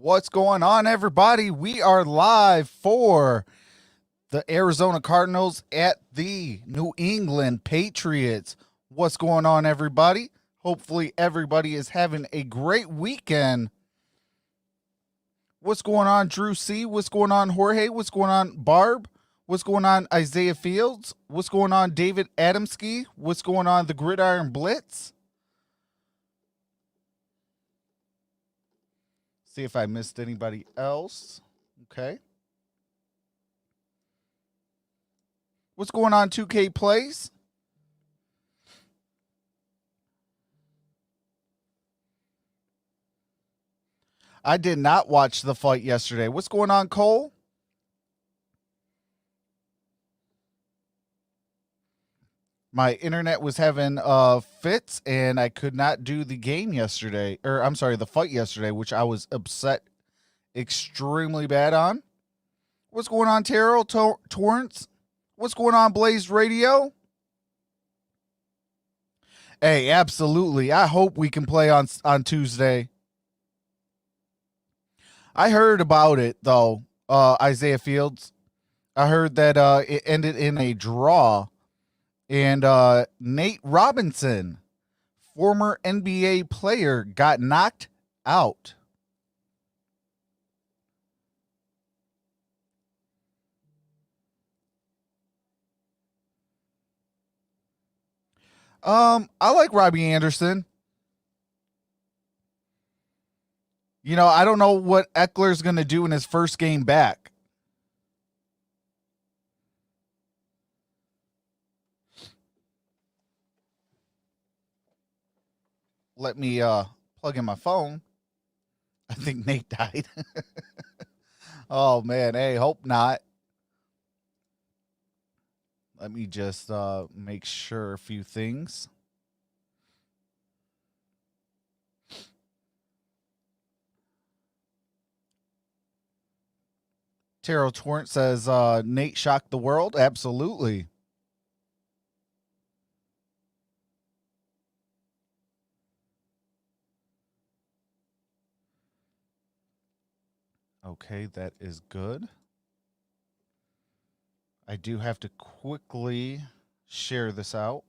What's going on, everybody? We are live for the Arizona Cardinals at the New England Patriots. What's going on, everybody? Hopefully, everybody is having a great weekend. What's going on, Drew C? What's going on, Jorge? What's going on, Barb? What's going on, Isaiah Fields? What's going on, David Adamski? What's going on, the Gridiron Blitz? See if I missed anybody else. Okay. What's going on, 2K Plays? I did not watch the fight yesterday. What's going on, Cole? My internet was having fits, and I could not do the game yesterday. Or, I'm sorry, the fight yesterday, which I was upset extremely bad on. What's going on, Terrell Torrance? What's going on, Blaze Radio? Hey, absolutely. I hope we can play on Tuesday. I heard about it, though, Isaiah Fields. I heard that it ended in a draw. And Nate Robinson, former NBA player, got knocked out. I like Robbie Anderson. You know, I don't know what Eckler's going to do in his first game back. Let me plug in my phone. I think Nate died. Oh, man. Hey, hope not. Let me just make sure a few things. Terrell Torrent says Nate shocked the world. Absolutely. Okay, that is good. I do have to quickly share this out.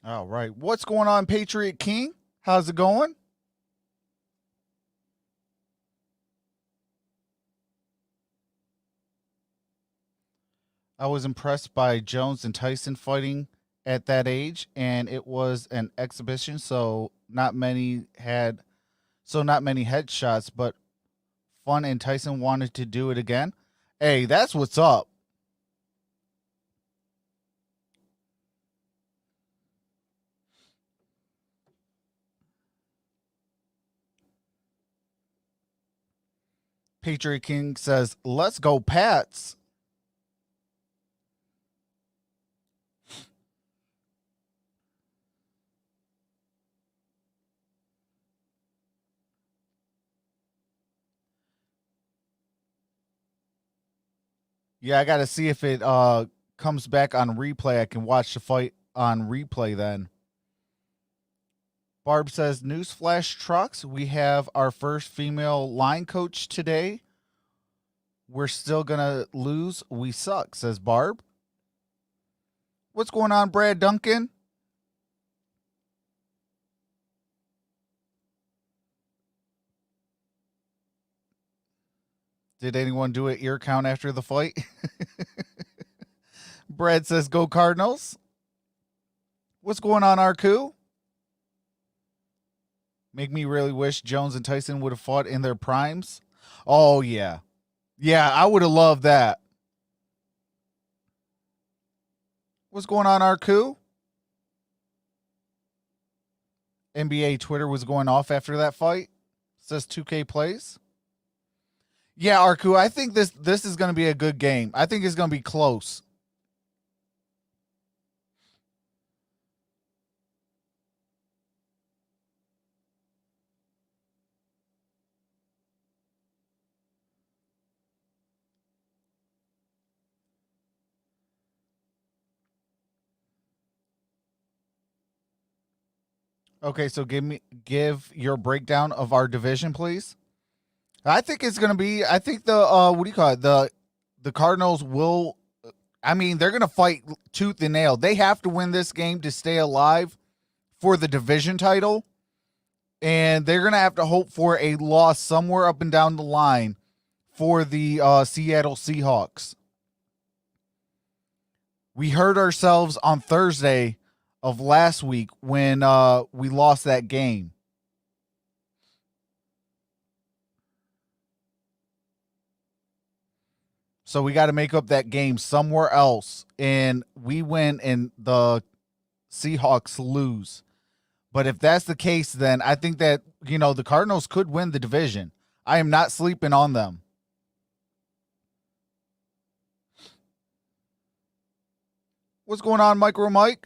All right. What's going on, Patriot King? How's it going? I was impressed by Jones and Tyson fighting at that age, and it was an exhibition, so not many headshots, but fun, and Tyson wanted to do it again. Hey, that's what's up. Patriot King says, let's go, Pats. Yeah, I got to see if it comes back on replay. I can watch the fight on replay then. Barb says, newsflash, trucks. We have our first female line coach today. We're still going to lose. We suck, says Barb. What's going on, Brad Duncan? Did anyone do an ear count after the fight? Brad says, go Cardinals. What's going on, Arku? Make me really wish Jones and Tyson would have fought in their primes. Oh, yeah. Yeah, I would have loved that. What's going on, Arku? NBA Twitter was going off after that fight. Says 2K plays. Yeah, Arku, I think this is going to be a good game. I think it's going to be close. Okay, so give your breakdown of our division, please. I think it's going to be, I think the what do you call it? The Cardinals will, I mean, they're going to fight tooth and nail. They have to win this game to stay alive for the division title. And they're going to have to hope for a loss somewhere up and down the line for the Seattle Seahawks. We hurt ourselves on Thursday of last week when we lost that game. So we got to make up that game somewhere else. And we win and the Seahawks lose. But if that's the case, then I think that, you know, the Cardinals could win the division. I am not sleeping on them. What's going on, MicroMike?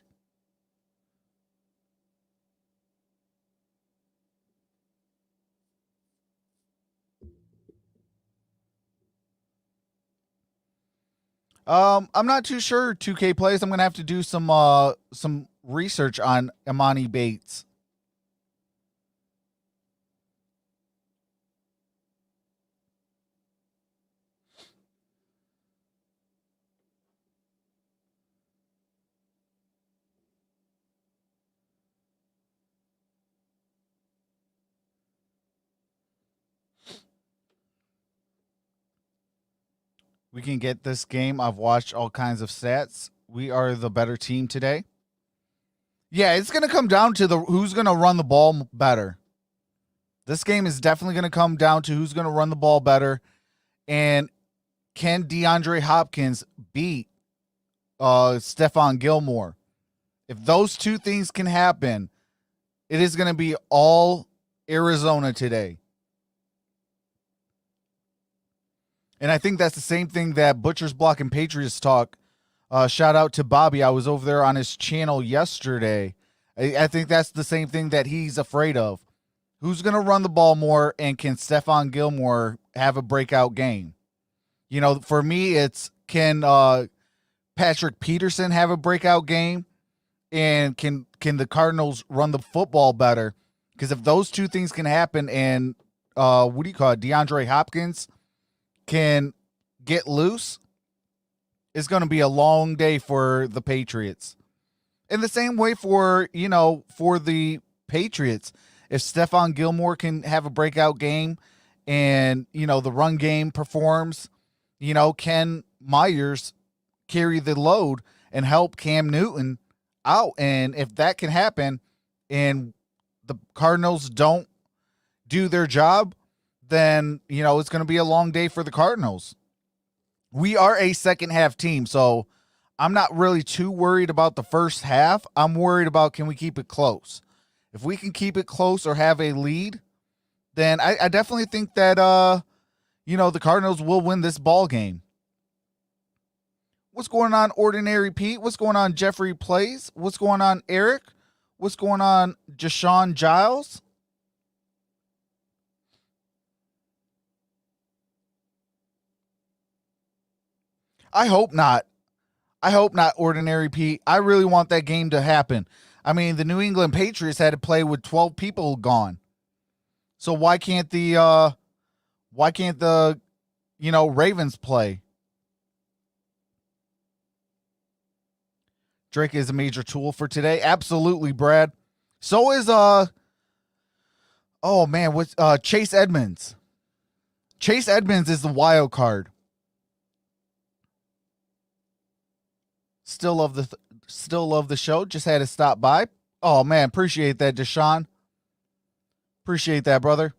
I'm not too sure 2K plays. I'm going to have to do some research on Imani Bates. We can get this game. I've watched all kinds of stats. We are the better team today. Yeah, it's going to come down to who's going to run the ball better. This game is definitely going to come down to who's going to run the ball better. And can DeAndre Hopkins beat Stephon Gilmore? If those two things can happen, it is going to be all Arizona today. And I think that's the same thing that Butcher's Block and Patriots Talk. Shout out to Bobby. I was over there on his channel yesterday. I think that's the same thing that he's afraid of. Who's going to run the ball more, and can Stephon Gilmore have a breakout game? You know, for me, it's can Patrick Peterson have a breakout game, and can the Cardinals run the football better? Because if those two things can happen, and what do you call it, DeAndre Hopkins can get loose, it's going to be a long day for the Patriots. In the same way for, you know, for the Patriots, if Stephon Gilmore can have a breakout game and, you know, the run game performs, you know, can Myers carry the load and help Cam Newton out? And if that can happen and the Cardinals don't do their job, then, you know, it's going to be a long day for the Cardinals. We are a second half team, so I'm not really too worried about the first half. I'm worried about, can we keep it close? If we can keep it close or have a lead, then I definitely think that, you know, the Cardinals will win this ball game. What's going on, Ordinary Pete? What's going on, Jeffrey Plays? What's going on, Eric? What's going on, Jashawn Giles? I hope not. I hope not, Ordinary Pete. I really want that game to happen. I mean, the New England Patriots had to play with 12 people gone. So why can't the you know, Ravens play? Drake is a major tool for today. Absolutely, Brad. So is oh man, what's Chase Edmonds. Chase Edmonds is the wild card. Still love the show. Just had to stop by. Oh man, appreciate that, Deshaun. Appreciate that, brother.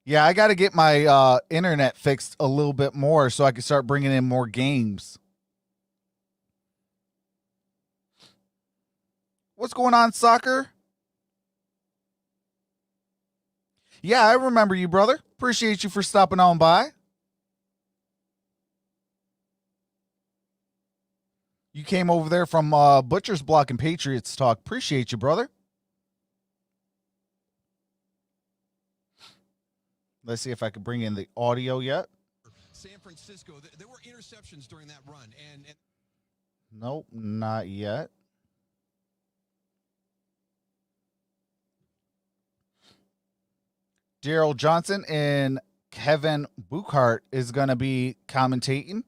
Yeah, I got to get my internet fixed a little bit more so I can start bringing in more games. What's going on, soccer? Yeah, I remember you, brother. Appreciate you for stopping on by. You came over there from Butcher's Block and Patriots Talk. Appreciate you, brother. Let's see if I can bring in the audio yet. San Francisco, there were interceptions during that run. And nope, not yet. Daryl Johnson and Kevin Buchart is going to be commentating.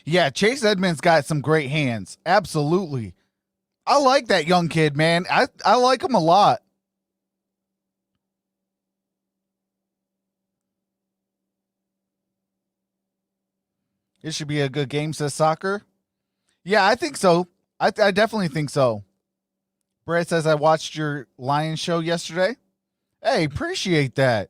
Yeah, Chase Edmonds got some great hands. Absolutely. I like that young kid, man. I like him a lot. It should be a good game, says Soccer. Yeah, I think so. I definitely think so. Brad says, I watched your Lions show yesterday. Hey, appreciate that.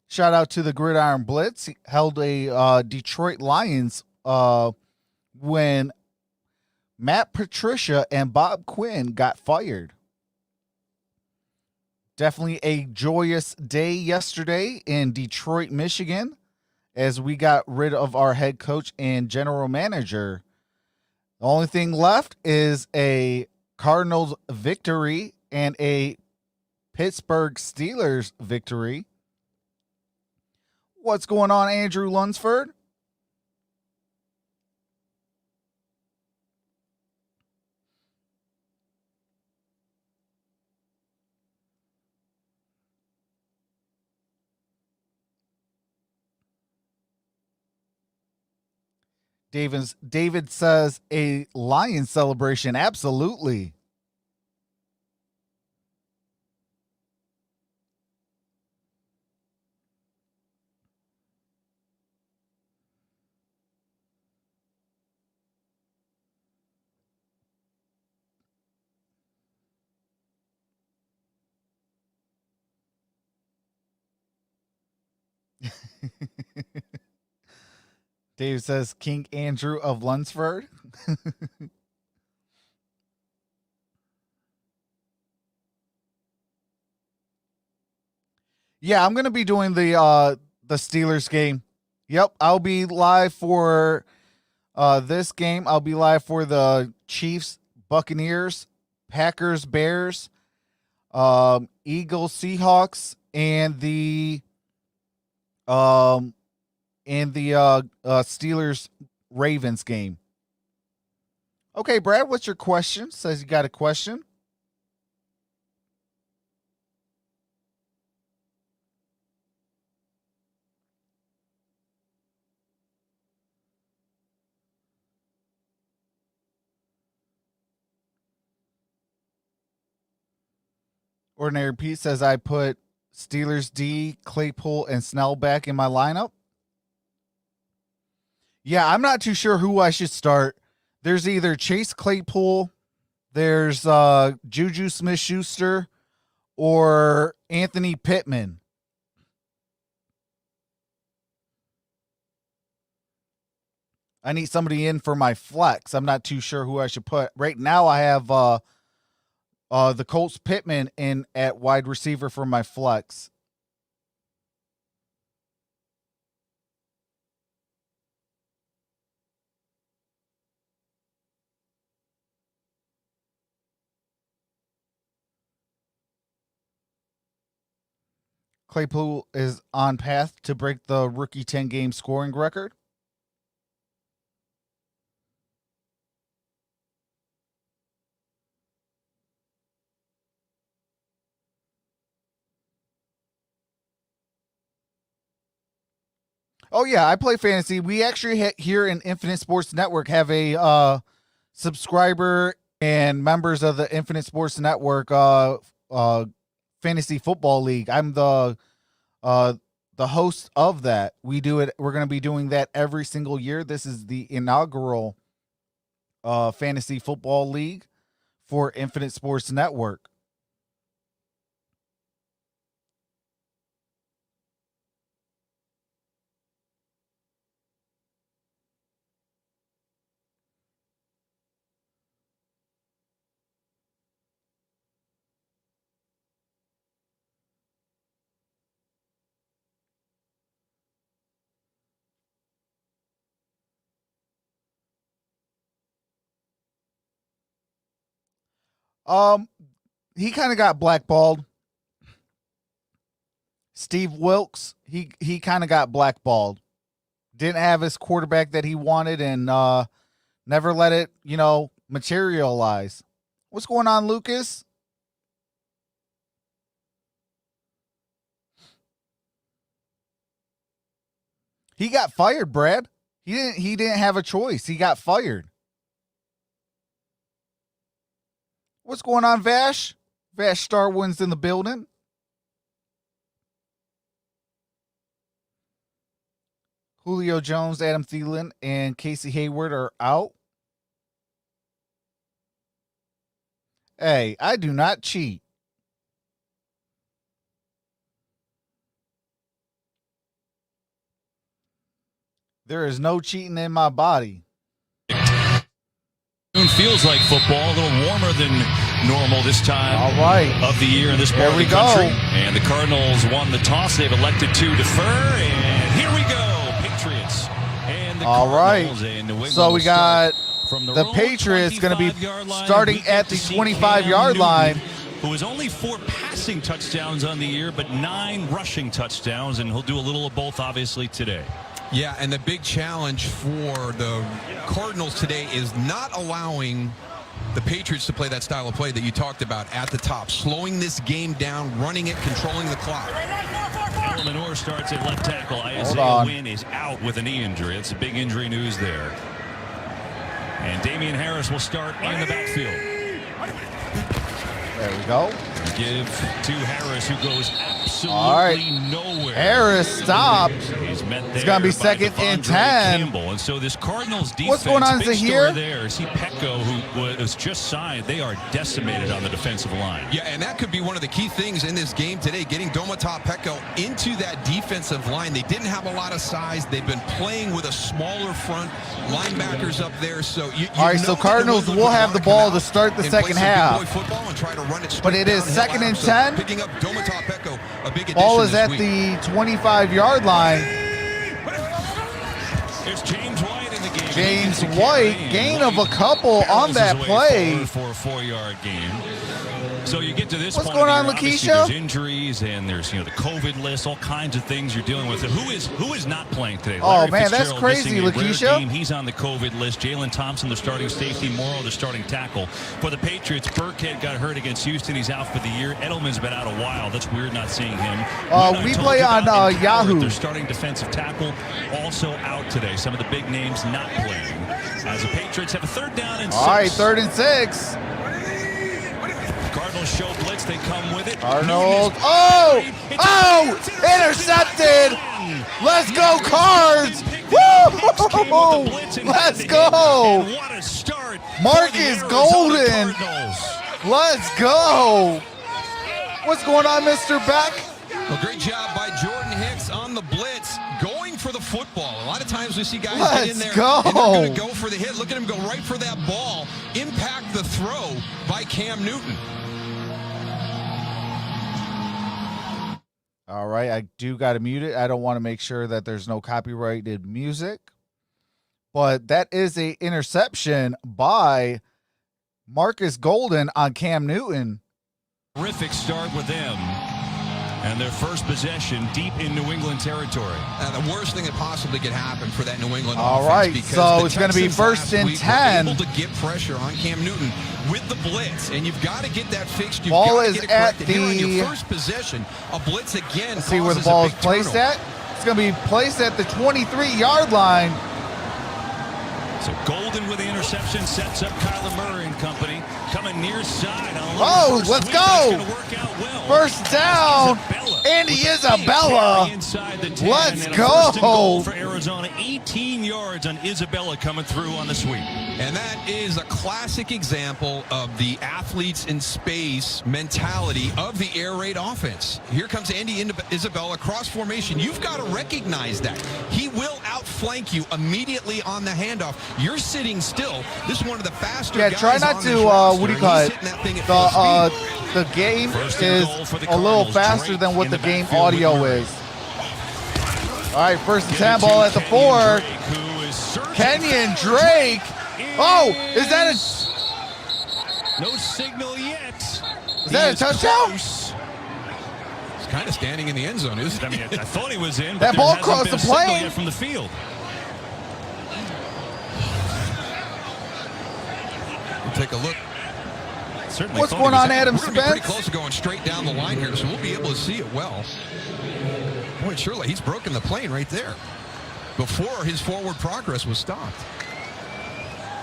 Shout out to the Gridiron Blitz. He held a Detroit Lions when Matt Patricia and Bob Quinn got fired. Definitely a joyous day yesterday in Detroit, Michigan, as we got rid of our head coach and general manager. The only thing left is a Cardinals victory and a Pittsburgh Steelers victory. What's going on, Andrew Lunsford? David says a Lion celebration. Absolutely. Dave says King Andrew of Lunsford. Yeah, I'm gonna be doing the Steelers game. Yep, I'll be live for this game. I'll be live for the Chiefs, Buccaneers, Packers, Bears, Eagles, Seahawks, and the Steelers Ravens game. Okay, Brad, what's your question? Says you got a question. Ordinary Pete says I put Steelers D, Claypool, and Snell back in my lineup. Yeah, I'm not too sure who I should start. There's either Chase Claypool, there's Juju Smith-Schuster, or Anthony Pittman. I need somebody in for my flex. I'm not too sure who I should put. Right now I have the Colts Pittman in at wide receiver for my flex. Claypool is on path to break the rookie 10-game scoring record. Oh yeah, I play fantasy. We actually here in Infinite Sports Network have a subscriber and members of the Infinite Sports Network fantasy football league. I'm the host of that. We do it. We're going to be doing that every single year. This is the inaugural fantasy football league for Infinite Sports Network. He kind of got blackballed. Steve Wilkes, he kind of got blackballed. Didn't have his quarterback that he wanted, and never let it, materialize. What's going on, Lucas? He got fired, Brad. He didn't have a choice. He got fired. What's going on, Vash? Vash Starwin's in the building. Julio Jones, Adam Thielen, and Casey Hayward are out. Hey, I do not cheat. There is no cheating in my body. Feels like football, a little warmer than normal this time of the year in this part of the country. And the Cardinals won the toss. They've elected to defer, and here we go, Patriots. And the Cardinals and New England. So we got the Patriots going to be starting at the 25-yard line. Who has only 4 passing touchdowns on the year, but 9 rushing touchdowns, and he'll do a little of both, obviously, today. Yeah, and the big challenge for the Cardinals today is not allowing the Patriots to play that style of play that you talked about at the top, slowing this game down, running it, controlling the clock. Manor starts at left tackle. Isaiah Wynn is out with a knee injury. It's a big injury news there. And Damian Harris will start in the backfield. There we go. Give to Harris, who goes absolutely nowhere. Harris stopped. It's going to be second and 10. Campbell. And so this Cardinals defense, what's going on here? There. See Petco, who was just signed. They are decimated on the defensive line. Yeah, and that could be one of the key things in this game today, getting Domata Petco into that defensive line. They didn't have a lot of size. They've been playing with a smaller front, linebackers up there. So all right, so Cardinals will have the ball to start the second half. And try to run it but it is second and 10. Picking up Domata Petco, a big ball is at the 25-yard line. There's James White in the game. James White, gain of a couple on that play. For a 4-yard gain. So you get to this What's point going on, here, Lakeisha? There's injuries and there's the COVID list, all kinds of things you're dealing with. Who is not playing today? Oh man, that's crazy, Lakeisha. He's on the COVID list. Jalen Thompson, the starting safety. Morrow, the starting tackle. For the Patriots, Burkhead got hurt against Houston. He's out for the year. Edelman's been out a while. That's weird not seeing him. We play on Yahoo. Their starting defensive tackle also out today. Some of the big names not playing. As the Patriots have a 3rd down and 6. All right, 3rd and 6. Cardinals show blitz, they come with it. Cardinals. Intercepted. Let's go, Cards. Woo! Let's go. What a start. Marcus Golden. Let's go. What's going on, Mr. Beck? Well, great job by Jordan Hicks on the blitz, going for the football. A lot of times we see guys get in there and they're going to go for the hit. Look at him go right for that ball. Impact the throw by Cam Newton. All right, I do got to mute it. I don't want to make sure that there's no copyrighted music. But that is a interception by Marcus Golden on Cam Newton. Terrific start with them. And their first possession deep in New England territory. The worst thing that possibly could happen for that New England offense. All right, so it's going to be 1st and 10. Able to get pressure on Cam Newton with the blitz, and you've got to get that fixed. Ball is at the on your first possession. A blitz again. Let's see where the ball is placed at. It's going to be placed at the 23-yard line. So Golden with the interception sets up Kyler Murray and company coming near side. Oh, let's go. First down. Andy Isabella. Let's go. Goal for Arizona. 18 yards on Isabella coming through on the sweep. And that is a classic example of the athletes in space mentality of the air raid offense. Here comes Andy Isabella, cross formation. You've got to recognize that. He will outflank you immediately on the handoff. You're sitting still. This is one of the faster guys. Try not on to, this roster, what do you call it? The game is a little faster than what the game audio is. All right, first and 10, ball at the 4. Kenyon Drake. Oh, is that no signal yet? Is that a touchdown? He's kind of standing in the end zone, isn't he? I mean, I thought he was in, but that ball crossed the plane from the field. We'll take a look. Certainly. What's going on, Adam Spence? We're pretty close to going straight down the line here, so we'll be able to see it well. Boy, surely he's broken the plane right there before his forward progress was stopped.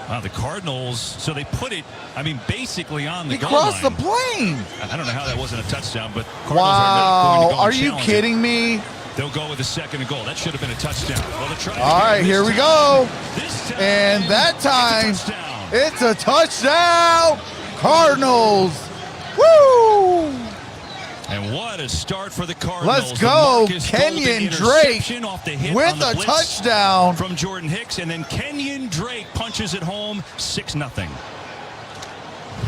Wow, the Cardinals, so they put it, I mean, basically on the goal line. He crossed the plane. I don't know how that wasn't a touchdown, but Cardinals wow, are you kidding me? They'll go with a second and goal. That should have been a touchdown. Well, all right, here we go. And that time, it's a touchdown. Cardinals. Woo! And what a start for the Cardinals. Let's go. Kenyon Drake with a touchdown from Jordan Hicks, and then Kenyon Drake punches it home 6-0.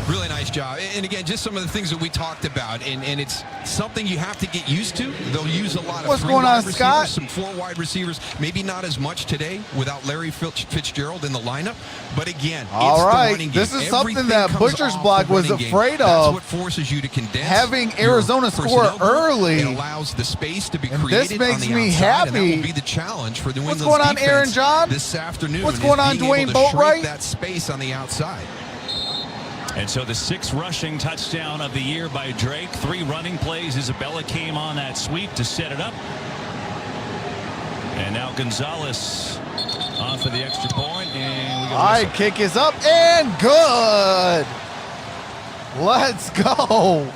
Really nice job. And again, just some of the things that we talked about, and it's something you have to get used to. They'll use a lot of what's going on, receivers, Scott? Some 4 wide receivers, maybe not as much today without Larry Fitzgerald in the lineup. But again, all it's right, the running game. This is something Everything that comes Butcher's off Block the was running game. afraid That's of. what forces you to condense having Arizona score early. It allows the space to be and created. This makes on the me outside, happy. And that will be the challenge for the New What's England's going on, Aaron John? This afternoon. What's going on, Dwayne Boatwright? That space on the outside. And so the 6th rushing touchdown of the year by Drake. 3 running plays. Isabella came on that sweep to set it up. And now Gonzalez on for the extra point. And we go. All right, kick is up and good. Let's go.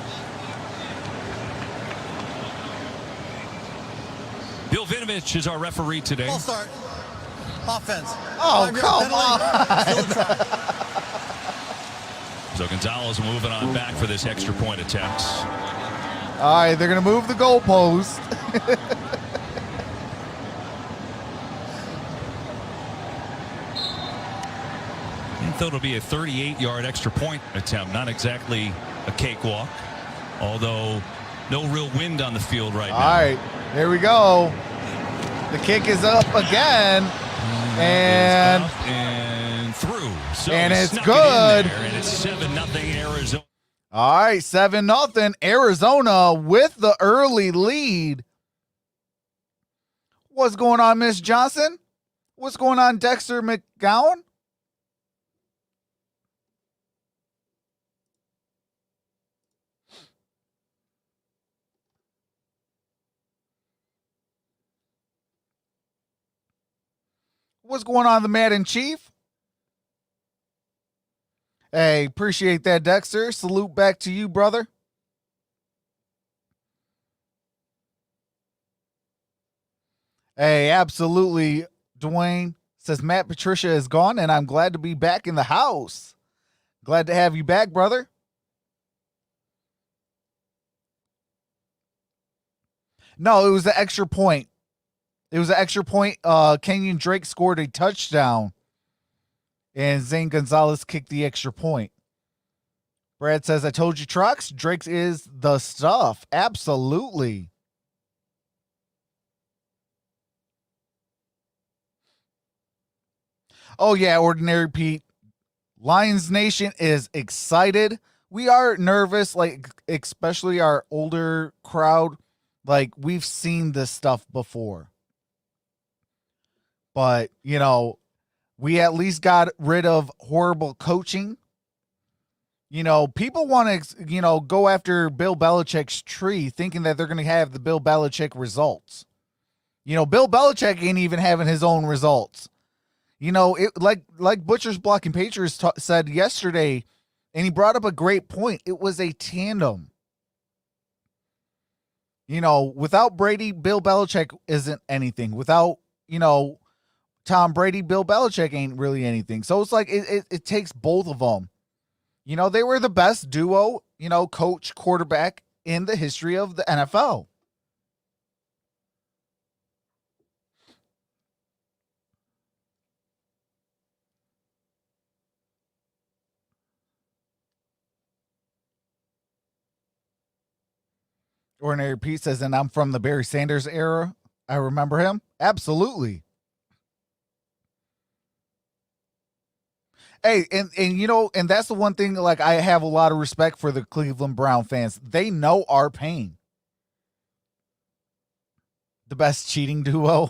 Bill Vinovich is our referee today. Full start. Offense. Oh, come on. So Gonzalez moving on back for this extra point attempt. All right, they're going to move the goalpost. I thought it'll be a 38-yard extra point attempt. Not exactly a cakewalk, although no real wind on the field right now. All right, here we go. The kick is up again. And up and through. So and it's good. good. And it's 7-0 Arizona. All right, 7-0 Arizona with the early lead. What's going on, Miss Johnson? What's going on, Dexter McGowan? What's going on, the Madden Chief? Hey, appreciate that, Dexter. Salute back to you, brother. Hey, absolutely, Dwayne. Says Matt Patricia is gone, and I'm glad to be back in the house. Glad to have you back, brother. No, it was the extra point. It was an extra point. Kenyon Drake scored a touchdown, and Zane Gonzalez kicked the extra point. Brad says, I told you, Trox, Drake is the stuff. Absolutely. Oh, yeah, Ordinary Pete. Lions Nation is excited. We are nervous, like, especially our older crowd. Like, we've seen this stuff before. But, you know, we at least got rid of horrible coaching. You know, people want to, you know, go after Bill Belichick's tree thinking that they're going to have the Bill Belichick results. You know, Bill Belichick ain't even having his own results. You know, it like Butcher's Blocking Patriots said yesterday, and he brought up a great point. It was a tandem. You know, without Brady, Bill Belichick isn't anything. Without, you know, Tom Brady, Bill Belichick ain't really anything. So it's like it takes both of them. You know, they were the best duo, you know, coach, quarterback in the history of the NFL. Ordinary Pete says, and I'm from the Barry Sanders era. I remember him. Absolutely. Hey, and you know, and that's the one thing, like, I have a lot of respect for the Cleveland Brown fans. They know our pain. The best cheating duo.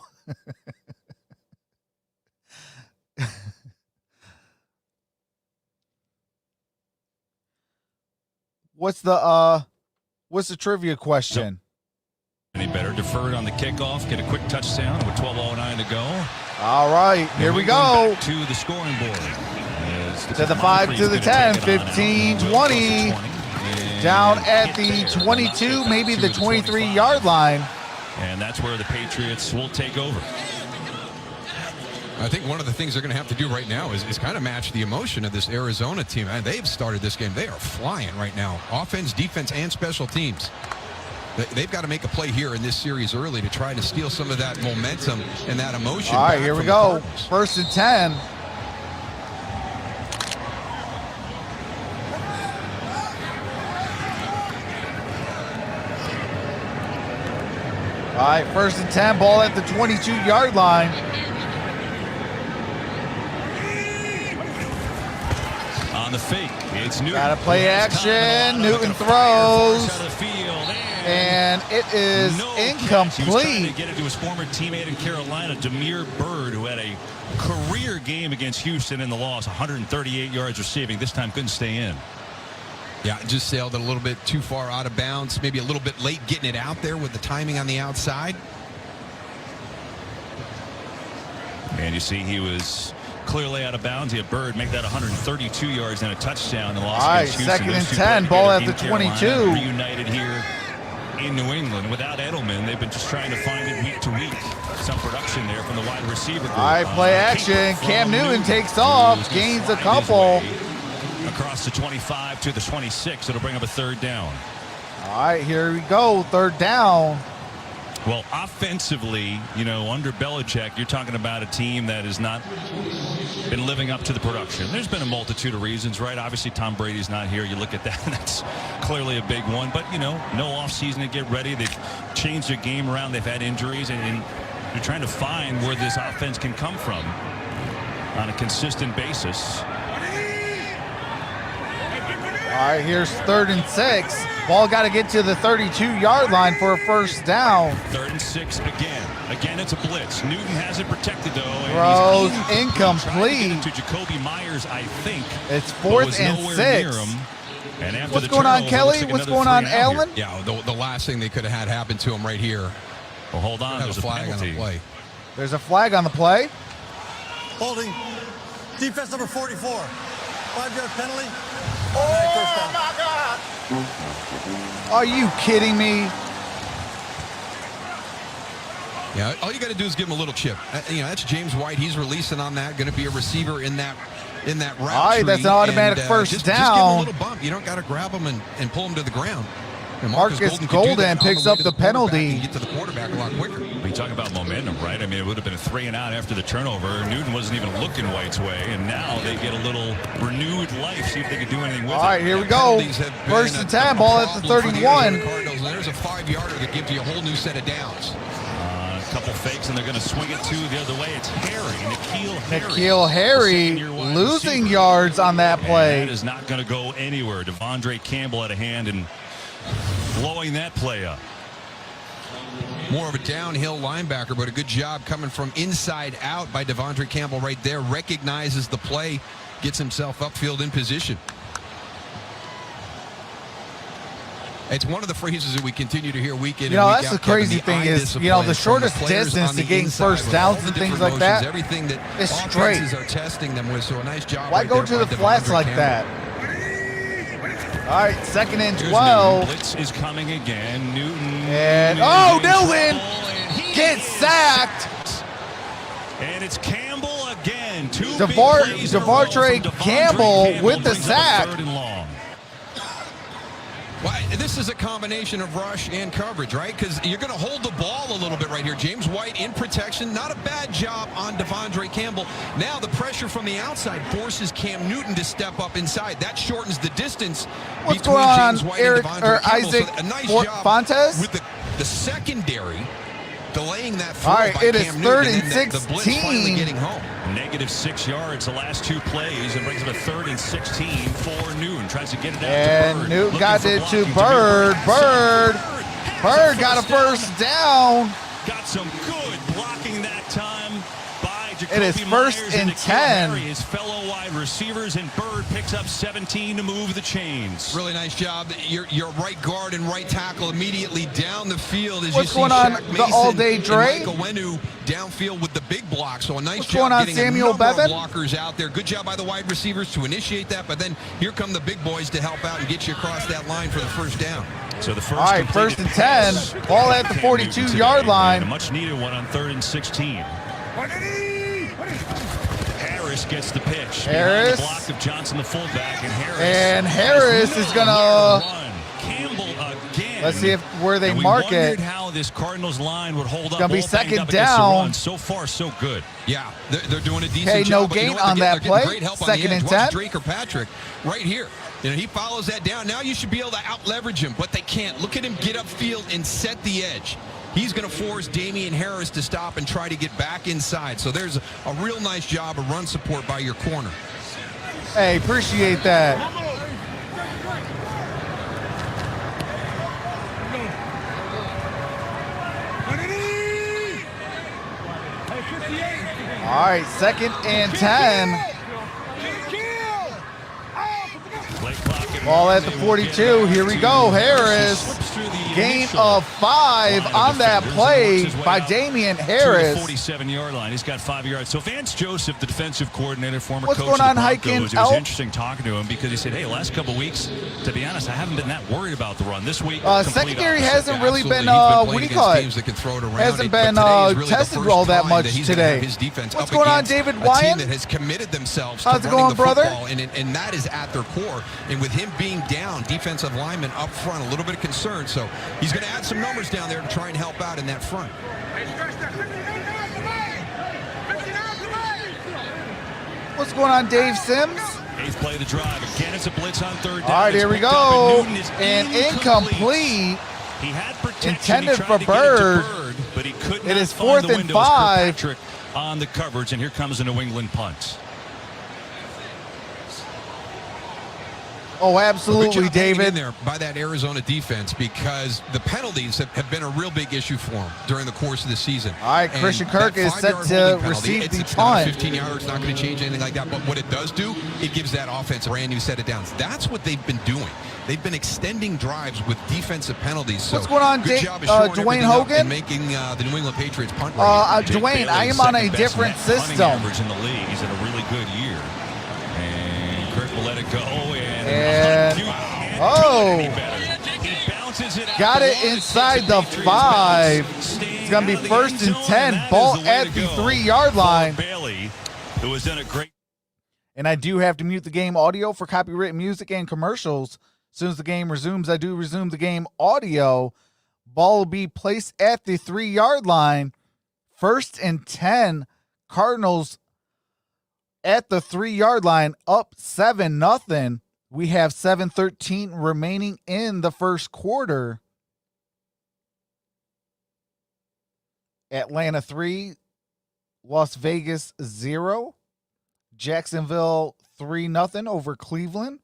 What's the trivia question? Any better? Deferred on the kickoff, get a quick touchdown with 12:09 to go. All right, here we go. To the scoring board. To the 5, to the 10, 15, 20. Down at the 22, maybe the 23-yard line. And that's where the Patriots will take over. I think one of the things they're going to have to do right now is kind of match the emotion of this Arizona team. And they've started this game. They are flying right now. Offense, defense, and special teams. They've got to make a play here in this series early to try to steal some of that momentum and that emotion. All right, here we go. 1st and 10. All right, 1st and 10, ball at the 22-yard line. On the fake, it's Newton. Got to play action. Newton throws. And it is incomplete. He was trying to get it to his former teammate in Carolina, Demir Bird, who had a career game against Houston in the loss, 138 yards receiving. This time couldn't stay in. Yeah, just sailed it a little bit too far out of bounds, maybe a little bit late getting it out there with the timing on the outside. And you see he was clearly out of bounds. He had Bird make that 132 yards and a touchdown in the loss. All right, against Houston. 2nd and 10, ball at the 22. Reunited here in New England. Without Edelman, they've been just trying to find it week to week. Some production there from the wide receiver group. All right, play action. Cam Newton takes off, gains a couple. Across the 25 to the 26. It'll bring up a 3rd down. All right, here we go. 3rd down. Well, offensively, you know, under Belichick, you're talking about a team that has not been living up to the production. There's been a multitude of reasons, right? Obviously, Tom Brady's not here. You look at that, and that's clearly a big one. But, you know, no offseason to get ready. They've changed their game around. They've had injuries, and they're trying to find where this offense can come from on a consistent basis. All right, here's 3rd and 6. Ball got to get to the 32-yard line for a 1st down. 3rd and 6 again. Again, it's a blitz. Newton has it protected, though. Throws incomplete. To Jacoby Myers, I think. It's 4th and 6. And after what's going on, Kelly? What's going on, Allen? Yeah, the last thing they could have had happen to him right here. Well, hold on. There's a flag on the play. There's a flag on the play. Holding. Defense number 44. 5-yard penalty. Oh, my God. Are you kidding me? Yeah, all you got to do is give him a little chip. You know, that's James White. He's releasing on that. Going to be a receiver in that route. All right, that's an automatic first down. Just give him a little bump. You don't got to grab him and pull him to the ground. And Marcus Golden picks up the penalty. And get to the quarterback a lot quicker. We talk about momentum, right? I mean, it would have been a 3 and out after the turnover. Newton wasn't even looking White's way, and now they get a little renewed life. See if they can do anything with it. All right, here we go. 1st and 10, ball at the 31. Cardinals. There's a 5-yarder that gives you a whole new set of downs. A couple fakes, and they're going to swing it to the other way. It's N'Keal Harry losing yards on that play. And that is not going to go anywhere. Devondre Campbell had a hand in blowing that play up. More of a downhill linebacker, but a good job coming from inside out by Devondre Campbell right there. Recognizes the play, gets himself upfield in position. It's one of the phrases that we continue to hear week in and week out. That's the crazy thing is, the shortest distance to getting first downs and things like that is straight. Are testing them with, so a nice job. Why go to the flats like that? All right, 2nd and 12. Blitz is coming again. Newton. And Newton gets sacked. And it's Campbell again. Devontae Campbell with the sack. Well, this is a combination of rush and coverage, right? Because you're going to hold the ball a little bit right here. James White in protection. Not a bad job on Devontae Campbell. Now the pressure from the outside forces Cam Newton to step up inside. That shortens the distance. What's going on, James White Eric and or Campbell. Isaac So a nice job Fontes? with the secondary delaying that throw. All right, by it is Cam 3rd Newton, and the Blitz finally 16. getting home. -6 yards the last 2 plays and brings up a 3rd and 16 for Newton. Tries to get it out And to Bird. Newton got it to Bird. Bird got a first down. Got some good blocking that time by Jacoby It is 1st Myers and 10. His fellow wide receivers, and Bird picks up 17 to move the chains. Really nice job. Your right guard and right tackle immediately down the field as What's you see going on, Shaq the Mason all-day Dre? and Michael Wenu downfield with the big block. So a nice What's job going on, getting Samuel a number Bevan? of blockers out there. Good job by the wide receivers to initiate that, but then here come the big boys to help out and get you across that line for the first down. So the first All right, 1st and 10. Ball at the 42-yard line. A much needed one on 3rd and 16. Harris gets the pitch. Harris. The block of Johnson, the fullback, And Harris is gonna. Campbell again. Let's see where they and we mark wondered it. how this Cardinals line would hold up. Gonna be all banged 2nd up against the down. run. So far, so good. Yeah, they're doing a decent Okay, job. no but you know gain what? on They're that getting play. great help on the 2nd edge. and Watch 10. Drake or Patrick right here. He follows that down. Now you should be able to out-leverage him, but they can't. Look at him get upfield and set the edge. He's going to force Damian Harris to stop and try to get back inside. So there's a real nice job of run support by your corner. Hey, appreciate that. All right, 2nd and 10. Ball at the 42. Here we go. Harris. Gain of 5 on that play by Damian Harris. 47-yard line. He's got 5 yards. So Vance Joseph, the defensive coordinator, former What's coach going of on, the Broncos, Hiking it was Elk? interesting talking to him because he said, hey, last couple of weeks, to be honest, I haven't been that worried about the run. This week, secondary hasn't really been, Absolutely. what do He's you been call playing it? teams that can throw it around. Hasn't But been today is really the tested first all that time much that he's gonna have today. his defense What's up going on, against David a Wyan? team that has committed themselves How's to it running going, the brother? football, and that is at their core. And with him being down, defensive lineman up front, a little bit of concern. So he's going to add some numbers down there to try and help out in that front. What's going on, Dave Sims? 8th play of the drive. Again, it's a blitz on 3rd down. All right, It's here we picked up, go. and Newton is And incomplete. He had protection. Intended He tried for to get it to Bird. Bird, but he could It not is find 4th the and windows. 5. Kirkpatrick on the coverage, and here comes a New England punt. Oh, Good absolutely, job hanging in David. there by that Arizona defense, because the penalties have been a real big issue for him during the course of the season. All right, And Christian that Kirk is set 5-yard to holding penalty, receive the it's not a punt. 15-yarder. It's not going to change anything like that. But what it does do, it gives that offense a brand new set of downs. That's what they've been doing. They've been extending drives with defensive penalties. So What's going on, good job of shoring Dwayne everything up Hogan? and making the New England Patriots punt right. Dwayne, I am on a different Punting system. average in the league. He's in a really good year. And Kirk will let it go. He bounces it out Got the it line. inside Takes the a Patriots 5. bounce. It's going to be Staying out of 1st the and end 10. zone, that Ball is the way at to the go 3-yard for line. Bailey, who has done a great. And I do have to mute the game audio for copyright music and commercials. As soon as the game resumes, I do resume the game audio. Ball will be placed at the 3-yard line. 1st and 10. Cardinals at the 3-yard line, up 7-0. We have 7:13 remaining in the first quarter. Atlanta 3, Las Vegas 0. Jacksonville 3-0 over Cleveland.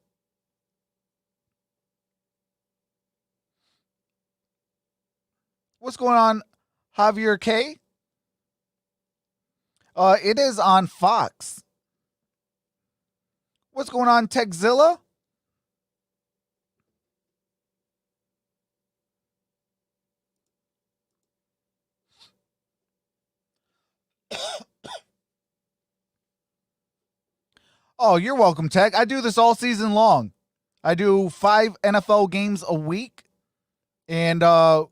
What's going on, Javier K? It is on Fox. What's going on, Techzilla? Oh, you're welcome, Tech. I do this all season long. I do 5 NFL games a week. And we're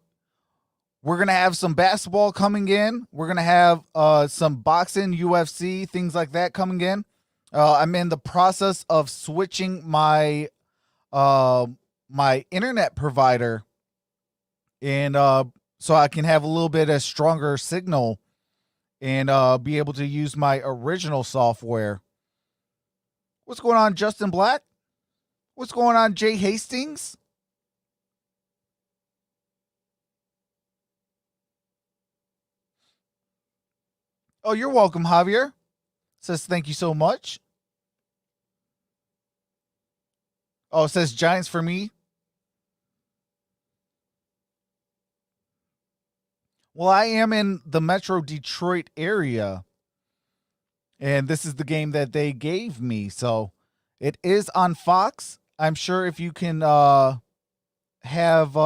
going to have some basketball coming in. We're going to have some boxing, UFC, things like that coming in. I'm in the process of switching my my internet provider, and so I can have a little bit of stronger signal and be able to use my original software. What's going on, Justin Black? What's going on, Jay Hastings? Oh, you're welcome, Javier. Says thank you so much. Oh, it says Giants for me. Well, I am in the Metro Detroit area, and this is the game that they gave me. So it is on Fox. I'm sure if you can have,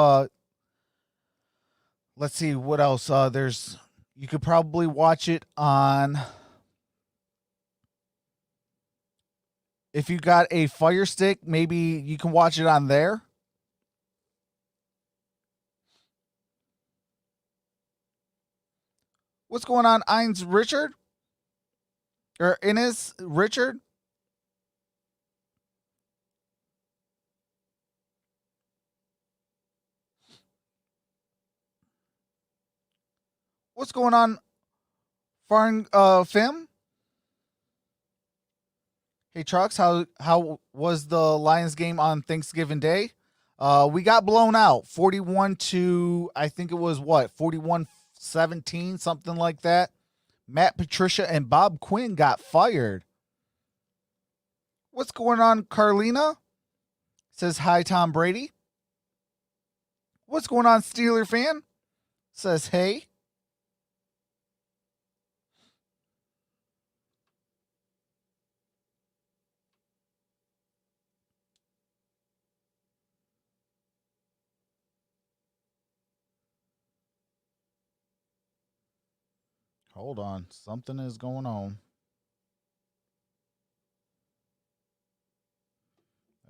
let's see what else. You could probably watch it on, if you got a Fire Stick, maybe you can watch it on there. What's going on, Ines Richard? Or Inez Richard? What's going on, Farn Fim? Hey, Trox, how was the Lions game on Thanksgiving Day? We got blown out, 41 to, I think it was what, 41-17, something like that. Matt Patricia and Bob Quinn got fired. What's going on, Carlina? Says hi, Tom Brady. What's going on, Steeler fan? Says hey. Hold on. Something is going on.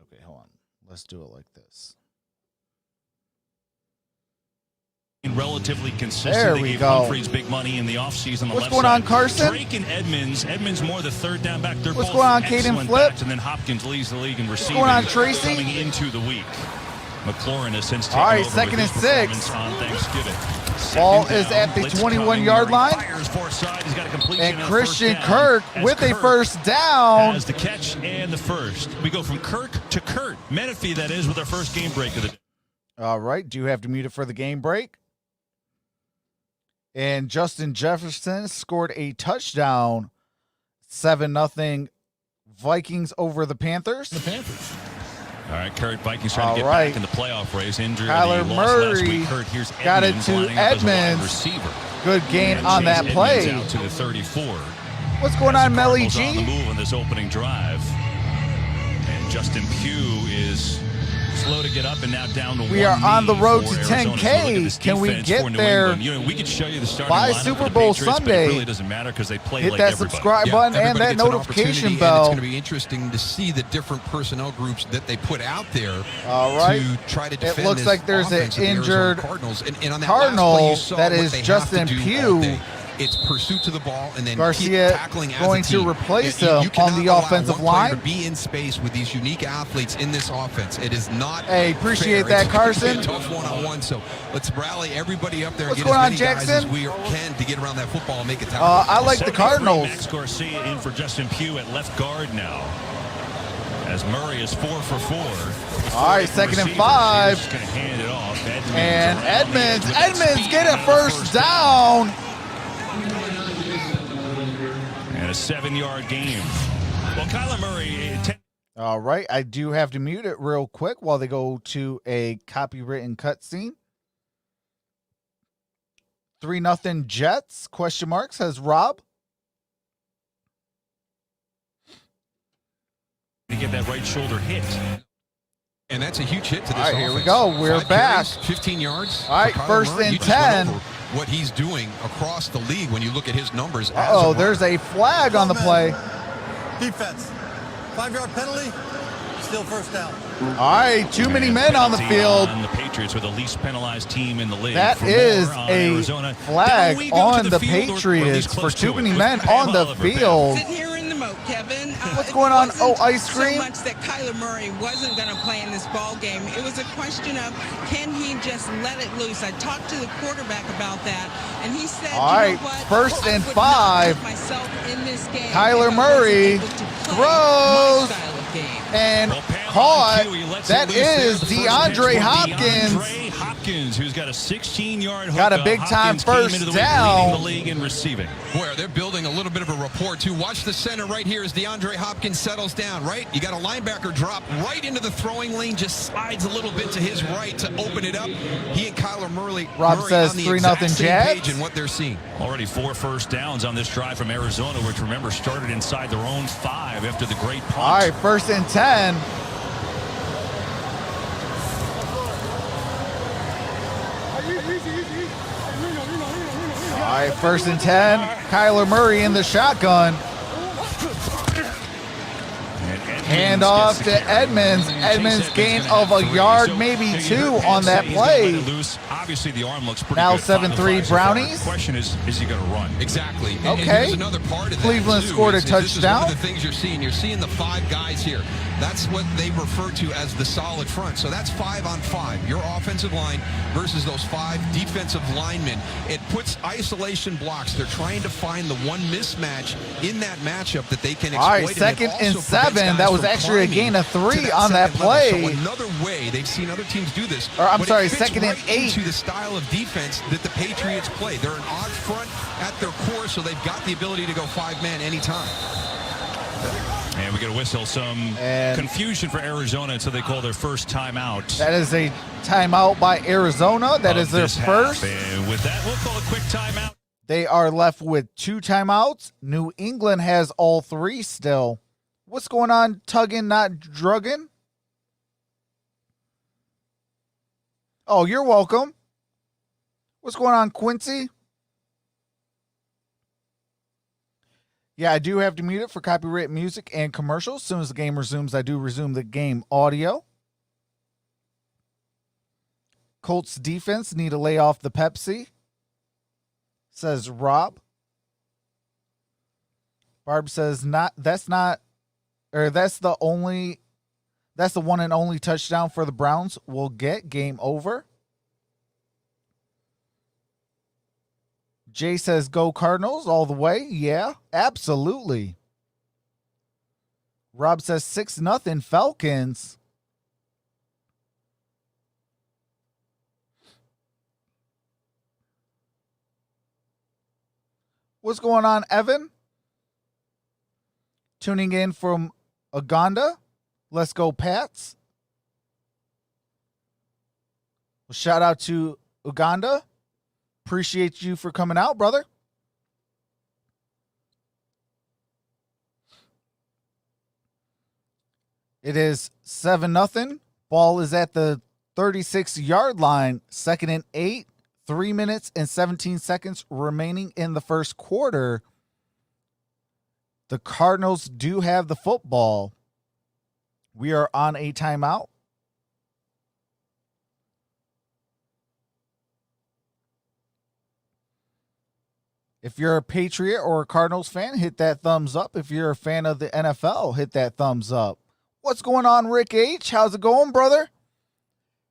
Okay, hold on. Let's do it like this. Relatively consistent. There they we gave go. Humphreys big money in the offseason. What's going on, Carson? Drake and Edmonds. Edmonds more the third down back. They're What's both going on, Caden Flip? backs, and then Hopkins leads the league in receiving. What's going on, Tracy? Coming into the week. McLaurin has since taken All right, over second with and his 6. performance on Thanksgiving. Ball Second is down, at the blitz 21-yard coming. line. Fires far side. He's got a completion And on Christian first down Kirk as with a Kirk first down. has the catch and the first. We go from Kirk to Kurt Menifee, that is, with our first game break of the day. All right. Do you have to mute it for the game break? And Justin Jefferson scored a touchdown. 7-0 Vikings over the Panthers. All right, Kurt, Vikings trying to get back in the playoff race. Injury. Kyler Murray Kurt, here's got it Edmonds to lining up as a wide Edmonds. receiver. Good gain And on Chase that play. Edmonds out to the 34. What's going As on, the Melly Cardinals on the G? move on this opening drive. And Justin Pugh is slow to get up and now down to We one are on the knee road for to Arizona. So look at 10K. this Can we defense get for New there England. You know, we could show you the starting by lineup Super for the Bowl Patriots, Sunday? But it really doesn't matter because they play Hit like that everybody. subscribe button and that Everybody gets an notification opportunity, bell. And it's going to be interesting to see the different personnel groups that they put out there to try to defend. It looks this like there's an offense of the Arizona injured Cardinals. And on that Cardinal last play, you saw that what is they have Justin to do Pugh. all day. It's pursuit to the ball and then Garcia keep tackling as going a team. to replace You him cannot on the allow offensive one player line. to be in space with these unique athletes in this offense. It is not Hey, appreciate fair. that, It's gonna be Carson. a tough one-on-one. So let's rally everybody up there What's and get going on, as many guys Jackson? as we can to get around that football and make it tackle. I like the 73, Cardinals. Max Garcia in for Justin Pugh at left guard now. As Murray is 4 for 4. All right, second and 5. He's going to hand it off. And Edmonds Edmonds get a first down. And a 7-yard game. Well, Kyler Murray. All right, I do have to mute it real quick while they go to a copywritten cutscene. 3-0 Jets, question mark, says Rob. To get that right shoulder hit. And that's a huge hit to this All right, offense. here we go. We're 5 back. carries, 15 yards. All right, for Kyler first Murray. and You just went 10. over what he's doing across the league when you look at his numbers. Uh-oh, there's a flag on the play. Defense. 5-yard penalty, still first down. All right, too many men on the field. The Patriots were the least penalized team in the league. That is a Arizona. flag on the Patriots for too many men on the field. Sitting here in the moat, Kevin. What's going on? Oh, ice cream? So much that Kyler Murray wasn't going to play in this ball game. It was a question of, can he just let it loose? I talked to the quarterback about that, and he said, all right, first and 5. Kyler Murray throws and caught. That is DeAndre Hopkins. Who's got a 16-yard hook. Got a big-time first down. The league in receiving. Boy, they're building a little bit of a rapport, too. Watch the center right here as DeAndre Hopkins settles down, right? You got a linebacker drop right into the throwing lane, just slides a little bit to his right to open it up. He and Kyler Murray says on the 3-0 Jags. and what they're seeing. Already 4 first downs on this drive from Arizona, which, remember, started inside their own 5 after the great punt. All right, first and 10. All right, first and 10. Kyler Murray in the shotgun. Hand off to Edmonds. Edmonds gain of a yard, maybe 2 on that play. Obviously, the arm looks pretty now good. 7-3 Brownies. The question is he going to run? Exactly. Okay. And here's another part of that, Cleveland too, scored a is this is one touchdown. of the things you're seeing. You're seeing the 5 guys here. That's what they refer to as the solid front. So that's 5 on 5. Your offensive line versus those 5 defensive linemen. It puts isolation blocks. They're trying to find the one mismatch in that matchup that they can exploit. All right, second and 7. That was actually a gain of 3 on that play. So another way, they've seen other teams do this. Or I'm but sorry, it fits second and right 8. into the style of defense that the Patriots play. They're an odd front at their core, so they've got the ability to go 5-man anytime. And we get a whistle. Some confusion for Arizona until they call their first timeout. That is a timeout by Arizona. That is their first. And with that, we'll call a quick timeout. They are left with 2 timeouts. New England has all 3 still. What's going on, tugging, not drugging? Oh, you're welcome. What's going on, Quincy? Yeah, I do have to mute it for copyright music and commercials. As soon as the game resumes, I do resume the game audio. Colts defense need to lay off the Pepsi, says Rob. Barb says that's the one and only touchdown for the Browns will get. Game over. Jay says, go Cardinals all the way. Yeah, absolutely. Rob says 6-0 Falcons. What's going on, Evan? Tuning in from Uganda. Let's go, Pats. Well, shout out to Uganda. Appreciate you for coming out, brother. It is 7-0. Ball is at the 36-yard line. 2nd and 8. 3 minutes and 17 seconds remaining in the first quarter. The Cardinals do have the football. We are on a timeout. If you're a Patriot or a Cardinals fan, hit that thumbs up. If you're a fan of the NFL, hit that thumbs up. What's going on, Rick H? How's it going, brother?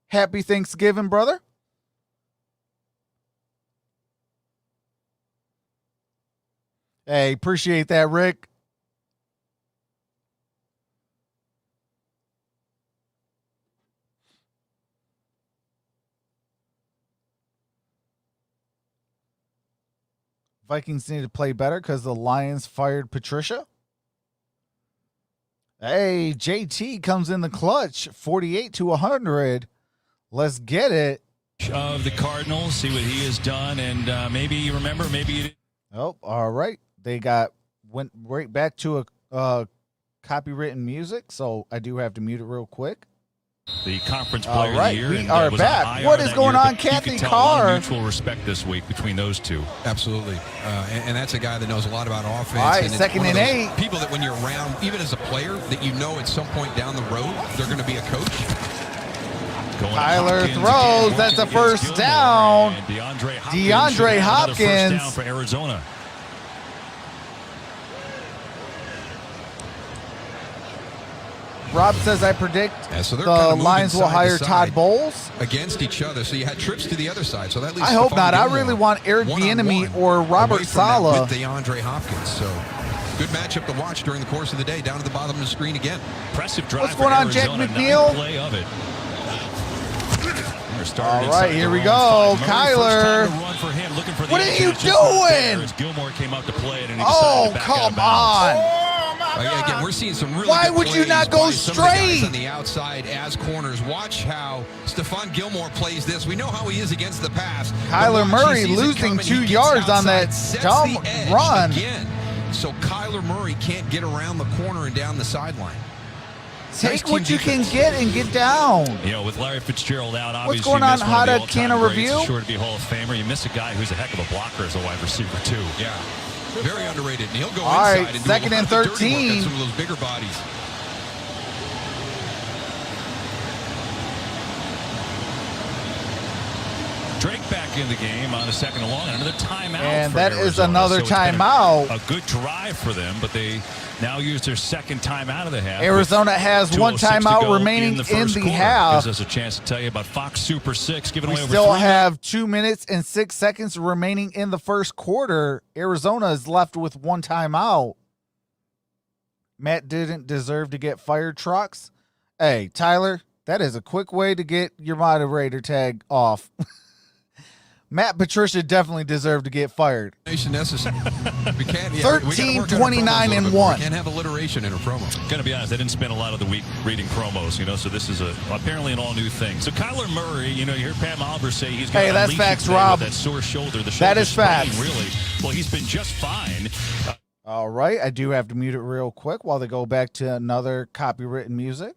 Happy Thanksgiving, brother. Hey, appreciate that, Rick. Vikings need to play better because the Lions fired Patricia. Hey, JT comes in the clutch, 48-100. Let's get it. Of the Cardinals, see what he has done, and maybe you remember, maybe you didn't. Oh, all right. They went right back to a copywritten music, so I do have to mute it real quick. The conference player of the year. We are back. What is going on, Kathy Carr? Mutual respect this week between those two. Absolutely. And that's a guy that knows a lot about offense. All right, and second and 8. People that when you're around, even as a player, that you know at some point down the road, they're going to be a coach. Tyler throws. That's a first down. DeAndre Hopkins. First down for Arizona. Rob says, I predict so the Lions will hire Todd Bowles. Against each other, so you had trips to the other side. So that leaves I hope not. I really want Eric Bieniemy or Robert Saleh. With DeAndre Hopkins. So good matchup to watch during the course of the day. Down to the bottom of the screen again. Impressive drive. What's going on, Jack McNeil? Play of it. All right, here we go. Kyler. What are you doing? Gilmore came out to play it and he come on. Again, we're seeing some really Why good would you not go straight on the outside as corners? Watch how Stephon Gilmore plays this. We know how he is against the pass. Kyler Murray losing 2 yards on that dumb run. Again. So Kyler Murray can't get around the corner and down the sideline. Take what you can get and get down. You know, with Larry Fitzgerald out, obviously. What's going on? How to can a review? Sure to be Hall of Famer. You miss a guy who's a heck of a blocker as a wide receiver too. Yeah, very underrated. And he'll go inside. All right, second and 13. Some of those bigger bodies. Drake back in the game on a second and long, and another timeout. And for that Arizona. is another timeout. A good drive for them, but they now use their second timeout of the half. Arizona has one timeout remaining in the half. Gives us a chance to tell you about Fox Super 6 giving away over 3 minutes. We still have 2 minutes and 6 seconds remaining in the first quarter. Arizona is left with one timeout. Matt didn't deserve to get fired, Trox. Hey, Tyler, that is a quick way to get your moderator tag off. Matt Patricia definitely deserved to get fired. Necessary. We can't. 13, 29, and 1. We can't have alliteration in a promo. Gonna be honest, I didn't spend a lot of the week reading promos, you know, so this is apparently an all-new thing. So Kyler Murray, you know, you heard Pat Malver say he's got that's facts, Rob. That sore shoulder. That is facts. Really. Well, he's been just fine. All right, I do have to mute it real quick while they go back to another copywritten music.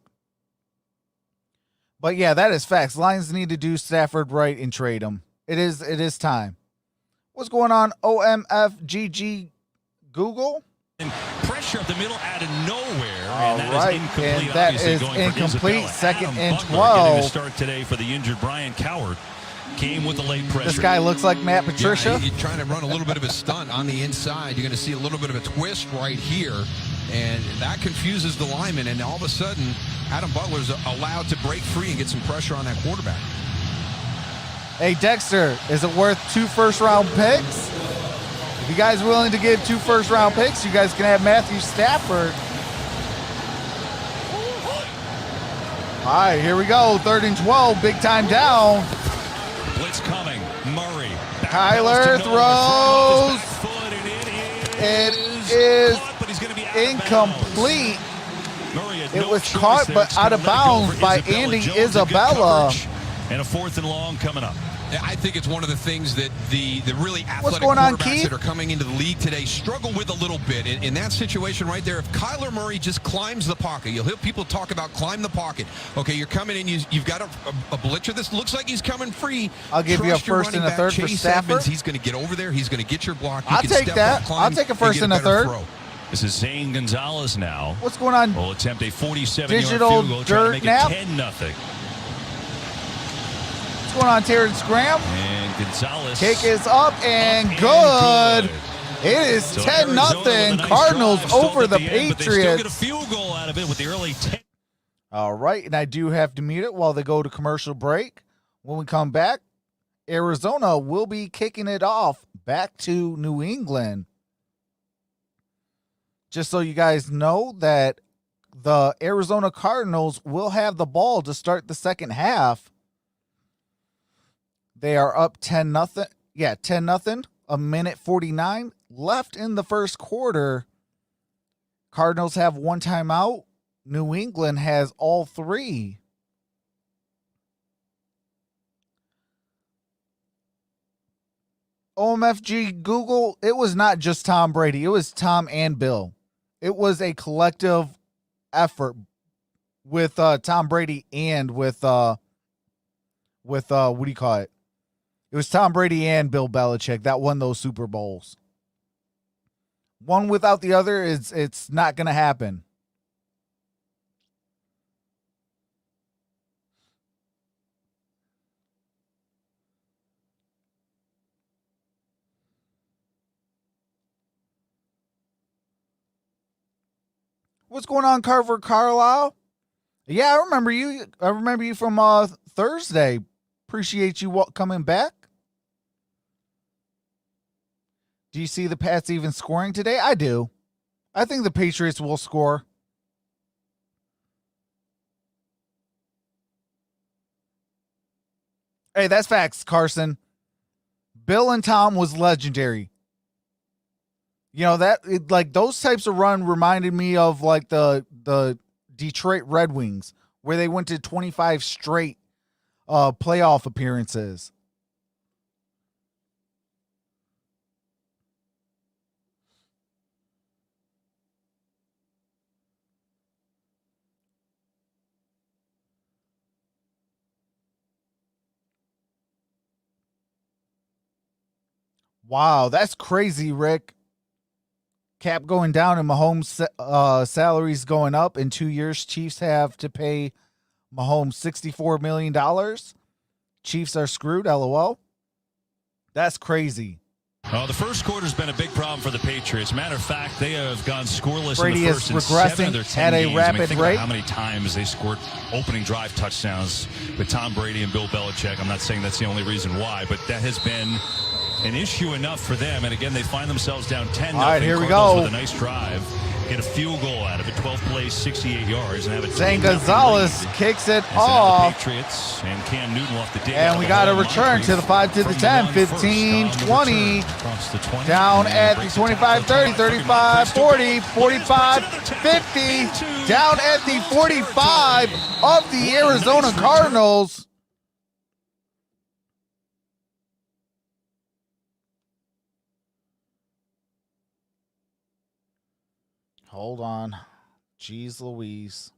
But yeah, that is facts. Lions need to do Stafford right and trade him. It is time. What's going on, OMFGG Google? And pressure up the middle out of nowhere. All and right, and that is incomplete. Second and 12. Getting a start today for the injured Brian Coward. Came with the late pressure. This guy looks like Matt Patricia. Yeah, he's trying to run a little bit of a stunt on the inside. You're going to see a little bit of a twist right here, and that confuses the lineman. And all of a sudden, Adam Butler's allowed to break free and get some pressure on that quarterback. Hey, Dexter, is it worth 2 first-round picks? If you guys are willing to give 2 first-round picks, you guys can have Matthew Stafford. All right, here we go. 3rd and 12, big time down. Blitz coming. Murray. Kyler throws. It is incomplete. It was caught, but out of bounds by Andy Isabella. And a 4th and long coming up. I think it's one of the things that the really athletic quarterbacks that are coming into the league today struggle with a little bit. In that situation right there, if Kyler Murray just climbs the pocket, you'll hear people talk about climb the pocket. Okay, you're coming in, you've got a blitzer. This looks like he's coming free. I'll give you a 1st and a 3rd for Stafford. He's going to get over there. He's going to get your block. I'll take that. I'll take a 1st and a 3rd. This is Zane Gonzalez now. What's going on? Will attempt a 47-yard Digital field goal, trying to make it 10-0. What's going on, Terrence Graham? And Gonzalez. Kick is up and good. It is 10-0. Cardinals over the Patriots. They still get a field goal out of it with the early 10. All right, and I do have to mute it while they go to commercial break. When we come back, Arizona will be kicking it off back to New England. Just so you guys know that the Arizona Cardinals will have the ball to start the second half. They are up 10-0. Yeah, 10-0. A minute 49 left in the first quarter. Cardinals have one timeout. New England has all 3. OMFG Google, it was not just Tom Brady. It was Tom and Bill. It was a collective effort with Tom Brady and with what do you call it? It was Tom Brady and Bill Belichick that won those Super Bowls. One without the other it's not going to happen. What's going on, Carver Carlisle? Yeah, I remember you. I remember you from Thursday. Appreciate you coming back. Do you see the Pats even scoring today? I do. I think the Patriots will score. Hey, that's facts, Carson. Bill and Tom was legendary. You know, that like those types of run reminded me of like the Detroit Red Wings, where they went to 25 straight playoff appearances. Wow, that's crazy, Rick. Cap going down and Mahomes' salaries going up. In 2 years, Chiefs have to pay Mahomes $64 million. Chiefs are screwed, LOL. That's crazy. The first quarter's been a big problem for the Patriots. Matter of fact, they have gone scoreless Brady in the first is regressing 7 of their 10 at a games. rapid think rate. About how many times they scored opening drive touchdowns with Tom Brady and Bill Belichick. I'm not saying that's the only reason why, but that has been an issue enough for them. And again, they find themselves down 10-0. All right, here we Cardinals go. With a nice drive. Get a field goal out of it, 12 plays, 68 yards, and have it. Zane Gonzalez kicks it off. off. Patriots and Cam Newton will have to dig and we got a return to the 5 to the 10, 15, 20. Down at the 25, 30, 35, 40, 45, 50. Down at the 45 of the Arizona Cardinals. Hold on. Jeez Louise.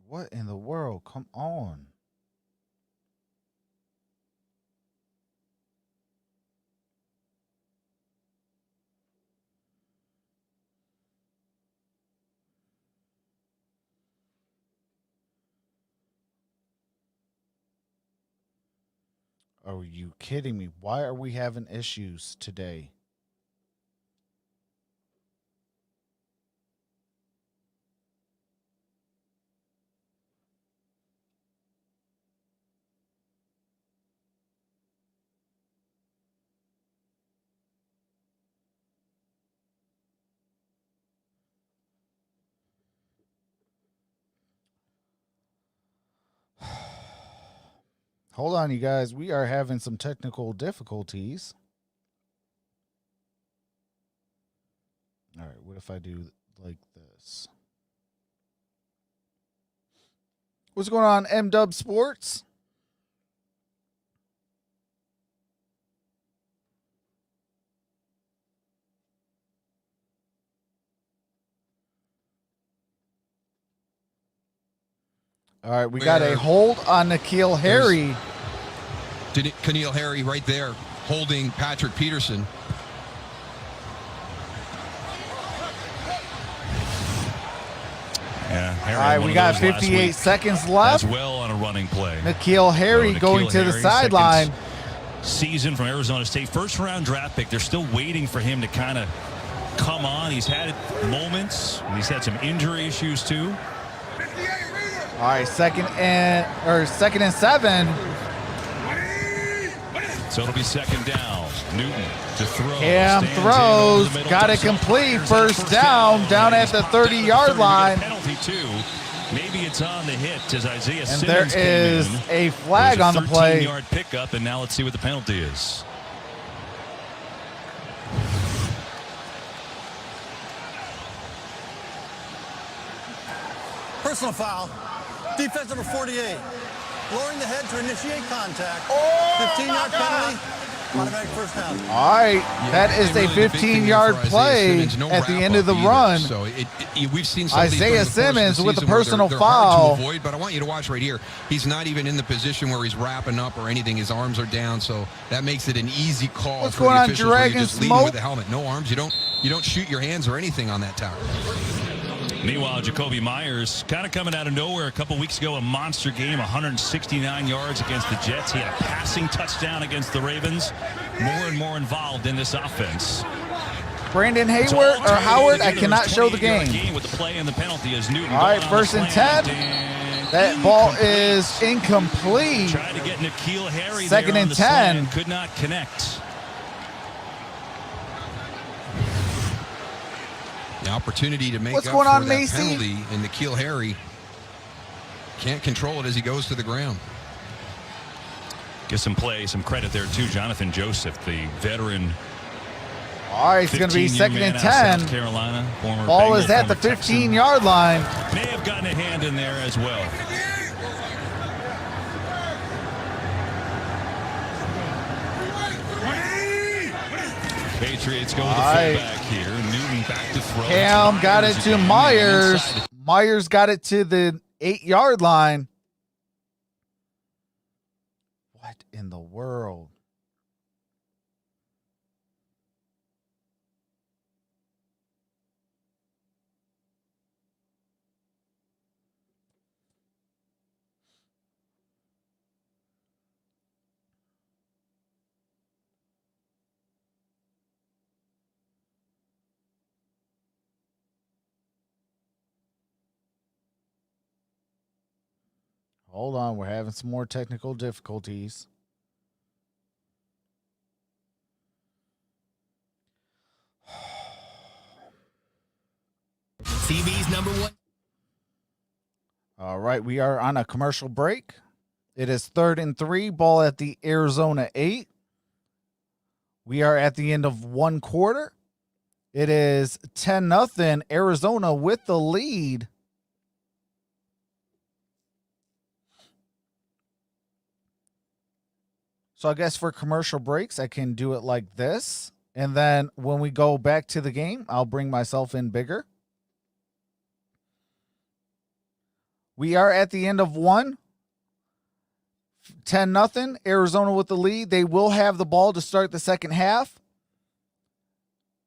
What in the world? Come on. Are you kidding me? Why are we having issues today? Hold on, you guys. We are having some technical difficulties. All right, what if I do like this? What's going on, M-Dub Sports? All right, we got a hold on N'Keal Harry. N'Keal Harry right there holding Patrick Peterson. Yeah, Harry, all right, we got 58 seconds left. As well on a running play. N'Keal Harry going to the sideline. Season from Arizona State. First round draft pick. They're still waiting for him to kind of come on. He's had moments. He's had some injury issues too. All right, second and 7. So it'll be second down. Newton to throw. Cam throws, got it complete. First down at the 30-yard line. Penalty too. Maybe it's on the hit as Isaiah and Simmons there is a flag on the play. 13-yard pickup, and now let's see what the penalty is. Personal foul. Defense number 48. Lowering the head to initiate contact. Oh, 15-yard penalty. Automatic first down. All right, that is a 15-yard play at the end of the run. So we've seen Isaiah Simmons with a personal they're foul. hard to avoid, but I want you to watch right here. He's not even in the position where he's wrapping up or anything. His arms are down, so that makes it an easy call. What's for going the on, officials where you're Dragon just leading Smoke? with the helmet. No arms. You don't shoot your hands or anything on that tower. Meanwhile, Jacoby Myers kind of coming out of nowhere a couple weeks ago, a monster game, 169 yards against the Jets. He had a passing touchdown against the Ravens. More and more involved in this offense. Brandon Hayward or Howard, I cannot show the game. With the play and the penalty as Newton. All right, first and 10. That ball is incomplete. Tried to get N'Keal Harry. Second and 10. Could not connect. The opportunity to make What's up going for on, that Macy? penalty, and N'Keal Harry can't control it as he goes to the ground. Give some play, some credit there too. Jonathan Joseph, the veteran. All right, it's going to be 2nd and 10. South Carolina, former Ball Bengal, is at the former 15-yard line. May have gotten a hand in there as well. Patriots go with the fullback here. Newton back to throw. Cam got it to Myers. Myers got it to the 8-yard line. What in the world? Hold on, we're having some more technical difficulties. TV's #1. All right, we are on a commercial break. It is 3rd and 3, ball at the Arizona 8. We are at the end of one quarter. It is 10-0, Arizona with the lead. So I guess for commercial breaks, I can do it like this. And then when we go back to the game, I'll bring myself in bigger. We are at the end of one. 10-0, Arizona with the lead. They will have the ball to start the second half.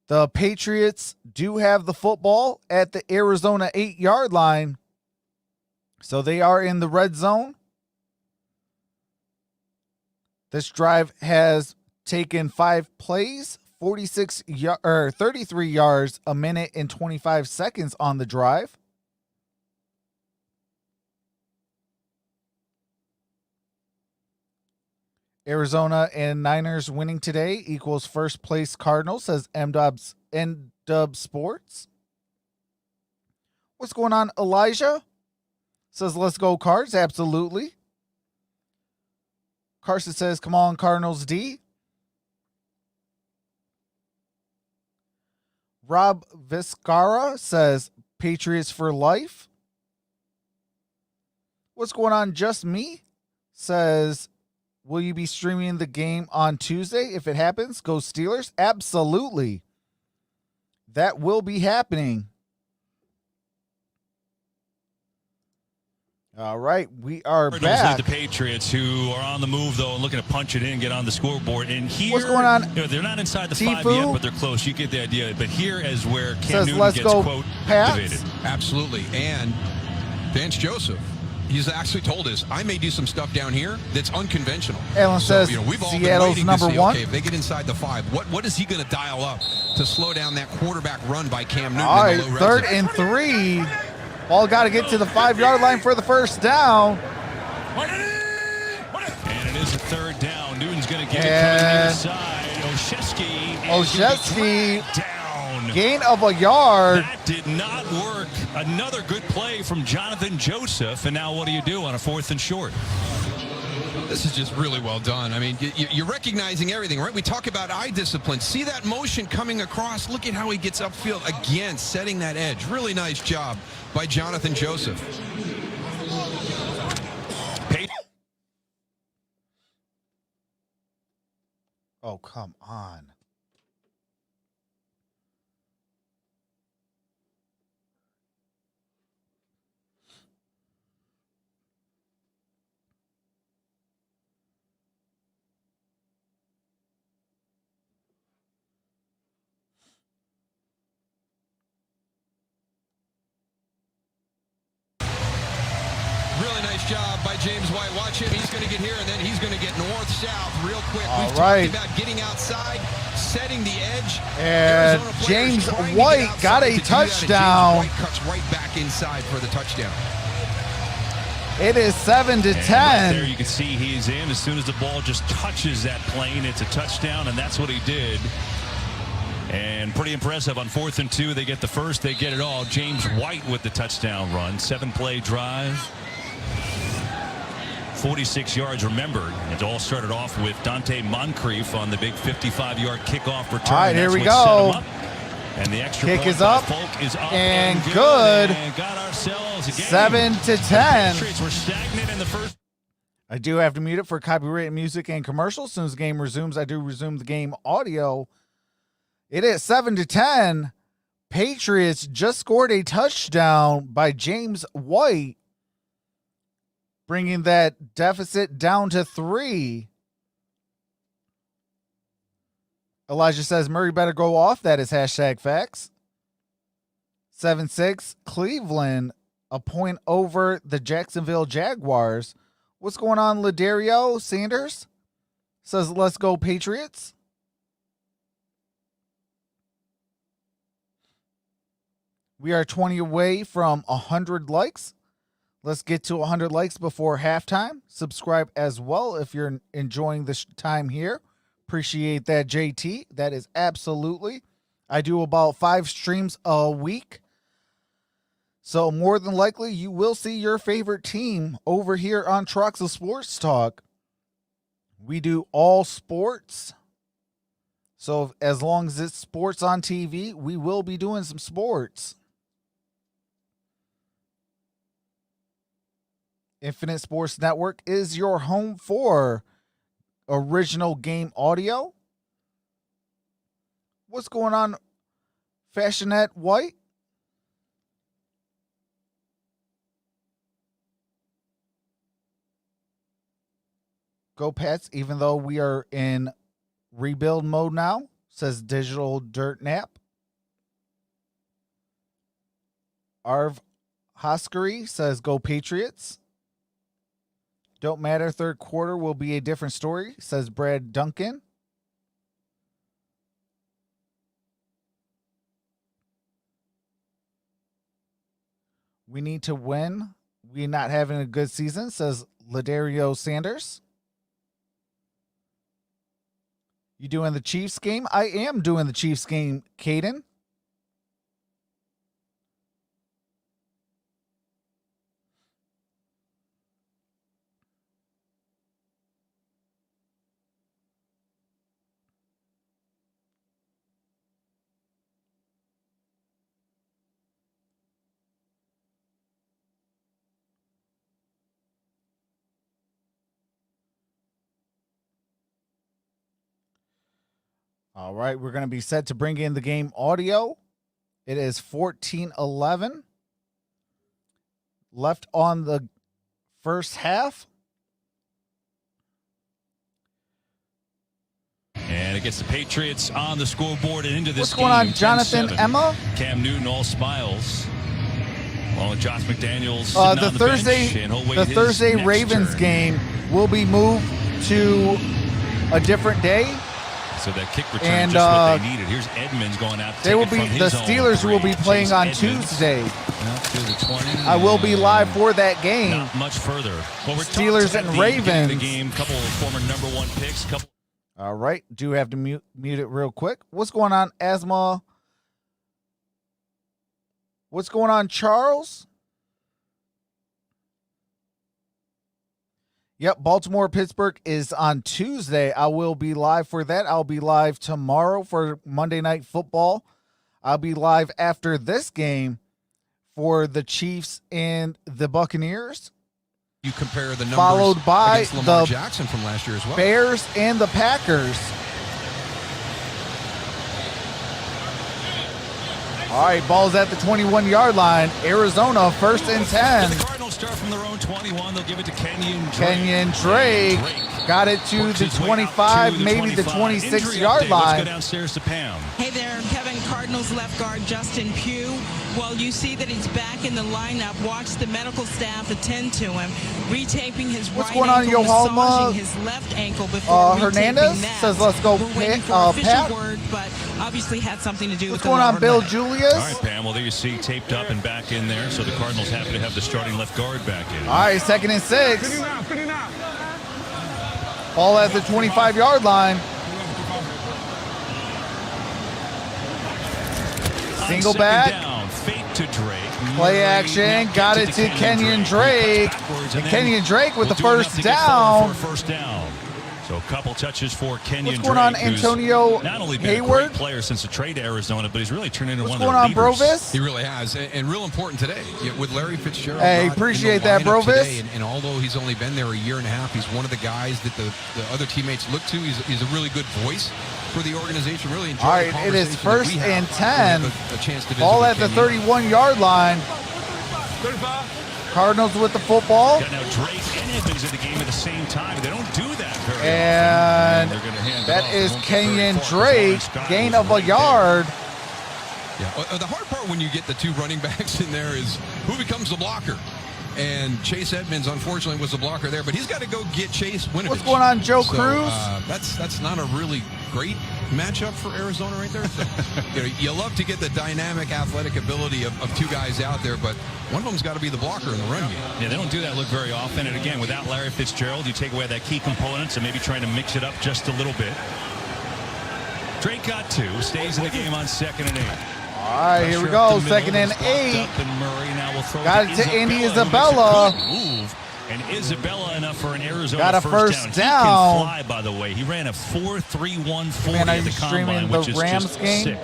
The Patriots do have the football at the Arizona 8-yard line. So they are in the red zone. This drive has taken 5 plays, 33 yards, a minute and 25 seconds on the drive. Arizona and Niners winning today equals first place Cardinals, says N-Dub Sports. What's going on, Elijah? Says, let's go Cards. Absolutely. Carson says, come on, Cardinals D. Rob Viscara says, Patriots for life. What's going on, Just Me? Says, will you be streaming the game on Tuesday? If it happens, go Steelers. Absolutely. That will be happening. All right, we are back. The Patriots, who are on the move, though, and looking to punch it in, get on the scoreboard. And here, what's going on? They're not inside the Tifu? 5 yet, but they're close. You get the idea. But here is where Cam Says, Newton let's gets, go, quote, Pats. activated. Absolutely. And Vance Joseph, he's actually told us, I may do some stuff down here that's unconventional. Alan says, we've all Seattle's been number to see, 1. okay, if they get inside the 5, what is he going to dial up to slow down that quarterback run by Cam Newton? All in right, the low 3rd red zone? and 3. Ball got to get to the 5-yard line for the first down. And it is a 3rd down. Newton's going to get it coming inside. Oshesky down. Gain of a yard. That did not work. Another good play from Jonathan Joseph. And now what do you do on a 4th and short? This is just really well done. I mean, you're recognizing everything, right? We talk about eye discipline. See that motion coming across. Look at how he gets upfield again, setting that edge. Really nice job by Jonathan Joseph. Oh, come on. Really nice job by James White. Watch him. He's going to get here, and then he's going to get north-south real quick. All We've right. talked about getting outside, setting the edge. And James White got a touchdown. James White cuts right back inside for the touchdown. It is 7-10. Right there you can see he's in. As soon as the ball just touches that plane, it's a touchdown, and that's what he did. And pretty impressive on 4th and 2. They get the first. They get it all. James White with the touchdown run. 7-play drive. 46 yards. Remember, it all started off with Dante Moncrief on the big 55-yard kickoff return. All right, here we go. And the extra kick point is up, and good. And got ourselves a game. 7-10. Patriots were stagnant in the first. I do have to mute it for copyrighted music and commercials. As soon as the game resumes, I do resume the game audio. It is 7-10. Patriots just scored a touchdown by James White, bringing that deficit down to 3. Elijah says Murray better go off. That is #facts. 7-6. Cleveland, a point over the Jacksonville Jaguars. What's going on, Lidario Sanders? Says, let's go Patriots. We are 20 away from 100 likes. Let's get to 100 likes before halftime. Subscribe as well if you're enjoying this time here. Appreciate that, JT. That is absolutely. I do about 5 streams a week. So more than likely, you will see your favorite team over here on Troxel Sports Talk. We do all sports. So as long as it's sports on TV, we will be doing some sports. Infinite Sports Network is your home for original game audio. What's going on, Fashionette White? Go Pats, even though we are in rebuild mode now, says Digital Dirt Nap. Arv Hoskery says go Patriots. Don't matter, third quarter will be a different story, says Brad Duncan. We need to win. We're not having a good season, says Lidario Sanders. You doing the Chiefs game? I am doing the Chiefs game, Caden. All right, we're going to be set to bring in the game audio. It is 14-11 left on the first half. And it gets the Patriots on the scoreboard and into this What's going on, game, Jonathan 10-7. Emma? Cam Newton all smiles. Along with Josh McDaniels The Thursday Ravens game will be moved to a different day. So that kick return And just what they needed. Here's Edmonds going out. They will be the Steelers will be playing on Tuesday. I will be live for that game. Not much further. Well, we're Steelers and Ravens. The game, couple of former #1 picks. All right, do have to mute it real quick. What's going on, Asma? What's going on, Charles? Yep, Baltimore-Pittsburgh is on Tuesday. I will be live for that. I'll be live tomorrow for Monday Night Football. I'll be live after this game for the Chiefs and the Buccaneers. You compare the numbers followed by against Lamar the Jackson from last year as well. Bears and the Packers. All right, ball's at the 21-yard line. Arizona, 1st and 10. The Cardinals start from their own 21. They'll give it to Kenyon Drake. Kenyon Drake got it to the 25, maybe the 26-yard line. Let's go downstairs to Pam. Hey there, Kevin. Cardinals left guard Justin Pugh. Well, you see that he's back in the lineup. Watch the medical staff attend to him, retaping his What's right going on, ankle, Yohalma? massaging his left ankle before Hernandez that. says, let's go, We're waiting for an official Pat. word, but obviously had something to do What's with going the on, lower Bill leg. Julius? All right, Pam. Well, there you see taped up and back in there. So the Cardinals happy to have the starting left guard back in. All right, 2nd and 6. Ball at the 25-yard line. Single back. Down, fake to Drake. Play action. Got it to Kenyon Drake. And Kenyon Drake with the first down. First down. So a couple touches for Kenyon Drake. What's going on, Antonio not only been a Hayward? great player since the trade to Arizona, but he's really turned into What's one going of their on, leaders. Brovis? He really has, and real important today with Larry Fitzgerald. Hey, not appreciate in the that, lineup Brovis. today, and although he's only been there a year and a half, he's one of the guys that the other teammates look to. He's a really good voice for the organization. Really enjoy. All right, the it is conversation that we 1st and have. 10. A chance to visit Ball with at the Kenyon. 31-yard line. Cardinals with the football. Got now Drake and Edmonds in the game at the same time. They don't do that very And often. They're gonna hand it that off. is Won't get very Kenyon far 'cause Oren Drake. Scott Gain was of a right there. yard. Yeah. The hard part when you get the two running backs in there is who becomes the blocker. And Chase Edmonds, unfortunately, was the blocker there, but he's got to go get Chase Winovich. What's going on, Joe So, Cruz? That's not a really great matchup for Arizona right there. So, you love to get the dynamic, athletic ability of two guys out there, but one of them's got to be the blocker in the run game. Yeah, they don't do that look very often. And again, without Larry Fitzgerald, you take away that key component, so maybe trying to mix it up just a little bit. Drake got 2, stays in the game on 2nd and 8. All right, here we go. 2nd and 8. Got it to Andy Isabella. Move. And Isabella enough for an Arizona Got a first down. He can fly, by the way. He ran a 4.3140 Man, are at you the streaming combine, the which is Rams just game? sick.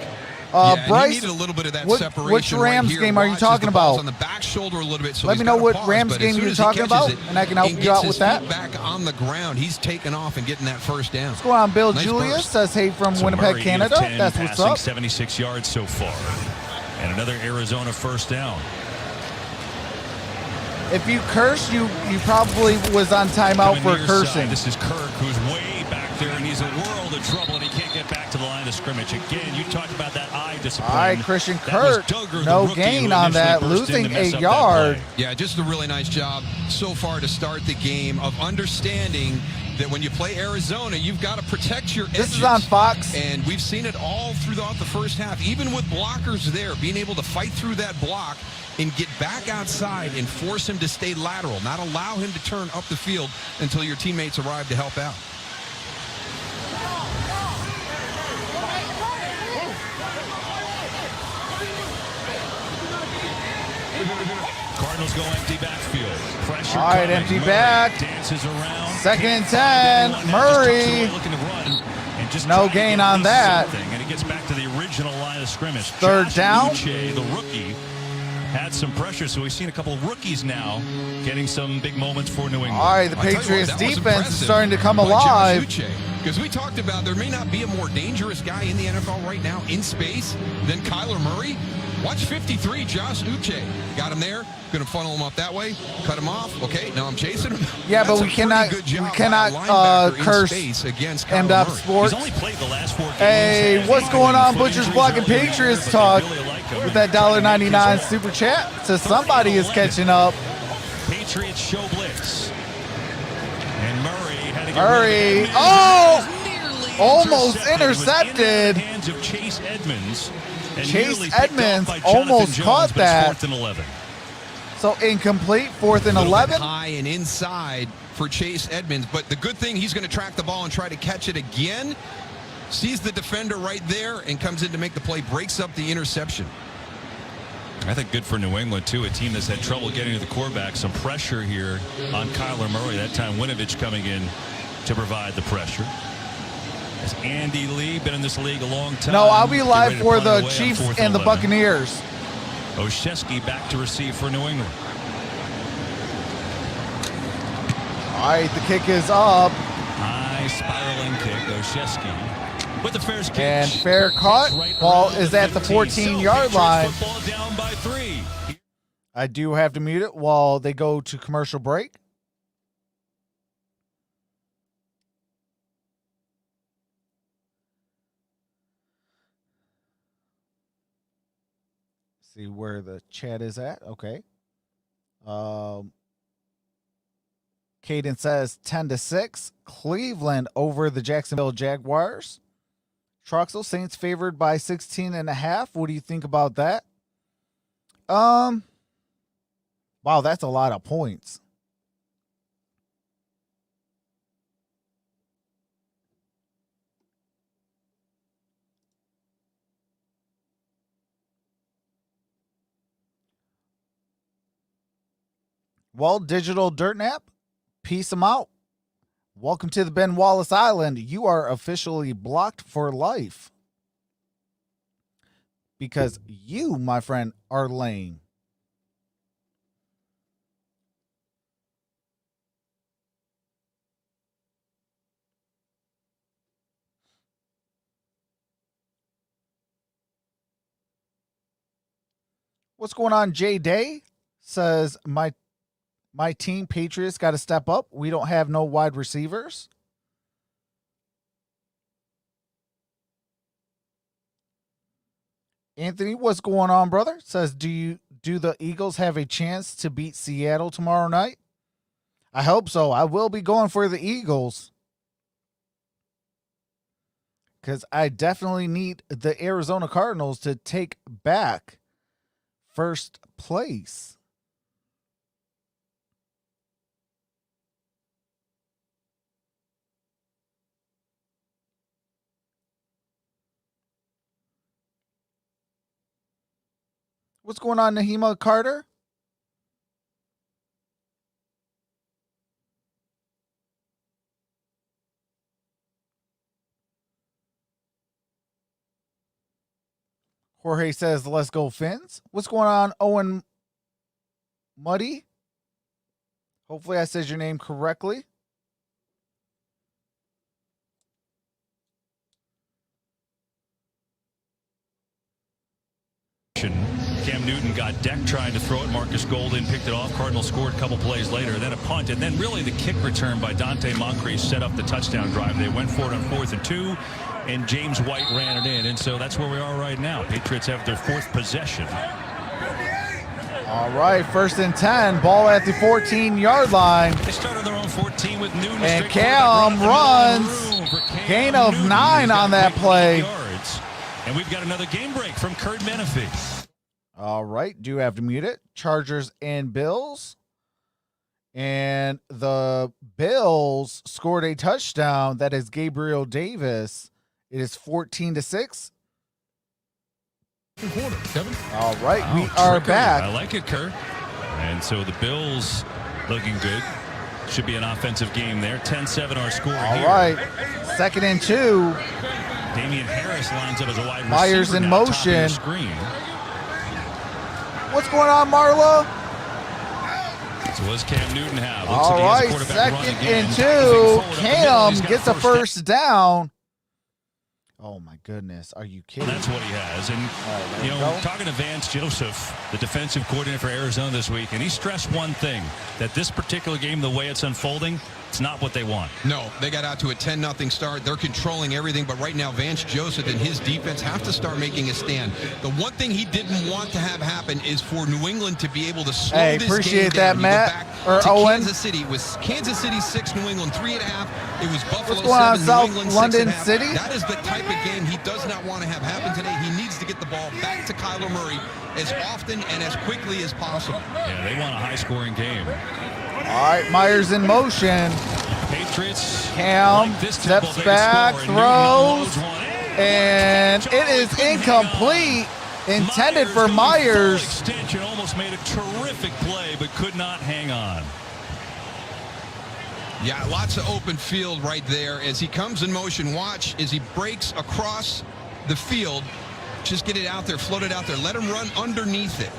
Yeah, and he Bryce, needed a little bit of that which separation Rams right here. game are you Watch as talking the ball's about? on the back shoulder a little bit, so Let he's me know gotta what pause, Rams but game as soon you're as he talking catches about, it and I can help you gets out his with that. feet back on the ground, he's taking off and getting that first down. What's going on, Bill Nice Julius? burst. Says, hey, from So Winnipeg, Murray, Canada. 10, That's what's passing up. 76 yards so far. And another Arizona first down. If you curse, you probably was on timeout Coming for near cursing. side, this is Kirk, who's way back there, and he's a world of trouble, and he can't get back to the line of scrimmage. Again, you talked about that eye discipline. All right, Christian That was Kirk, Duggar, the no rookie, gain who on that, initially burst in to losing mess a up that yard. play. Yeah, just a really nice job so far to start the game of understanding that when you play Arizona, you've got to protect your edges. This is on Fox. And we've seen it all throughout the first half, even with blockers there, being able to fight through that block and get back outside and force him to stay lateral, not allow him to turn up the field until your teammates arrive to help out. Cardinals go empty backfield. Pressure All right, coming. empty Murray back. dances around. 2nd and 10. Now just Murray. looking to run and just No try to gain get at on least that. something, and he gets back to the original line of scrimmage. Third Josh down. Uche, the rookie, had some pressure, so we've seen a couple of rookies now getting some big moments for New England. All right, the I'll tell you what, Patriots that was defense is impressive starting to come by Josh alive. Uche, because we talked about there may not be a more dangerous guy in the NFL right now in space than Kyler Murray. Watch 53, Josh Uche. Got him there. Going to funnel him up that way. Cut him off. Okay, now I'm chasing him. Yeah, but That's we a cannot pretty good job we cannot by a linebacker in curse space against Kyler MDOT Murray. Sports. He's only played the last 4 games. Hey, Has what's been going on, foot Butcher's injuries Block and early in the Patriots year, talk but they really like him. with that $1.99 super chat? Says somebody is catching up. Patriots show blitz. And Murray had to get Murray. rid of it. Oh! Nearly Almost It was intercepted. in the hands of Chase Edmonds. And Chase nearly picked off Edmonds by Jonathan almost Jones, caught but it's that. 4th and 11. So incomplete, 4th and A little bit 11. high and inside for Chase Edmonds, but the good thing, he's going to track the ball and try to catch it again. Sees the defender right there and comes in to make the play, breaks up the interception. I think good for New England, too, a team that's had trouble getting to the quarterback. Some pressure here on Kyler Murray. That time Winovich coming in to provide the pressure. As Andy Lee, been in this league a long time. No, I'll be Get live ready to for punt it the away on Chiefs 4th and the 11. Buccaneers. Oshesky back to receive for New England. All right, the kick is up. High spiraling kick. Oshesky with the fair catch. And fair caught. Ball is at the 14-yard line. Football down by 3. I do have to mute it while they go to commercial break. See where the chat is at. Okay. Caden says 10-6. Cleveland over the Jacksonville Jaguars. Troxel, Saints favored by 16.5. What do you think about that? Wow, that's a lot of points. Well, Digital Dirt Nap, peace them out. Welcome to the Ben Wallace Island. You are officially blocked for life. Because you, my friend, are lame. What's going on, Jay Day? Says, my team, Patriots, got to step up. We don't have no wide receivers. Anthony, what's going on, brother? Says, do the Eagles have a chance to beat Seattle tomorrow night? I hope so. I will be going for the Eagles. Because I definitely need the Arizona Cardinals to take back first place. What's going on, Nahima Carter? Jorge says, let's go Fins. What's going on, Owen Muddy? Hopefully I said your name correctly. Cam Newton got decked trying to throw it. Marcus Golden picked it off. Cardinals scored a couple plays later. Then a punt. And then really the kick return by Dante Moncrief set up the touchdown drive. They went for it on 4th and 2. And James White ran it in. And so that's where we are right now. Patriots have their 4th possession. All right, 1st and 10. Ball at the 14-yard line. They started their own 14 with Newton. And Cam runs. Gain of 9 on that play. And we've got another game break from Kurt Menefee. All right, do have to mute it. Chargers and Bills. And the Bills scored a touchdown. That is Gabriel Davis. It is 14-6. Quarter, Kevin. All right, we are back. I like it, Kurt. And so the Bills looking good. Should be an offensive game there. 10-7 our score All here. right, 2nd and 2. Damian Harris lines up as a wide receiver. Myers in now, motion. Screen. What's going on, Marla? So what's Cam Newton have? Looks All like right, he has a quarterback run 2nd again. and 2. Cam Cam gets a first down. Oh, my goodness. Are you kidding? Well, that's what he has. And, right, you know, talking to Vance Joseph, the defensive coordinator for Arizona this week, and he stressed one thing, that this particular game, the way it's unfolding, it's not what they want. No, they got out to a 10-0 start. They're controlling everything, but right now Vance Joseph and his defense have to start making a stand. The one thing he didn't want to have happen is for New England to be able to slow this game down. Appreciate that, Matt. Or Owen. Kansas City. It was Kansas City 6, New England 3.5. It was Buffalo 7, on, New South England London 6.5. City? That is the type of game he does not want to have happen today. He needs to get the ball back to Kyler Murray as often and as quickly as possible. Yeah, they want a high-scoring game. All right, Myers in motion. Patriots. Cam like this steps tempo, back, they throws, score, and it is incomplete. Intended for Myers. Extension almost made a terrific play, but could not hang on. Yeah, lots of open field right there. As he comes in motion, watch as he breaks across the field. Just get it out there, float it out there. Let him run underneath it.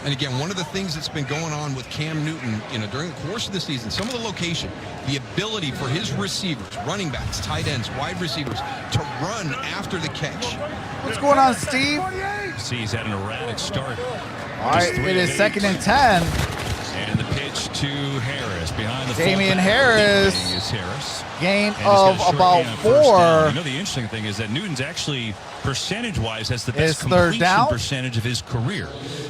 And again, one of the things that's been going on with Cam Newton, during the course of the season, some of the location, the ability for his receivers, running backs, tight ends, wide receivers, to run after the catch. What's going on, Steve? See, he's had an erratic start. All right, it is 2nd and 10. And the pitch to Harris behind the Damian Harris. Harris. Gain of about 4. The interesting thing is that Newton's actually, percentage-wise, has the His best third completion down percentage of his career.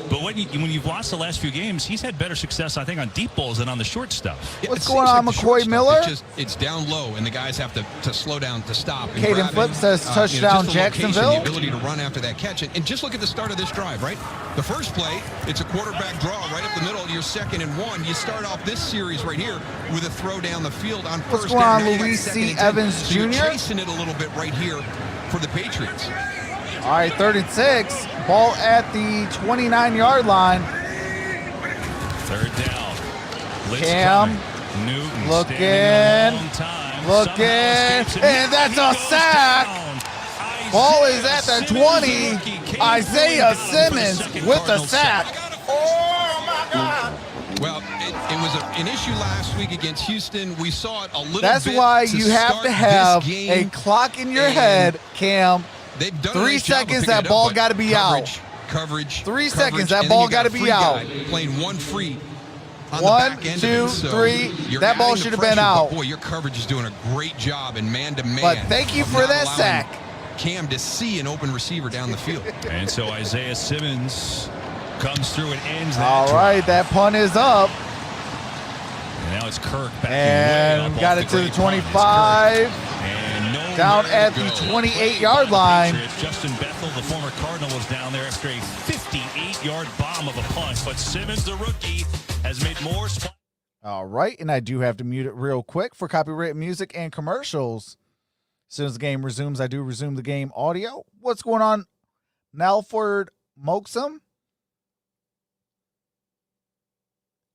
But when you've lost the last few games, he's had better success, I think, on deep balls than on the short stuff. What's going on, McCoy Miller? It's down low, and the guys have to slow down to stop. Caden Flip says touchdown Jacksonville. The ability to run after that catch. And just look at the start of this drive, right? The first play, it's a quarterback draw right up the middle. You're 2nd and 1. You start off this series right here with a throw down the field on first down. What's going on, Luis C. Evans Jr.? You're chasing it a little bit right here for the Patriots. All right, 3rd and 6. Ball at the 29-yard line. 3rd down. Blitz Cam coming. Newton looking, and that's a sack. Ball is at the 20. Isaiah Simmons with the sack. Oh, my God. Well, it was an issue last week against Houston. We saw it a little bit. That's why you have to have a clock in your head, Cam. They've done 3 seconds, that ball got to be out. Coverage. 3 seconds, that ball got to be out. Playing one free. 1, 2, 3. That ball should have been out. Boy, your coverage is doing a great job in man-to-man. But thank you for that sack. Cam to see an open receiver down the field. And so Isaiah Simmons comes through and ends that. All right, that punt is up. And now it's Kirk back and got it to the 25. Down at the 28-yard line. Justin Bethel, the former Cardinal, was down there after a 58-yard bomb of a punt. But Simmons, the rookie, has made more. All right, and I do have to mute it real quick for copyright music and commercials. As soon as the game resumes, I do resume the game audio. What's going on, Nalford Moxham?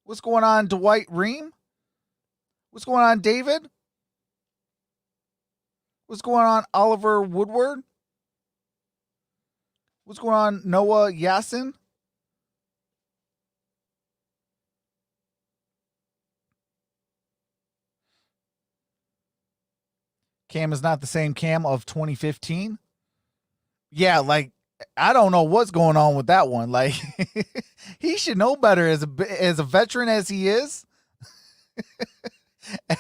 What's going on, Dwight Ream? What's going on, David? What's going on, Oliver Woodward? What's going on, Noah Yasin? Cam is not the same Cam of 2015. Yeah, like, I don't know what's going on with that one. Like, he should know better as a veteran as he is.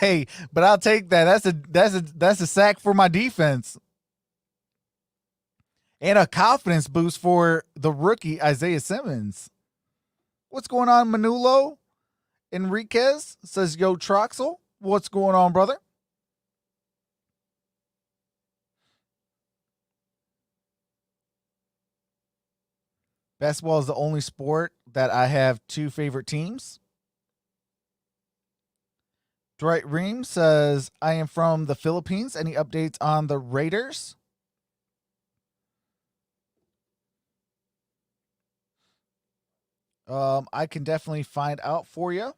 Hey, but I'll take that. That's a sack for my defense. And a confidence boost for the rookie Isaiah Simmons. What's going on, Manulo Enriquez? Says, yo, Troxel. What's going on, brother? Basketball is the only sport that I have 2 favorite teams. Dwight Ream says, I am from the Philippines. Any updates on the Raiders? I can definitely find out for you.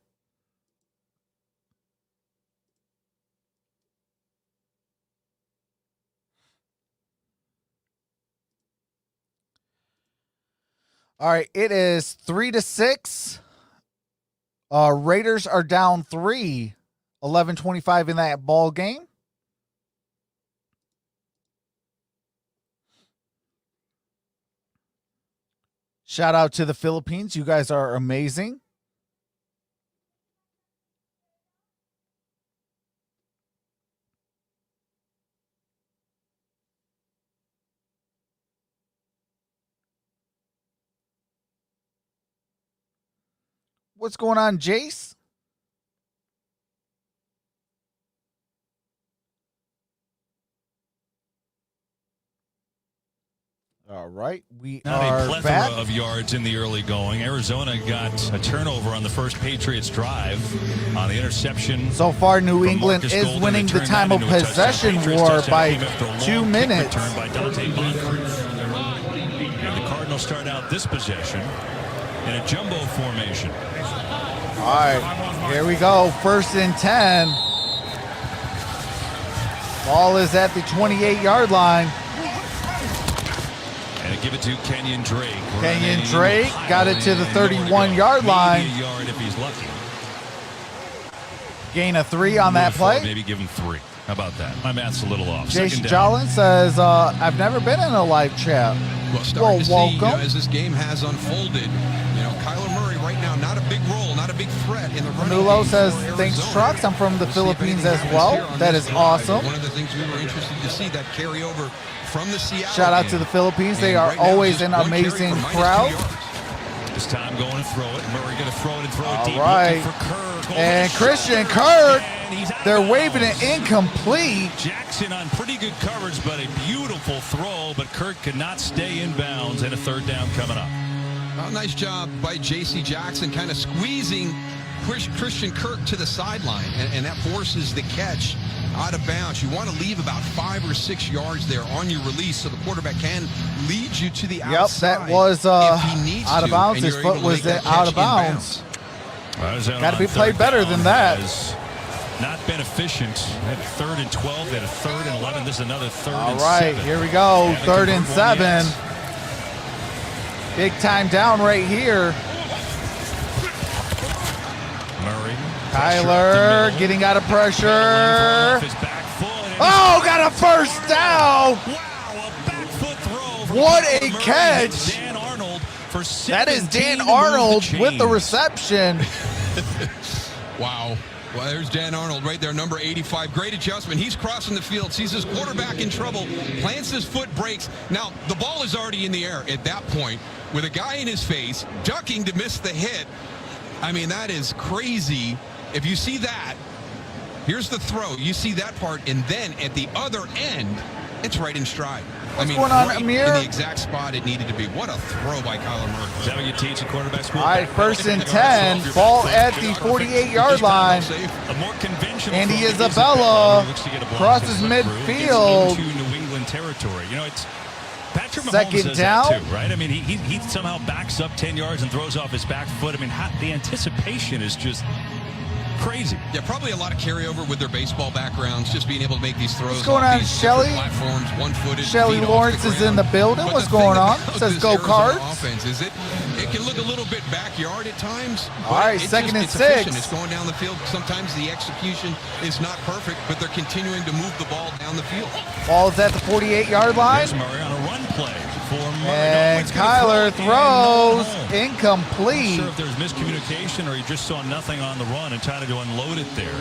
All right, it is 3-6. Raiders are down 3. 11-25 in that ball game. Shout out to the Philippines. You guys are amazing. What's going on, Jace? All right, we are a plethora back. Of yards in the early going. Arizona got a turnover on the first Patriots drive on the interception. So far, New England is winning the time of possession war by 2 minutes. By Dante Moncrief. And the Cardinals start out this possession in a jumbo formation. All right, here we go. 1st and 10. Ball is at the 28-yard line. And give it to Kenyon Drake. Kenyon Drake got it to the 31-yard line. Maybe a yard if he's lucky. Gain of 3 on that play. Maybe give him 3. How about that? My math's a little off. Jason Jolin says, I've never been in a live chat. Well, welcome. As this game has unfolded, Kyler Murray right now, not a big role, not a big threat in the running Manulo game says, for thanks, Arizona. Trucks. I'm from the Philippines as well. That is awesome. One of the things we were interested to see, that carryover from the Seattle Shout out game. to the Philippines. They And are right now, always just an one carry amazing for -2 crowd. yards. This time going to throw it. Murray going to throw it and throw it deep. All right. Looking for Kirk. Over And the Christian shoulder. Kirk, And he's out they're of waving it bounds. incomplete. Jackson on pretty good coverage, but a beautiful throw. But Kirk could not stay in bounds, and a third down coming up. Well, nice job by J.C. Jackson, kind of squeezing Christian Kirk to the sideline, and that forces the catch out of bounds. You want to leave about 5 or 6 yards there on your release so the quarterback can lead you to the outside. Yep, that was if he needs out of to, bounds. and His you're foot able to was make that out catch of in bounds. Got to be played better than that. Not been efficient. They had 3rd and 12. They had a 3rd and 11. This is another 3rd All and right, 7. here we go. Haven't 3rd and converted one 7. yet. Big time down right here. Murray. Tyler getting out of pressure. Off his back foot, and Oh, got a first down. wow, a back foot throw. from What Kyler a Murray. catch. Dan Arnold for That is 17 Dan to move Arnold with the chains. reception. Wow. Well, there's Dan Arnold right there, number 85. Great adjustment. He's crossing the field, sees his quarterback in trouble, plants his foot, breaks. Now, the ball is already in the air at that point with a guy in his face, ducking to miss the hit. I mean, that is crazy. If you see that, here's the throw. You see that part, and then at the other end, it's right in stride. What's going on, right Amir? in the exact spot it needed to be. What a throw by Kyler Murray. Is that what you teach in quarterback school? All right, 1st and 10. Ball at the 48-yard line. A more conventional Andy throw. Isabella He looks to get a block crosses and slip through. midfield. Gets into New England territory. You know, it's Patrick Mahomes Second does down. that too, right? I mean, he somehow backs up 10 yards and throws off his back foot. I mean, the anticipation is just crazy. Yeah, probably a lot of carryover with their baseball backgrounds, just being able to make these throws. What's going off on, these Shelly? different platforms, one-footed. Shelly feet off Lawrence the is in ground. the building. But What's the going thing on? about Says this go Arizona Cards. Offense is it can look a little bit backyard at times. All right, it's 2nd and it's efficient. 6. It's going down the field. Sometimes the execution is not perfect, but they're continuing to move the ball down the field. Ball's at the 48-yard line. There's Murray on a run play for Murray. And No, it's gonna Kyler throw it in. throws Not incomplete. sure if there's miscommunication or he just saw nothing on the run and tried to unload it there.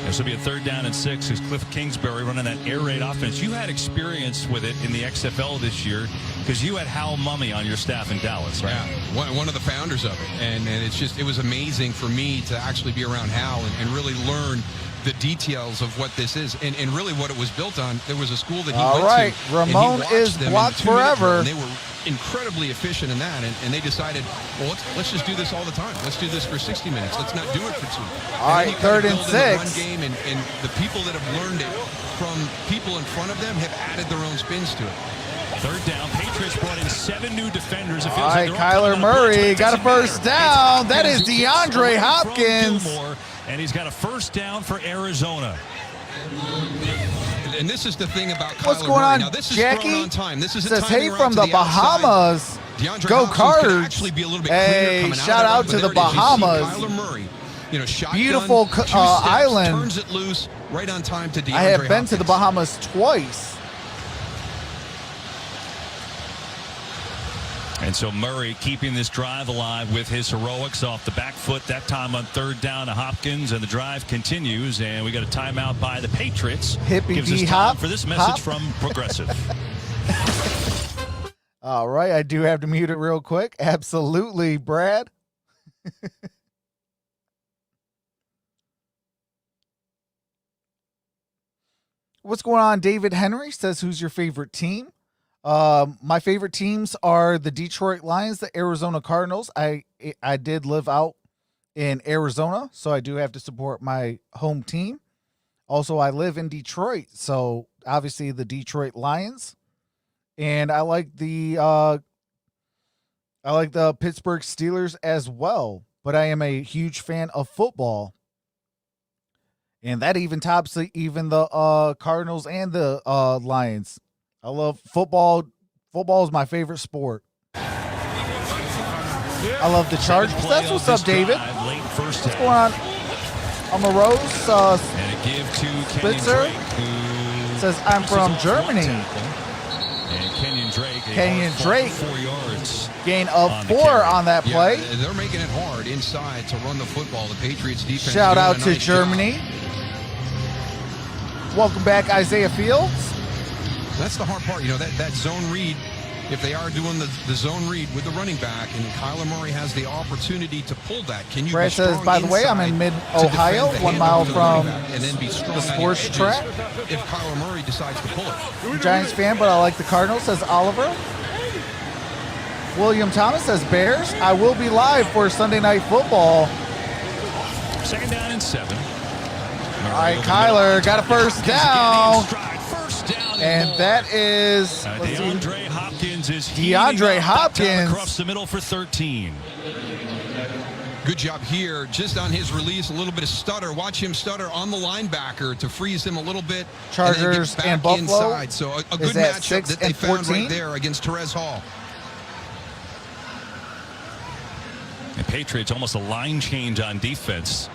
This will be a 3rd down and 6 as Cliff Kingsbury running that air raid offense. You had experience with it in the XFL this year because you had Hal Mummy on your staff in Dallas, right? Yeah, one of the founders of it. And it was amazing for me to actually be around Hal and really learn the details of what this is and really what it was built on. There was a school that he All went right, to. and he Ramon watched is them in blocked 2 minute forever. drill, and they were incredibly efficient in that. And they decided, well, let's just do this all the time. Let's do this for 60 minutes. Let's not do it for 2. All right, 3rd and build in the run 6. game, and the people that have learned it from people in front of them have added their own spins to it. 3rd down. Patriots brought in 7 new defenders. It All feels right, like they're all Kyler coming on a blitz, Murray but it got a doesn't first matter. down. It's That is Hopkins DeAndre away from Hopkins. Gilmore, and he's got a 1st down for Arizona. And this is the thing about Kyler What's going Murray. on, Now, this is Jackie? thrown on time. This is a Says, timing hey, route from to the outside. Bahamas. DeAndre Go Hopkins could Cards. actually be a little bit Hey, cleaner coming shout out out of to it, the but there it is. You see Bahamas. Kyler Murray, shotgun, Beautiful 2 steps, island. turns it loose right on time to DeAndre I have been Hopkins. to the Bahamas twice. And so Murray keeping this drive alive with his heroics off the back foot, that time on 3rd down to Hopkins, and the drive continues, and we got a timeout by the Patriots. Hippie Gives us D-hop, time for this hop. message from Progressive. All right, I do have to mute it real quick. Absolutely, Brad. What's going on? David Henry says, who's your favorite team? My favorite teams are the Detroit Lions, the Arizona Cardinals. I did live out in Arizona, so I do have to support my home team. Also, I live in Detroit, so obviously the Detroit Lions. And I like the Pittsburgh Steelers as well, but I am a huge fan of football. And that even tops the Cardinals and the Lions. I love football. Football is my favorite sport. I love the Chargers. That's what's up, David. What's going on? Rose and a give to Spitzer says, I'm from Germany. And Kenyon Drake 4 yards. Gain of 4 on that play. Yeah, they're making it hard inside to run the football. The Patriots defense. Shout out to Germany. Welcome back, Isaiah Fields. That's the hard part. You know, that zone read, if they are doing the zone read with the running back, and Kyler Murray has the opportunity to pull that. Can you Brad says, by the way, I'm in mid-Ohio, 1 mile from the sports track. If Kyler Murray decides to pull it. Giants fan, but I like the Cardinals, says Oliver. William Thomas says, Bears, I will be live for Sunday Night Football. 2nd down and 7. All right, Kyler got a first down. And that is DeAndre Hopkins is DeAndre Hopkins across the middle for 13. Good job here, just on his release, a little bit of stutter. Watch him stutter on the linebacker to freeze him a little bit. Chargers and Buffalo inside. So a good matchup that they found right there against Terez Hall. And Patriots almost a line change on defense.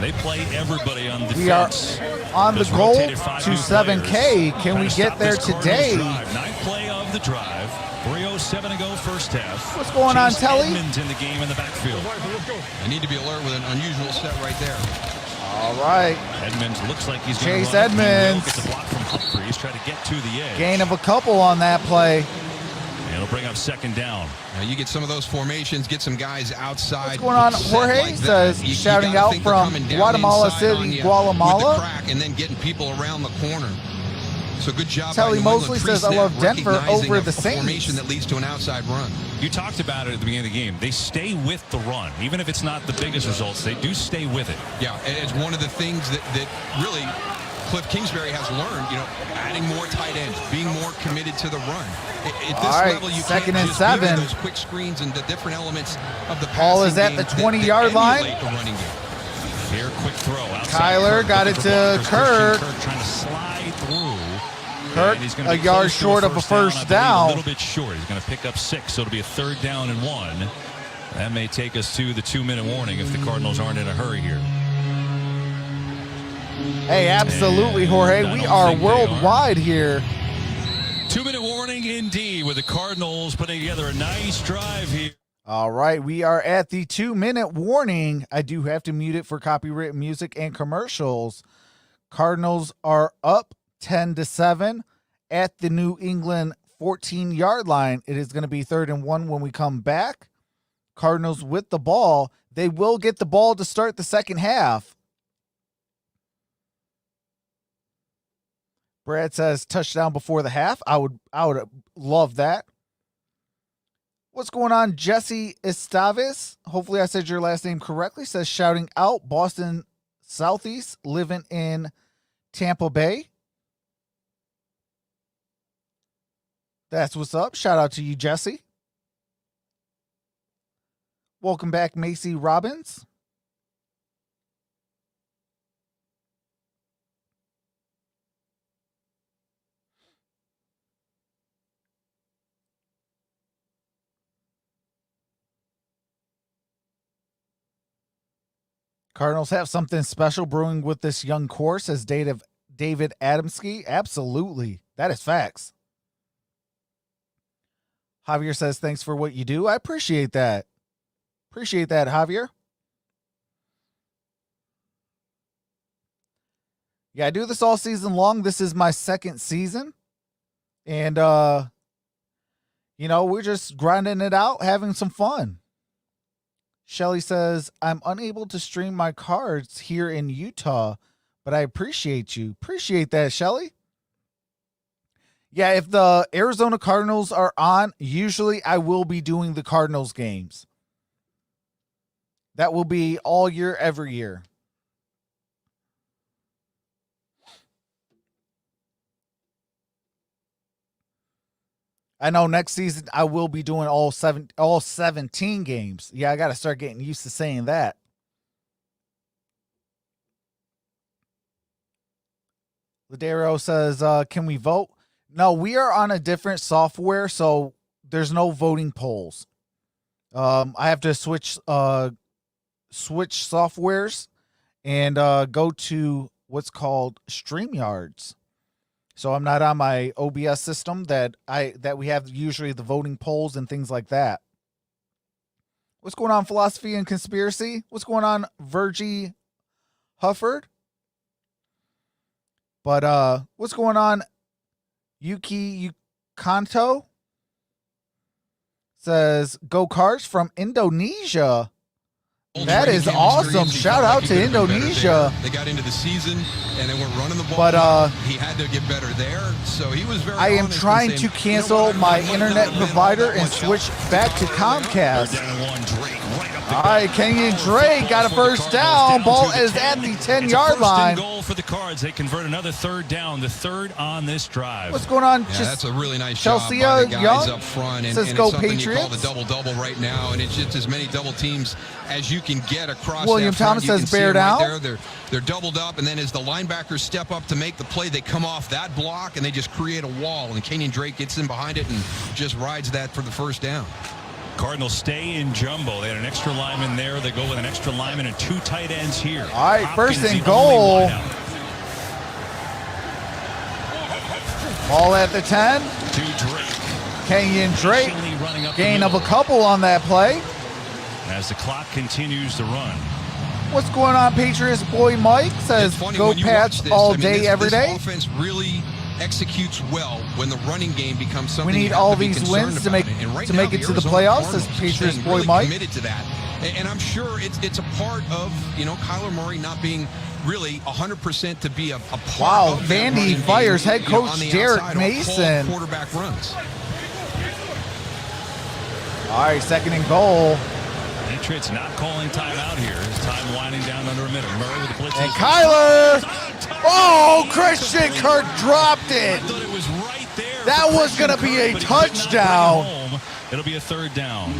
They play everybody on defense. We are on the goal to 7K. Can we get there today? 9th play of the drive. 3:07 to go first half. What's going on, Telly? Edmonds in the game in the backfield. I need to be alert with an unusual set right there. All right. Edmonds looks like he's going to Chase Edmonds. Gets a block from Humphries. Try to get to the edge. Gain of a couple on that play. And it'll bring up 2nd down. Now you get some of those formations, get some guys outside. What's going on? Jorge like says, shouting out from Guatemala City, Guatemala. And then getting people around the corner. So good job. Telly Mosley says, I love Denver over the Saints. Formation that leads to an outside run. You talked about it at the beginning of the game. They stay with the run. Even if it's not the biggest results, they do stay with it. Yeah, and it's one of the things that really Cliff Kingsbury has learned, you know, adding more tight ends, being more committed to the run. At this level, you can't just 7. those quick screens and the different elements of the passing ball is at the 20-yard line. Here, quick throw. Kyler got it to Kirk. Trying to slide through. Kirk, a yard short of a first down. A little bit short. He's going to pick up 6, so it'll be a 3rd down and 1. That may take us to the 2-minute warning if the Cardinals aren't in a hurry here. Hey, absolutely, Jorge. We are worldwide here. 2-minute warning indeed, with the Cardinals putting together a nice drive here. All right, we are at the 2-minute warning. I do have to mute it for copyright music and commercials. Cardinals are up 10-7 at the New England 14-yard line. It is going to be 3rd and 1 when we come back. Cardinals with the ball. They will get the ball to start the second half. Brad says touchdown before the half. I would love that. What's going on, Jesse Estaves? Hopefully I said your last name correctly. Says shouting out Boston Southeast, living in Tampa Bay. That's what's up. Shout out to you, Jesse. Welcome back, Macy Robbins. Cardinals have something special brewing with this young core, says David Adamski. Absolutely. That is facts. Javier says, thanks for what you do. I appreciate that. Appreciate that, Javier. Yeah, I do this all season long. This is my 2nd season. And, we're just grinding it out, having some fun. Shelly says, I'm unable to stream my cards here in Utah, but I appreciate you. Appreciate that, Shelly. Yeah, if the Arizona Cardinals are on, usually I will be doing the Cardinals games. That will be all year, every year. I know next season I will be doing all 17 games. Yeah, I got to start getting used to saying that. Ladero says, can we vote? No, we are on a different software, so there's no voting polls. I have to switch softwares and go to what's called StreamYards. So I'm not on my OBS system that we have usually the voting polls and things like that. What's going on, Philosophy and Conspiracy? What's going on, Virgie Hufford? But what's going on, Yuki Yukanto? Says, go Cards from Indonesia. That is awesome. Shout out to Indonesia. They got into the season and they were running the ball. But he had to get better there. So he was very I am trying to cancel my internet provider and switch back to Comcast. All right, Kenyon Drake got a first down. Ball is at the 10-yard line. Goal for the Cards. They convert another third down, the third on this drive. What's going on? Yeah, that's a really nice Chelsea job by the guys Young up front. And, says, and go it's something Patriots. you call the double-double right now, and it's just as many double teams as you can get across William that front. Thomas You can says, see bear them right down. there. They're doubled up, and then as the linebackers step up to make the play, they come off that block, and they just create a wall, and Kenyon Drake gets in behind it and just rides that for the first down. Cardinals stay in jumbo. They had an extra lineman there. They go with an extra lineman and two tight ends here. All right, Hopkins, first and the goal. only wideout. Ball at the 10. To Drake. Kenyon Drake. Patiently running up the Gain of a middle. couple on that play. As the clock continues to run. What's going on, Patriots boy Mike? Says, It's funny, go when you Pats watch this, all I mean, day, every this day. offense really executes well when the running game becomes something We need you have all to be these concerned wins to about. make And right to now, make it to the Arizona playoffs. Cardinals Says are Patriots staying boy really Mike. committed to that, and I'm sure it's a part of Kyler Murray not being really 100% to be a part Wow, of that Vandy running fires game, head coach on the Derek outside or Mason. call quarterback runs. All right, second and goal. Patriots not calling timeout here. His time winding down under a minute. Murray with the blitz. And Kyler. Oh, Christian Kirk dropped I it. thought it was right there. That for was going to Christian be a Kirk, but he did not bring it touchdown. home. It'll be a third down.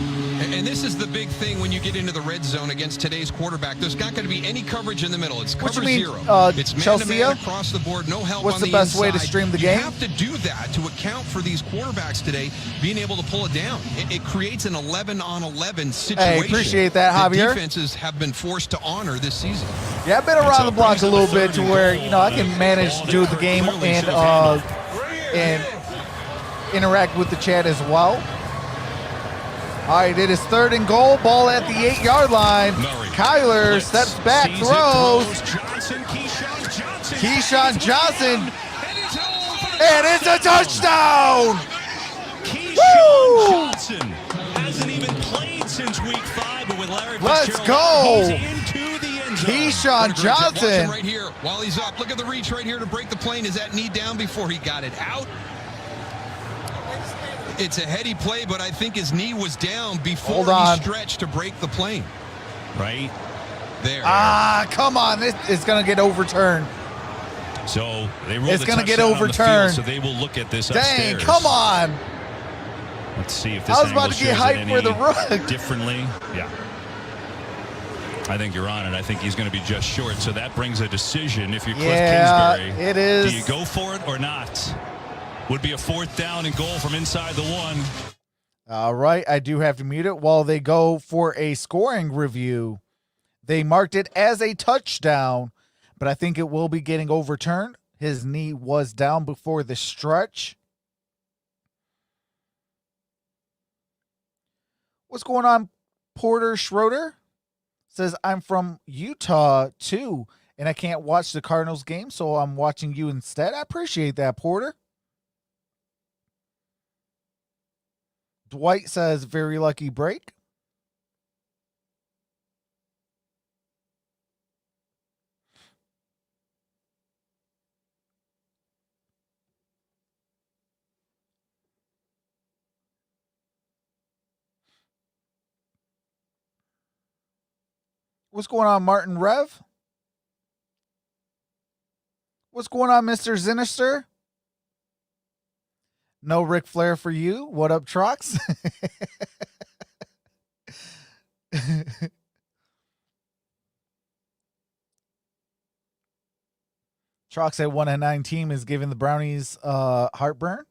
And this is the big thing when you get into the red zone against today's quarterback. There's not going to be any coverage in the middle. It's What cover you mean, zero. It's Chelsea? man-to-man across the board, no help What's on the best way to inside. stream the You game? have to do that to account for these quarterbacks today being able to pull it down. It creates an 11-on-11 situation. Hey, appreciate that, Javier. Defenses have been forced to honor this season. Yeah, I've been around the block a little bit to where I can manage to do the game and interact with the chat as well. All right, it is third and goal. Ball at the 8-yard line. Murray. Kyler Blitz. steps back, Sees it, throws. Keyshawn Johnson. And it's a touchdown. Keyshawn Johnson hasn't even played since week 5, but with Larry Let's Fitzgerald, go. he's into the end zone. Keyshawn Watch him Johnson. right here while he's up. Look at the reach right here to break the plane. Is that knee down before he got it out? It's a heady play, but I think his knee was down before he stretched to break the plane. Right there. Ah, come on. This is going to get overturned. So they ruled It's the going to get touchdown on the field, overturned. so they will look at this Dang, upstairs. come on. Let's see if this I was about angle to get shows it hyped for the any run. differently. Yeah. I think you're on it. I think he's going to be just short. So that brings a decision. If you're Cliff Kingsbury, it is. Do you go for it or not? Would be a fourth down and goal from inside the 1. All right, I do have to mute it while they go for a scoring review. They marked it as a touchdown, but I think it will be getting overturned. His knee was down before the stretch. What's going on, Porter Schroeder? Says, I'm from Utah, too, and I can't watch the Cardinals game, so I'm watching you instead. I appreciate that, Porter. Dwight says, very lucky break. What's going on, Martin Rev? What's going on, Mr. Sinister? No Ric Flair for you. What up, Trox? Troxel 1-9 team is giving the Brownies heartburn.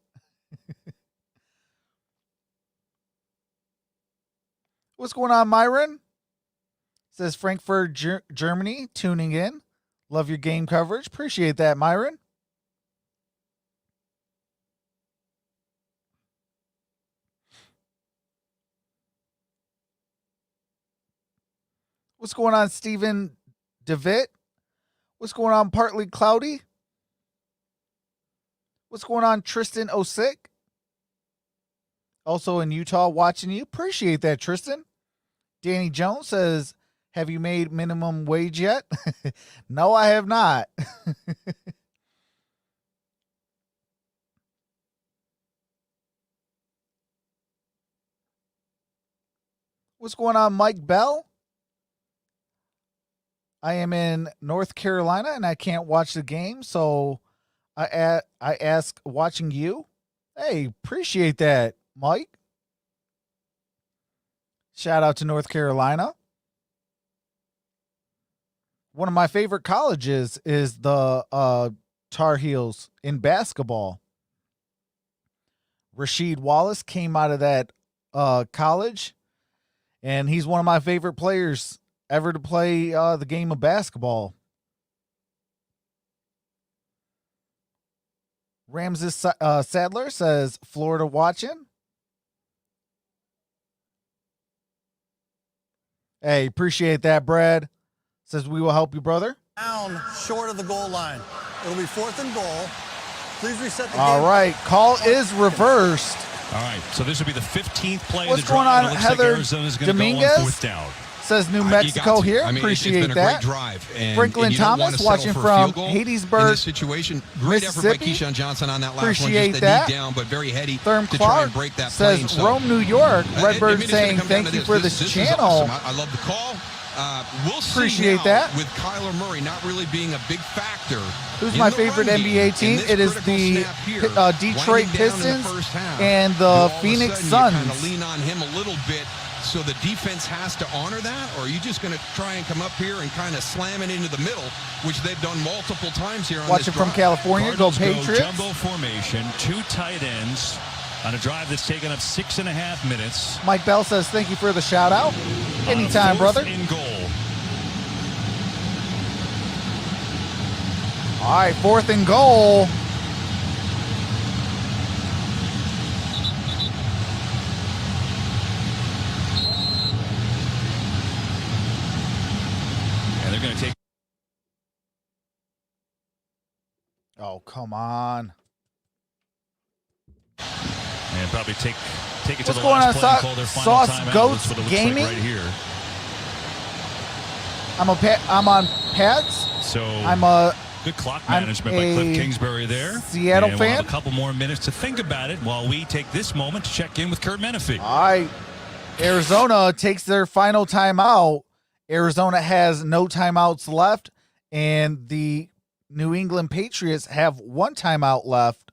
What's going on, Myron? Says Frankfurt, Germany, tuning in. Love your game coverage. Appreciate that, Myron. What's going on, Stephen DeVitt? What's going on, Partly Cloudy? What's going on, Tristan Osick? Also in Utah watching you. Appreciate that, Tristan. Danny Jones says, have you made minimum wage yet? No, I have not. What's going on, Mike Bell? I am in North Carolina and I can't watch the game, so I ask watching you. Hey, appreciate that, Mike. Shout out to North Carolina. One of my favorite colleges is the Tar Heels in basketball. Rasheed Wallace came out of that college, and he's one of my favorite players ever to play the game of basketball. Ramses Sadler says, Florida watching. Hey, appreciate that, Brad. Says we will help you, brother. Down short of the goal line. It'll be 4th and goal. Please reset the game. All right, call is reversed. All right, so this will be the 15th play What's of the drive. going on, It looks Heather like Arizona's going to go Dominguez? on 4th down. Says New Mexico here. I mean, appreciate it's been a that. great drive. And, Franklin you don't want Thomas to settle watching for a from field goal in Hattiesburg, this situation. Great effort by Mississippi. Keyshawn Johnson on that last Appreciate one. Just the that. knee down, but very heady Therm to try Clark and break that says plane. So, Rome, New York. Redbird it's gonna saying come down thank to you for this is channel. awesome. I love the call. We'll see Appreciate now that. with Kyler Murray not really being a big factor. Who's in my the favorite run game. NBA team? In this It is critical the snap here, Detroit winding down in the Pistons first half, and do the all of a Phoenix sudden you kind of Suns. lean on him a little bit, so the defense has to honor that, or are you just going to try and come up here and kind of slam it into the middle, which they've done multiple times here on Watching this from drive. California, go Cardinals Patriots. Jumbo formation, 2 tight ends on a drive that's taken up 6.5 minutes. Mike Bell says thank you for the shout out. Anytime, brother. In goal. All right, 4th and goal. And they're going to take. Oh, come on. And probably take it to What's the going last on, play and call their final Sauce timeout. Goats That's what it looks Gaming? like right here. I'm on Pats. So I'm a good clock I'm management by a Cliff Kingsbury there. Seattle and we'll have fan. a couple more minutes to think about it while we take this moment to check in with Kurt Menefee. All right. Arizona takes their final timeout. Arizona has no timeouts left, and the New England Patriots have 1 timeout left.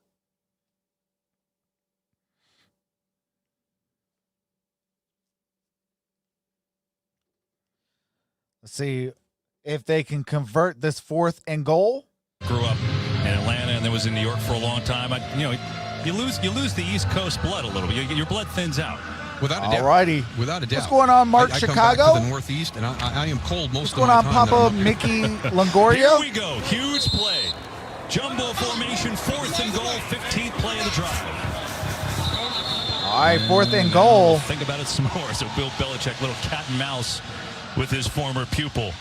Let's see if they can convert this 4th and goal. Grew up in Atlanta and then was in New York for a long time. You lose the East Coast blood a little bit. Your blood thins out. Without a doubt. Alrighty. Without a doubt. What's going on, Mark I Chicago? come back to the Northeast, and I am cold most What's going of on, my time. Papa Mickey Longoria? Here we go. Huge play. Jumbo formation, 4th and goal, 15th play of the drive. All right, 4th and goal. Think about it some more. So Bill Belichick, little cat and mouse with his former pupil.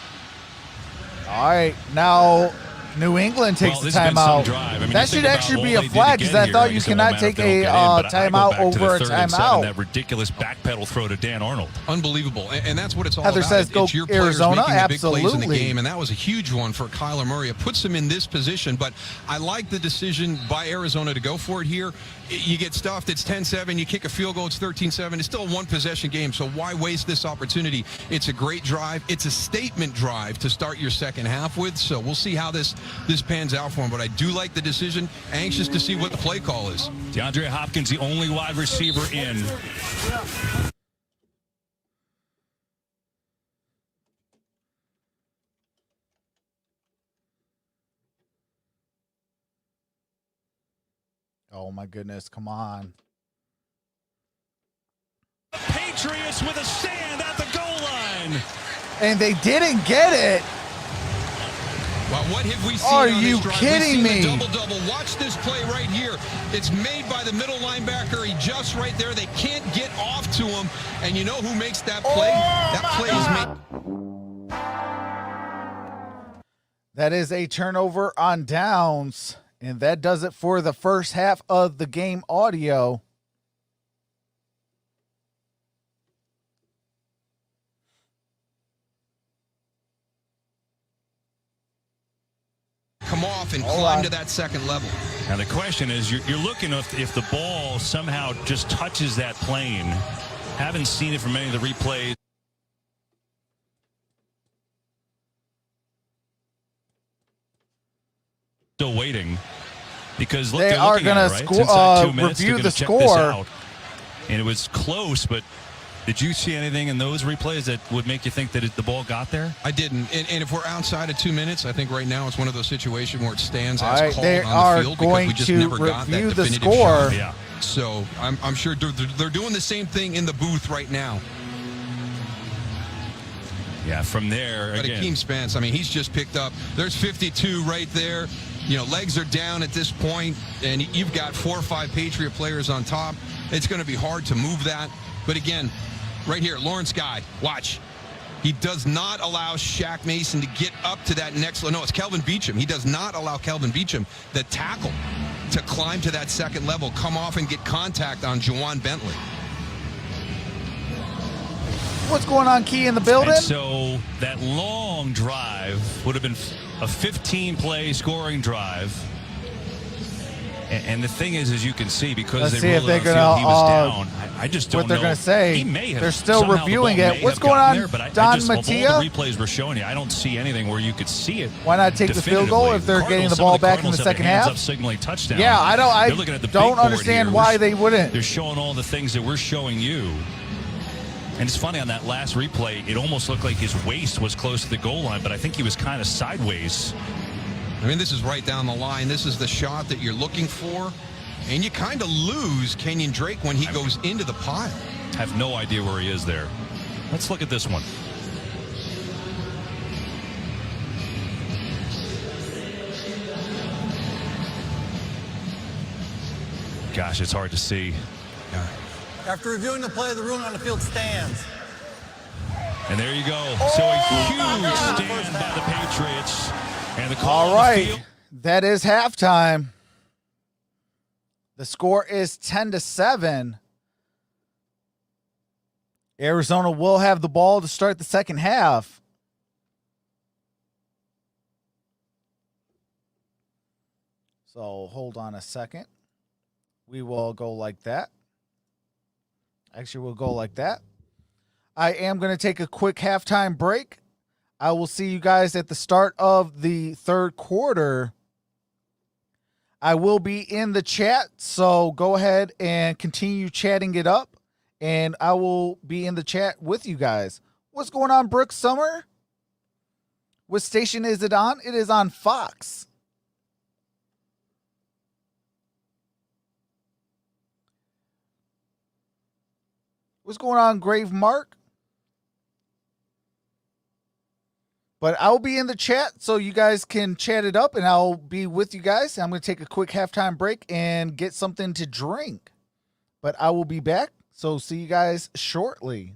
All right, now New England takes the timeout. That should actually be a flag because I thought you cannot take a timeout over a timeout. That ridiculous backpedal throw to Dan Arnold. Unbelievable, and that's what it's all Heather about. says go it's your players Arizona, making the big plays in the absolutely. game, and that was a huge one for Kyler Murray. It puts him in this position, but I like the decision by Arizona to go for it here. You get stuffed, it's 10-7, you kick a field goal, it's 13-7. It's still a 1-possession game, so why waste this opportunity? It's a great drive. It's a statement drive to start your second half with, so we'll see how this pans out for him, but I do like the decision. Anxious to see what the play call is. DeAndre Hopkins, the only wide receiver in. Oh, my goodness. Come on. Patriots with a stand at the goal line. And they didn't get it. Well, what have we seen? Are on you this drive? kidding me? Double-double. Watch this play right here. It's made by the middle linebacker. He just right there. They can't get off to him. And you know who makes that play? That play is made. That is a turnover on downs. And that does it for the first half of the game audio. Come off and climb to that second level. Now the question is, you're looking if the ball somehow just touches that plane. Haven't seen it from any of the replays. Still waiting because look, They are going to review the score. And it was close, but did you see anything in those replays that would make you think that the ball got there? I didn't. And if we're outside of 2 minutes, I think right now it's one of those situations where it stands as right, called they on the field because we just never got that review the definitive score. shot. Yeah. So I'm sure they're doing the same thing in the booth right now. Yeah, from there, But again. Akeem Spence, I mean, he's just picked up. There's 52 right there. You know, legs are down at this point, and you've got 4 or 5 Patriot players on top. It's going to be hard to move that. But again, right here, Lawrence Guy, watch. He does not allow Shaq Mason to get up to that next level. No, it's Kelvin Beachum. He does not allow Kelvin Beachum, the tackle, to climb to that second level, come off and get contact on Juwan Bentley. What's going on, Key, in the building? And so that long drive would have been a 15-play scoring drive. And the thing is, as you can see, because Let's they see if ruled they're it on the field, he was gonna, down. I just don't what they're know. going to say. He may have They're still somehow the reviewing ball it. may What's have going gotten on, there, but I Don just, of Mattia? all the replays we're showing you, I don't see anything where you could see it. Why not take the field goal if they're getting the ball back in the second half? Up signaling touchdown. Yeah, I They're looking at the don't big board understand here. why they wouldn't. They're showing all the things that we're showing you. And it's funny, on that last replay, it almost looked like his waist was close to the goal line, but I think he was kind of sideways. I mean, this is right down the line. This is the shot that you're looking for. And you kind of lose Kenyon Drake when he goes into the pile. Have no idea where he is there. Let's look at this one. Gosh, it's hard to see. After reviewing the play, the ruling on the field stands. And there you go. So a huge stand by the Patriots. And the call All on the right, field. that is halftime. The score is 10-7. Arizona will have the ball to start the second half. So hold on a second. We will go like that. Actually, we'll go like that. I am going to take a quick halftime break. I will see you guys at the start of the third quarter. I will be in the chat, so go ahead and continue chatting it up, and I will be in the chat with you guys. What's going on, Brooks Summer? What station is it on? It is on Fox. What's going on, Grave Mark? But I'll be in the chat so you guys can chat it up, and I'll be with you guys. I'm going to take a quick halftime break and get something to drink. But I will be back, so see you guys shortly.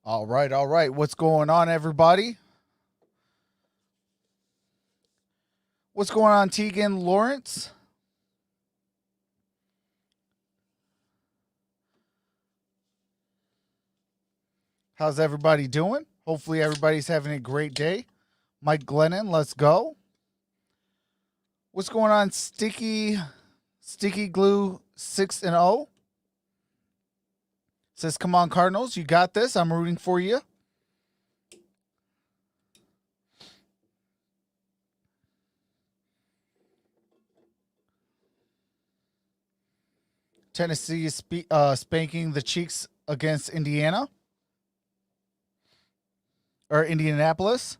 All right, all right. What's going on, everybody? What's going on, Tegan Lawrence? How's everybody doing? Hopefully everybody's having a great day. Mike Glennon, let's go. What's going on, Sticky Glue 6-0? Says, come on, Cardinals, you got this. I'm rooting for you. Tennessee is spanking the Cheeks against Indiana. Or Indianapolis.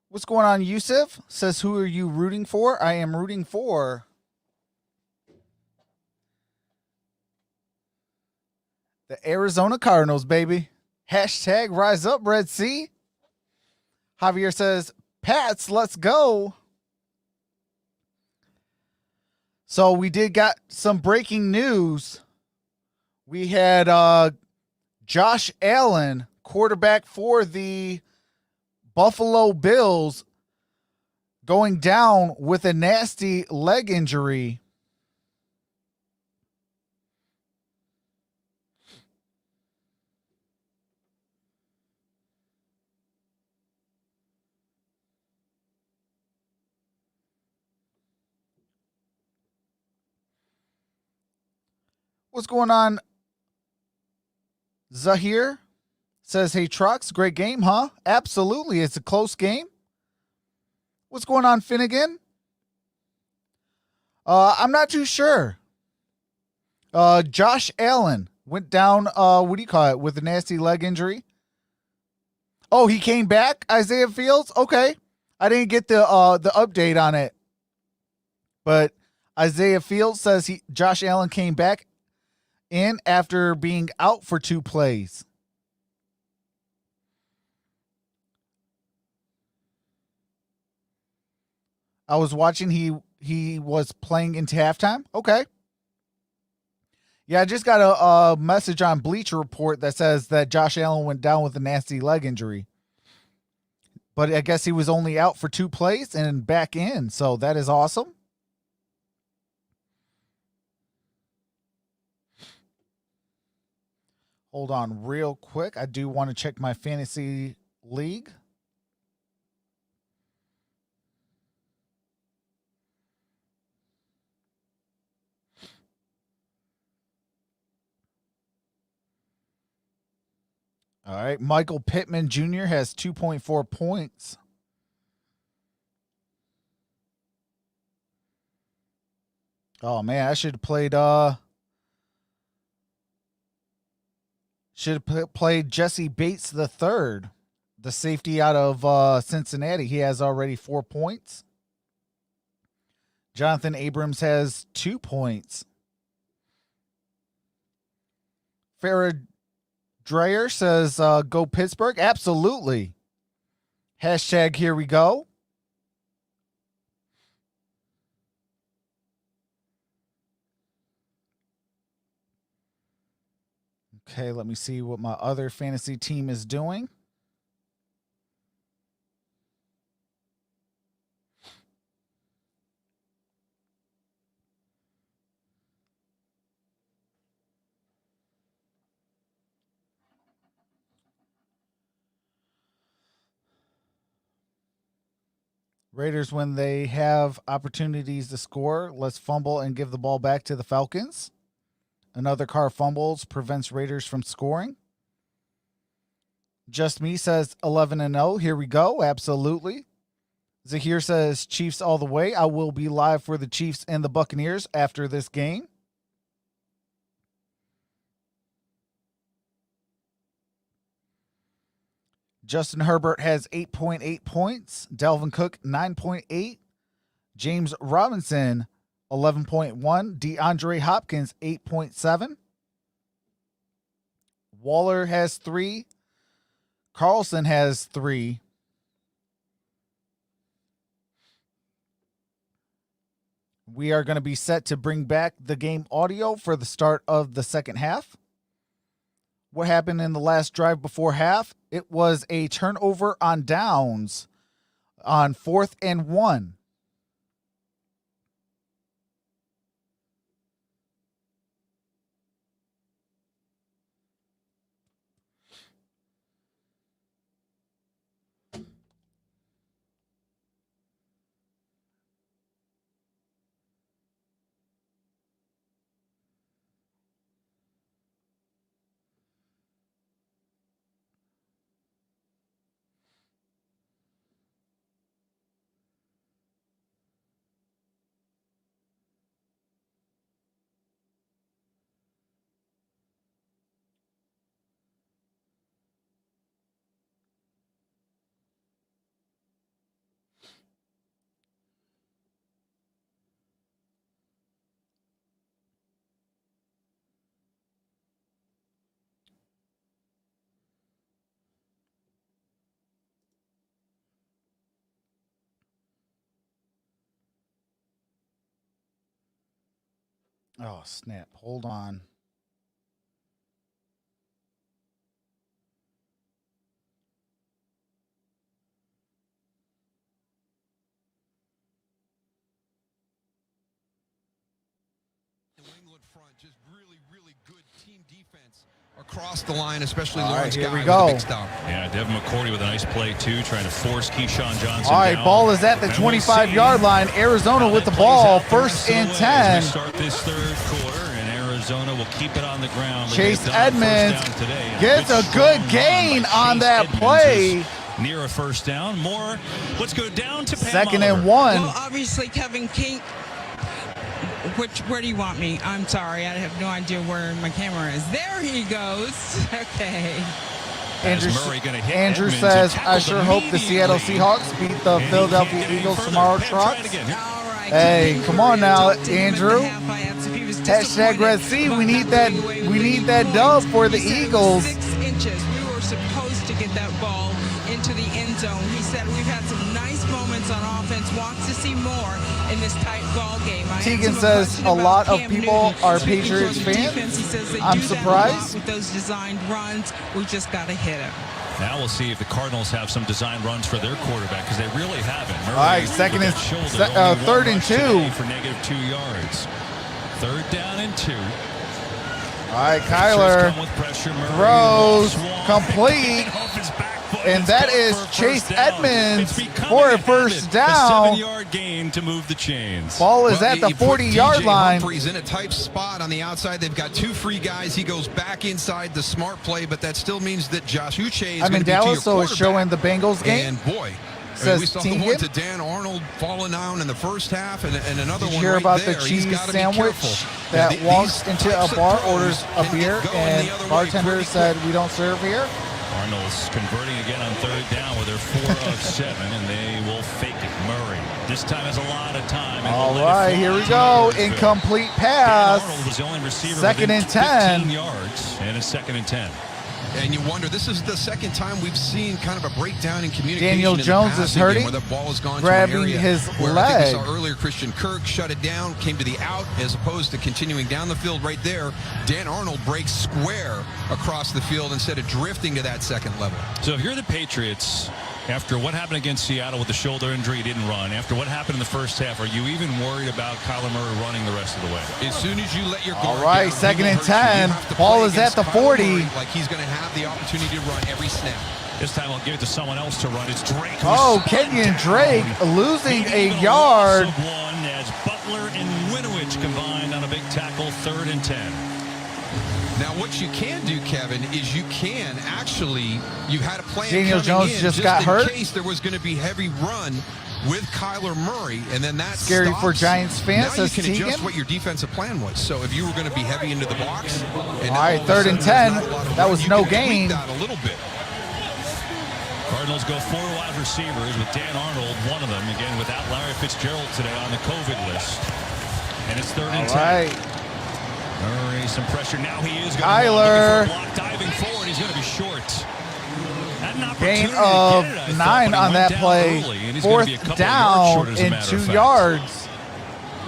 What's going on, Yusuf? Says, who are you rooting for? I am rooting for the Arizona Cardinals, baby. Hashtag rise up, Red Sea. Javier says, Pats, let's go. So we did got some breaking news. We had Josh Allen, quarterback for the Buffalo Bills, going down with a nasty leg injury. What's going on? Zahir says, hey, Trox, great game, huh? Absolutely. It's a close game. What's going on, Finnegan? I'm not too sure. Josh Allen went down, what do you call it, with a nasty leg injury. Oh, he came back, Isaiah Fields? Okay. I didn't get the update on it. But Isaiah Fields says Josh Allen came back in after being out for 2 plays. I was watching, he was playing into halftime. Okay. Yeah, I just got a message on Bleacher Report that says that Josh Allen went down with a nasty leg injury. But I guess he was only out for 2 plays and back in. So that is awesome. Hold on real quick. I do want to check my fantasy league. All right. Michael Pittman Jr. has 2.4 points. Oh, man. I should have played... Should have played Jesse Bates III, the safety out of Cincinnati. He has already 4 points. Jonathan Abrams has 2 points. Farrah Dreyer says, go Pittsburgh. Absolutely. Hashtag here we go. Okay, let me see what my other fantasy team is doing. Raiders, when they have opportunities to score, let's fumble and give the ball back to the Falcons. Another car fumbles, prevents Raiders from scoring. Just Me says 11-0. Here we go. Absolutely. Zahir says Chiefs all the way. I will be live for the Chiefs and the Buccaneers after this game. Justin Herbert has 8.8 points. Dalvin Cook, 9.8. James Robinson, 11.1. DeAndre Hopkins, 8.7. Waller has 3. Carlson has 3. We are going to be set to bring back the game audio for the start of the second half. What happened in the last drive before half? It was a turnover on downs on 4th and 1. Oh, snap. Hold on. New England front, just really, really good team defense across the line, especially Lawrence here we Guy go. with a big stop. Yeah, Devin McCourty with a nice play, too, trying to force Keyshawn Johnson All right, down. ball is at the 25-yard line. Arizona with the ball, first and 10. Start this third quarter, and Arizona will keep it on the ground. Chase Edmonds gets a good gain on that play. Near a first down. More. Let's go down to Pam Second and Oliver. 1. Well, obviously, Kevin King. Where do you want me? I'm sorry, I have no idea where my camera is. There he goes. Okay. Andrew says, I sure hope the Seattle Seahawks beat the Philadelphia Eagles tomorrow, Trox. Hey, come on now, Andrew. Hashtag Red Sea. We need that dub for the Eagles. 6 inches. We were supposed to get that ball into the end zone. He said we've had some nice moments on offense. Wants to see more in this tight ball game. Tegan says a lot of people are Patriots fans. I'm surprised. With those designed runs, we just got to hit him. Now we'll see if the Cardinals have some design runs for their quarterback, because they really haven't. All right, second and third and 2 for -2 yards. Third down and 2. All right, Kyler throws complete, and that is Chase Edmonds for a first down. A 7-yard gain to move the chains. Ball is at the 40-yard line. He's in a tight spot on the outside. They've got 2 free guys. He goes back inside, the smart play, but that still means that Josh Uche is going to be to your Dallas, so it's showing the Bengals game. And boy, we saw the one to Dan Arnold falling down in the first half, and another one. Did you hear about the cheese sandwich that walks into a bar, orders a beer, and bartender said, we don't serve here? Cardinals converting again on third down with their 4 of 7, and they will fake it. Murray this time has a lot of time. All right, here we go. Incomplete pass. Arnold was the only receiver second and 10. 15 yards, and it's second and 10. And you wonder, this is the second time we've seen kind of a breakdown in communication. Daniel Jones is hurting, where the ball has gone grabbing to an area his where leg. I think we saw earlier Christian Kirk shut it down, came to the out, as opposed to continuing down the field right there. Dan Arnold breaks square across the field instead of drifting to that second level. So if you're the Patriots, after what happened against Seattle with the shoulder injury, he didn't run. After what happened in the first half, are you even worried about Kyler Murray running the rest of the way? As soon as you let your guard all right, down, second and 10. Ball is at the 40. Like he's going to have the opportunity to run every snap. This time I'll give it to someone else to run. It's Drake. Oh, Kenyon Drake losing a yard. One as Butler and Winovich combined on a big tackle, 3rd and 10. Now, what you can do, Kevin, is you can actually, you had a plan. Daniel Jones in, just got hurt. In case there was going to be heavy run with Kyler Murray, and then that scary stops. for Giants fans. Now you can adjust what your defensive plan was. So if you were going to be heavy into the box, and all right, 3rd and 10. That was no gain. That a little bit. Cardinals go 4 wide receivers with Dan Arnold, one of them, again without Larry Fitzgerald today on the COVID list. And it's 3rd and 10. All right. Murray, some pressure. Now he is going Kyler. to block, diving forward. He's going to be short. Gain of 9 on that play. 4th down and 2 yards.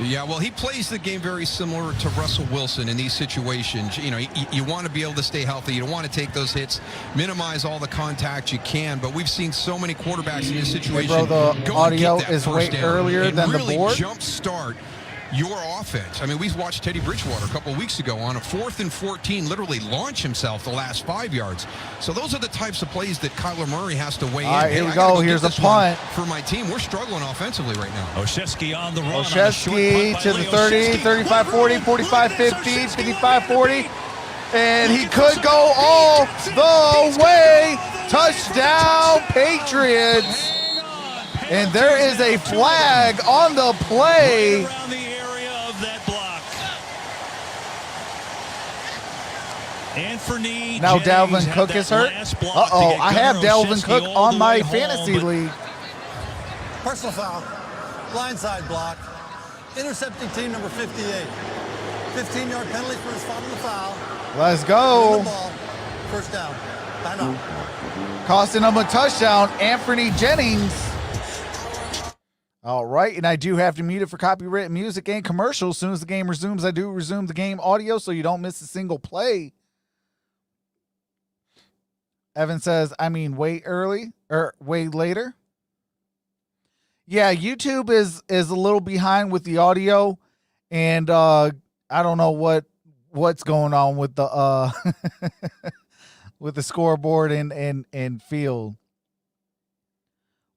Yeah, well, he plays the game very similar to Russell Wilson in these situations. You know, you want to be able to stay healthy. You don't want to take those hits, minimize all the contact you can. But we've seen so many quarterbacks in this situation. Hey bro, the audio is way earlier than the board. Jumpstart your offense. I mean, we watched Teddy Bridgewater a couple of weeks ago on a 4th and 14 literally launch himself the last 5 yards. So those are the types of plays that Kyler Murray has to weigh in. All right, here we go. Here's a punt. For my team, we're struggling offensively right now. Oshesky on the run. Oshesky to the 30, 35-40, 45-50, 55-40. And he could go all the way. Touchdown, Patriots. And there is a flag on the play. Now Dalvin Cook is hurt. Uh-oh, I have Dalvin Cook on my fantasy league. Personal foul, blindside block, intercepting team number 58. 15-yard penalty for his fault on the foul. Let's go. Ball, first down. Timeout. Costing him a touchdown, Anthony Jennings. All right, and I do have to mute it for copyright music and commercials. As soon as the game resumes, I do resume the game audio so you don't miss a single play. Evan says, I mean, way early or way later. Yeah, YouTube is a little behind with the audio, and I don't know what's going on with the with the scoreboard and field.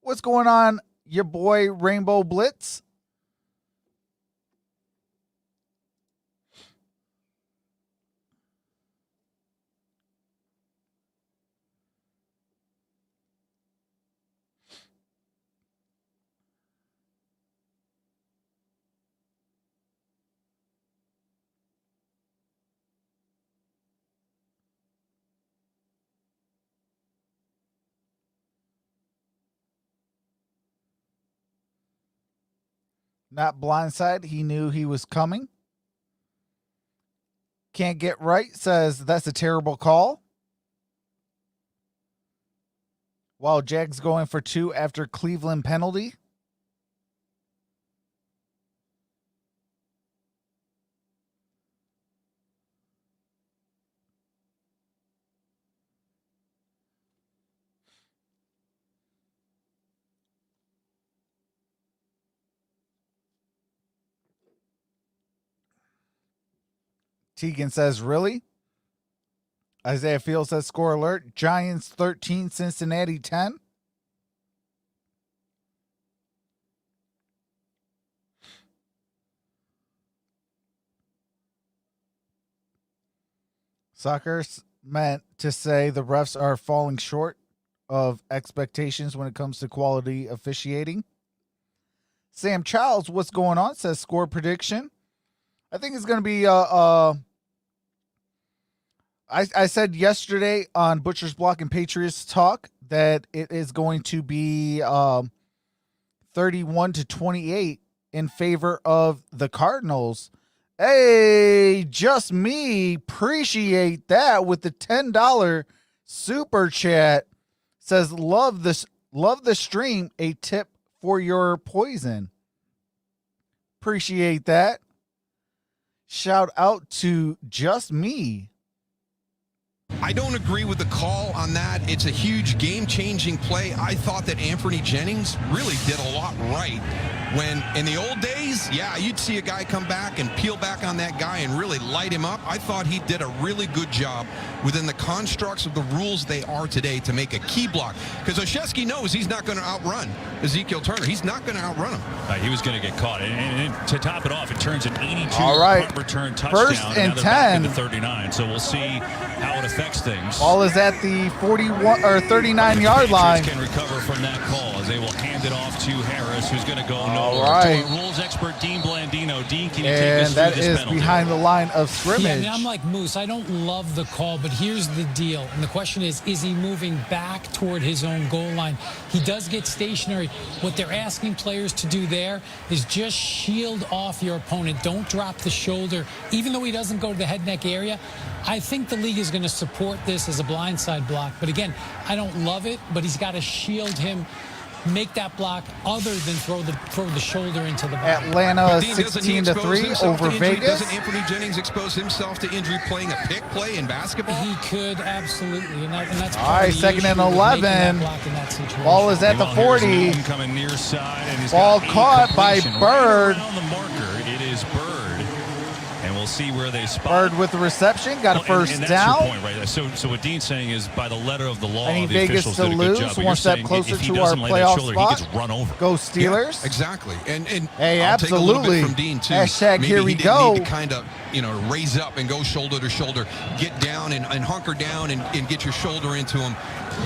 What's going on, your boy Rainbow Blitz? Not blindside. He knew he was coming. Can't get right says that's a terrible call. While Jags going for 2 after Cleveland penalty. Tegan says, really? Isaiah Fields says, score alert. Giants 13, Cincinnati 10. Soccer's meant to say the refs are falling short of expectations when it comes to quality officiating. Sam Childs, what's going on? Says score prediction. I think it's going to be I said yesterday on Butcher's Block and Patriots Talk that it is going to be 31-28 in favor of the Cardinals. Hey, just me. Appreciate that with the $10 super chat. Says love the stream. A tip for your poison. Appreciate that. Shout out to just me. I don't agree with the call on that. It's a huge game-changing play. I thought that Anthony Jennings really did a lot right. When in the old days, yeah, you'd see a guy come back and peel back on that guy and really light him up. I thought he did a really good job within the constructs of the rules they are today to make a key block. Because Oshesky knows he's not going to outrun Ezekiel Turner. He's not going to outrun him. He was going to get caught. And to top it off, it turns an 82 punt return touchdown. First and 10. Into 39. So we'll see how it affects things. Ball is at the 41 or 39-yard line. Can recover from that call as they will hand it off to Harris, who's going to go nowhere. All right. To rules expert Dean Blandino. Dean, can you take us through this penalty? And that is behind the line of scrimmage. Yeah, I mean, I'm like Moose. I don't love the call, but here's the deal. And the question is he moving back toward his own goal line? He does get stationary. What they're asking players to do there is just shield off your opponent. Don't drop the shoulder. Even though he doesn't go to the head neck area, I think the league is going to support this as a blindside block. But again, I don't love it, but he's got to shield him make that block other than throw the shoulder into the body. Atlanta But Dean, 16-3 over Vegas. Doesn't Anthony Jennings expose himself to injury playing a pick play in basketball? He could, absolutely. And that's All right, second and 11. Ball is at the 40. Coming near side, and he's Ball got caught by Bird. Right around the marker, it is Bird. And we'll see where they spot. Bird with the reception, got a first and that's down. your point right there. So what Dean's saying is, by the letter of the law, I need the Vegas officials to did a good lose, job. But one you're step saying closer if he to doesn't our lay that playoff shoulder, spot. he gets run over. Go Steelers. Yeah, exactly. And Hey, I'll take a little absolutely. bit from Dean too. Hashtag Maybe here he we didn't go. need to kind of, raise up and go shoulder to shoulder, get down and hunker down and get your shoulder into him.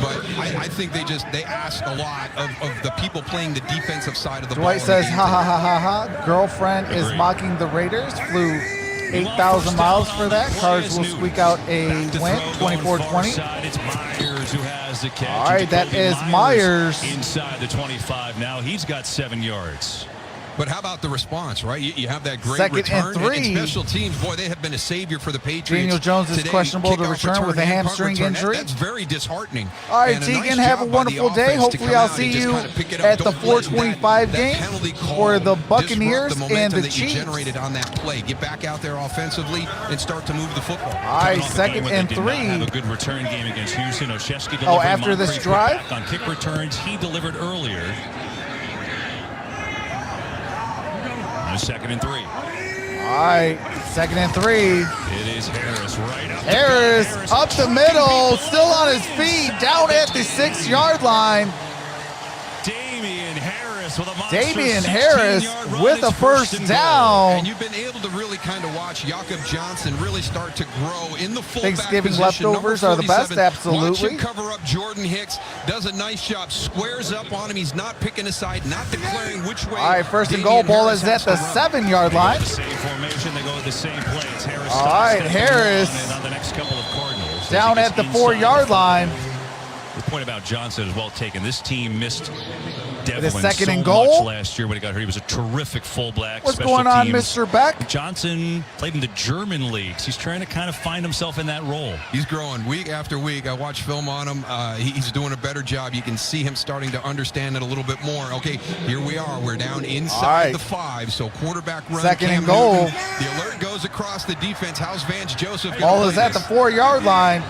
But I think they ask a lot of the people playing the defensive side of the ball. Dwight says, ha ha ha ha ha. Girlfriend is mocking the Raiders. Flew 8,000 miles for that. Cards will squeak out a win, 24-20. It's Myers who has the catch. All right, that is Myers. Inside the 25 now. He's got 7 yards. But how about the response, right? You have that great Second return. and 3. And special teams, boy, they have been a savior for the Patriots. Daniel Jones is today. questionable to Kickoff return with a and punt hamstring return. injury. That's very disheartening. All right, And a Tegan, nice have a job by wonderful the day. offense to Hopefully come I'll out and see just you kind of pick it up. at the Don't let 425 that game penalty call for the disrupt Buccaneers the and momentum the that you Chiefs. generated on that play. Get back out there offensively and start to move the football. All right, Coming off a second game where and they did not have 3. a good return game against Houston. Oshesky Oh, delivered. after this Moncrief put drive? back on kick returns. He delivered earlier. And second and 3. All right, second and 3. It is Harris right up. Harris up the middle, still on his feet, down at the 6-yard line. Damian Harris with a monster Damian Harris 16-yard run. with a It's first and down. And you've been able to really kind of watch Jakob Johnson really start to grow in the fullback Thanksgiving position. leftovers Number are the best, 47. absolutely. Watch him cover up Jordan Hicks. Does a nice job. Squares up on him. He's not picking a side, not declaring which way. All right, first and Damian goal. Ball Harris is at has the to run. 7-yard line. The same formation, they go with the same play. It's Harris. All right, Harris on the next couple of Cardinals. down at the 4-yard line. The point about Johnson is well taken. This team missed Devlin second so and goal. much last year when he got hurt. He was a terrific fullback. What's special going on, teams. Mr. Beck? Johnson played in the German leagues. He's trying to kind of find himself in that role. He's growing week after week. I watch film on him. He's doing a better job. You can see him starting to understand it a little bit more. Okay, here we are. We're down inside the 5, so quarterback run. Second Cam and goal. Newton. The alert goes across the defense. How's Vance Joseph? Ball is at the 4-yard line.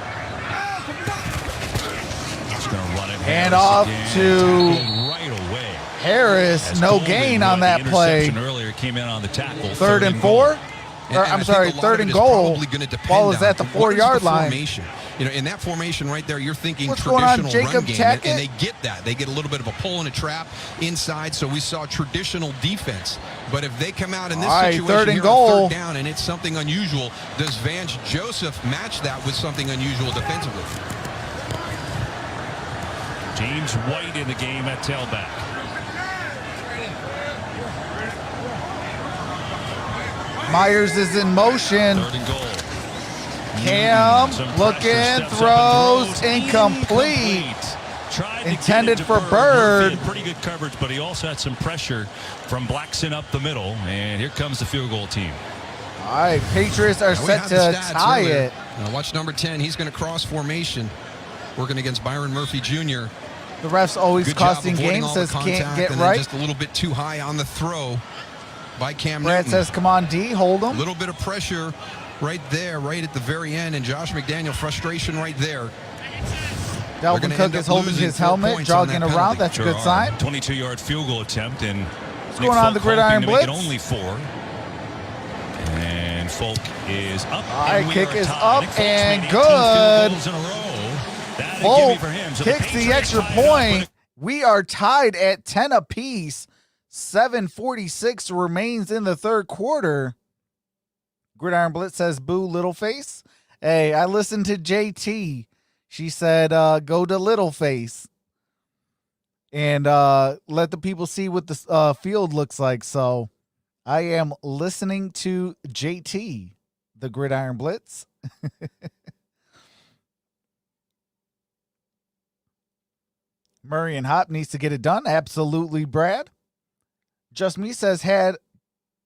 He's going to run it. Hand Harris off again. to Tackled right away. Harris. As No Coleman, gain who on had that the play. interception earlier, came in on the tackle. Third and goal. 4. And I'm I sorry, think a lot third of and it is goal. probably gonna depend Ball is on at the what is 4-yard the line. formation. In that formation right there, you're thinking What's going on, traditional Jacob run game, Tackett? and they get that. They get a little bit of a pull and a trap inside, so we saw traditional defense. But if they come out in this All right, situation third and here goal. on 3rd down and it's something unusual, does Vance Joseph match that with something unusual defensively? James White in the game at tailback. Myers is in motion. 3rd and goal. Cam Some pressure, looking, steps up throws, and incomplete. Tried to Intended get it for to Bird. Murphy had pretty good coverage, but he also had some pressure from Blackson up the middle. And here comes the field goal team. All right, Patriots are Now, we set had to the stats tie earlier. it. Now watch number 10. He's going to cross formation, working against Byron Murphy Jr. The refs always Good job costing avoiding games, all the says can't contact, get and then right. just a little bit too high on the throw by Cam Brad Newton. says, come on, D, hold A him. little bit of pressure right there, right at the very end, and Josh McDaniel, frustration right there. Dalvin gonna Cook end is up holding losing his 4 helmet, points on jogging that around. penalty. That's a good sign. 22-yard field goal attempt, and What's going on, the Gridiron Folk hoping to Blitz? make it only 4. And Folk is up. All right, and we kick are is tied. up Nick Folk's and made 18 good. field goals in a row. That a Folk gimme for him. So kicks the Patriots extra tie it up point. with We are tied at 10 apiece. 7:46 remains in the 3rd quarter. Gridiron Blitz says, boo, little face. Hey, I listened to JT. She said, go to little face. And let the people see what the field looks like. So I am listening to JT, the Gridiron Blitz. Murray and Hop needs to get it done. Absolutely, Brad. Just Me says, had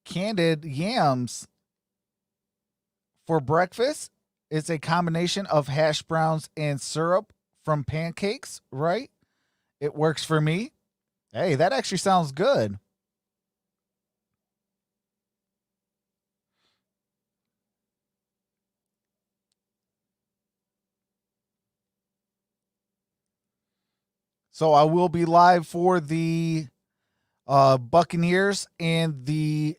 candied yams for breakfast. It's a combination of hash browns and syrup from pancakes, right? It works for me. Hey, that actually sounds good. So I will be live for the Buccaneers and the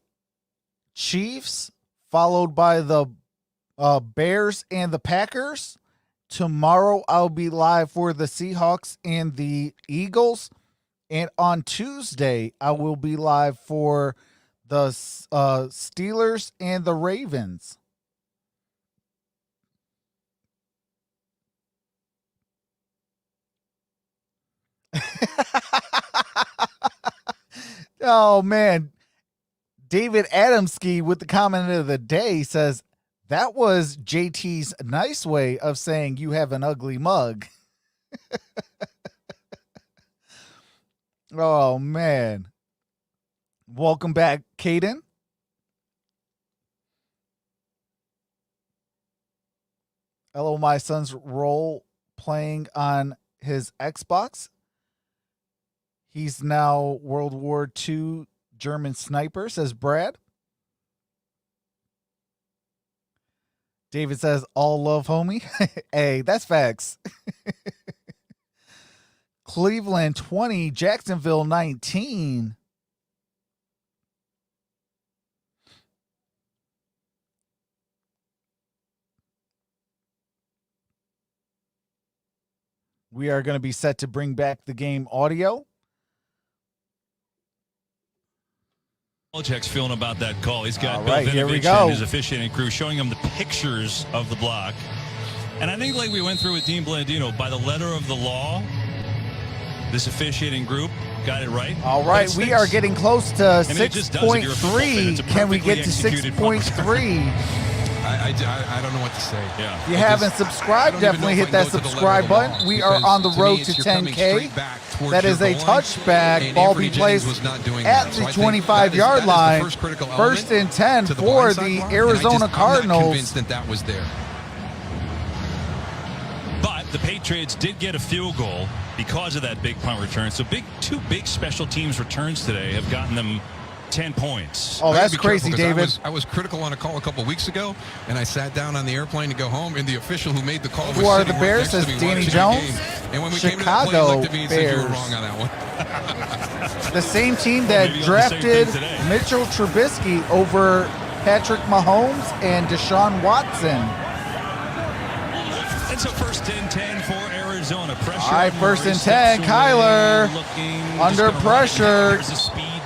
Chiefs, followed by the Bears and the Packers. Tomorrow I'll be live for the Seahawks and the Eagles. And on Tuesday, I will be live for the Steelers and the Ravens. Oh, man. David Adamski with the comment of the day says, that was JT's nice way of saying you have an ugly mug. Oh, man. Welcome back, Caden. Hello, my son's role playing on his Xbox. He's now World War II German sniper, says Brad. David says, all love, homie. Hey, that's facts. Cleveland 20, Jacksonville 19. We are going to be set to bring back the game audio. Belichick's feeling about that call. He's got Bill Vinovich and his officiating crew showing him the pictures of the block. And I think, like we went through with Dean Blandino, by the letter of the law, this officiating group got it right. All right, we are getting close to 6.3. Can we get to 6.3? I don't know what to say. Yeah. If you haven't subscribed, definitely hit that subscribe button. We are on the road to 10K. That is a touchback. Ball be placed at the 25-yard line. First and 10 for the Arizona Cardinals. That was there. But the Patriots did get a field goal because of that big punt return. So two big special teams returns today have gotten them 10 points. Oh, that's crazy, David. I was critical on a call a couple weeks ago, and I sat down on the airplane to go home, and the official who made the call was who are the Bears? Says Danny Jones. And when we Chicago came to that plane, he looked at me and said, you were wrong on that one. The same team that drafted Mitchell Trubisky over Patrick Mahomes and Deshaun Watson. And so first and 10 for Arizona. Pressure. All right, first and 10. Kyler under pressure.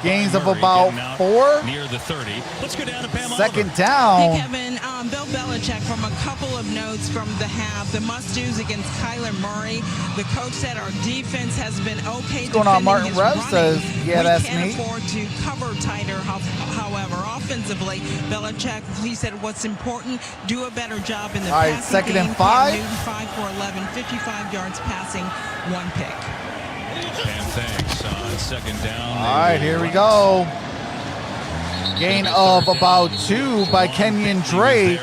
Gains of about 4. Near the 30. Let's go down to Pam. Second down. Hey, Kevin, Bill Belichick, from a couple of notes from the half, the must-dos against Kyler Murray. The coach said our defense has been okay. What's going on? Martin Rev says, yeah, that's me. We can't afford to cover tighter. However, offensively, Belichick, he said, what's important, do a better job in the passing game. Second and 5. Newton 5 for 11, 55 yards passing, 1 pick. And thanks on second down. All right, here we go. Gain of about 2 by Kenyon Drake.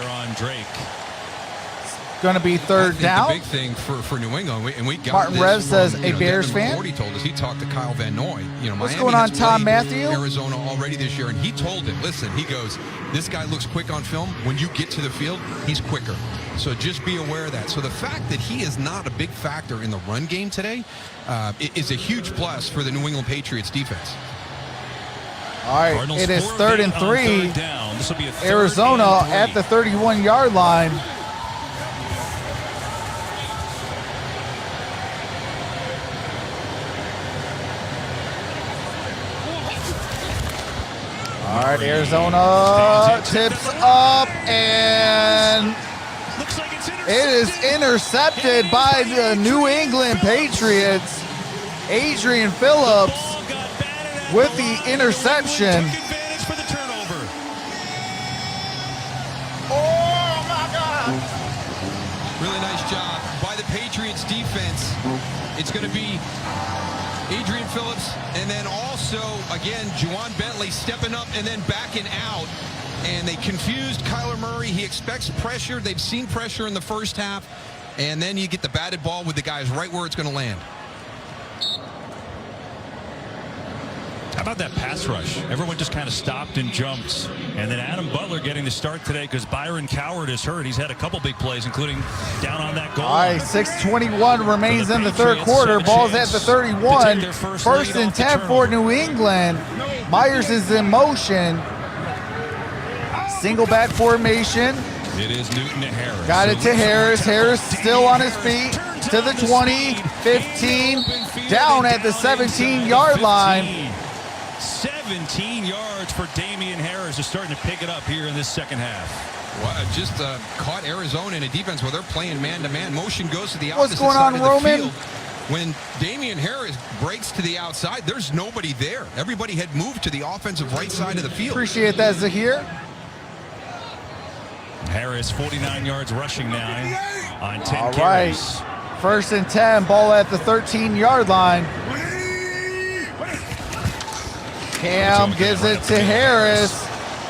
Going to be third down. The big thing for New England, and we got Martin Rev says, a Bears fan. He told us, he talked to Kyle Van Noy. What's going on, Tom Matthew? Arizona already this year, and he told him, listen, he goes, this guy looks quick on film. When you get to the field, he's quicker. So just be aware of that. So the fact that he is not a big factor in the run game today is a huge plus for the New England Patriots defense. All right, Cardinals, it is third and 3. This will be a Arizona at the 31-yard line. All right, Arizona tips up, and it is intercepted by the New England Patriots. Adrian Phillips with the interception. Oh, my God. Really nice job by the Patriots defense. It's going to be Adrian Phillips, and then also, again, Juwan Bentley stepping up and then backing out. And they confused Kyler Murray. He expects pressure. They've seen pressure in the first half. And then you get the batted ball with the guys right where it's going to land. How about that pass rush? Everyone just kind of stopped and jumped. And then Adam Butler getting the start today because Byron Coward is hurt. He's had a couple big plays, including down on that goal. All right, 6:21 remains in the third quarter. Ball's at the 31. First and 10 for New England. Myers is in motion. Single back formation. It is Newton to Harris. Got it to Harris. Harris still on his feet. To the 20, 15. Down at the 17-yard line. 17 yards for Damian Harris is starting to pick it up here in this second half. Well, just caught Arizona in a defense where they're playing man-to-man. Motion goes to the What's opposite going side on, of the Roman? field. When Damian Harris breaks to the outside, there's nobody there. Everybody had moved to the offensive right side of the field. Appreciate that, Zahir. Harris, 49 yards rushing now on 10 All carries. right. First and 10, ball at the 13-yard line. Cam gives it to Harris.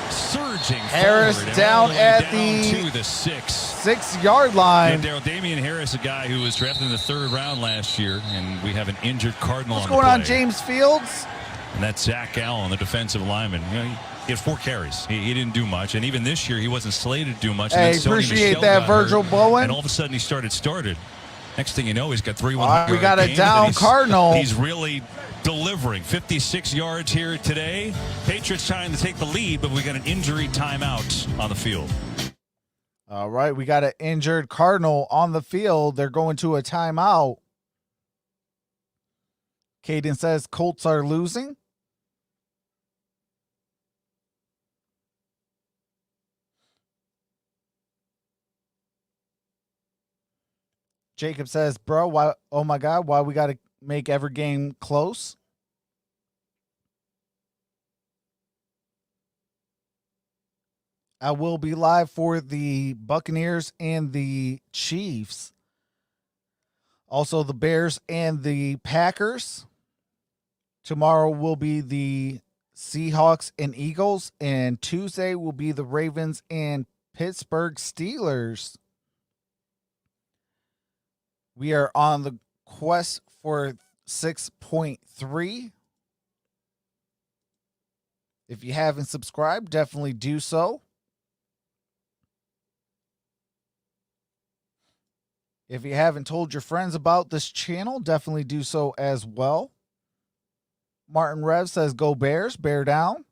Surging Harris forward, down all the way at down the to the 6-yard line. Yeah, Damian Harris, a guy who was drafted in the 3rd round last year, and we have an injured Cardinal What's on going the on, play. James Fields? And that's Zach Allen, the defensive lineman. You know, he had 4 carries. He didn't do much. And even this year, he wasn't slated to do much. Hey, and then Sony appreciate Michel that, got Virgil hurt, Bowen. And all of a sudden, he started. Next thing you know, he's got 3-1. All right, we got a down Cardinal. He's really delivering. 56 yards here today. Patriots trying to take the lead, but we got an injury timeout on the field. All right, we got an injured Cardinal on the field. They're going to a timeout. Caden says Colts are losing. Jacob says, bro, why? Oh my God, why we got to make every game close? I will be live for the Buccaneers and the Chiefs. Also the Bears and the Packers. Tomorrow will be the Seahawks and Eagles. And Tuesday will be the Ravens and Pittsburgh Steelers. We are on the quest for 6.3. If you haven't subscribed, definitely do so. If you haven't told your friends about this channel, definitely do so as well. Martin Rev says, go Bears, bear down.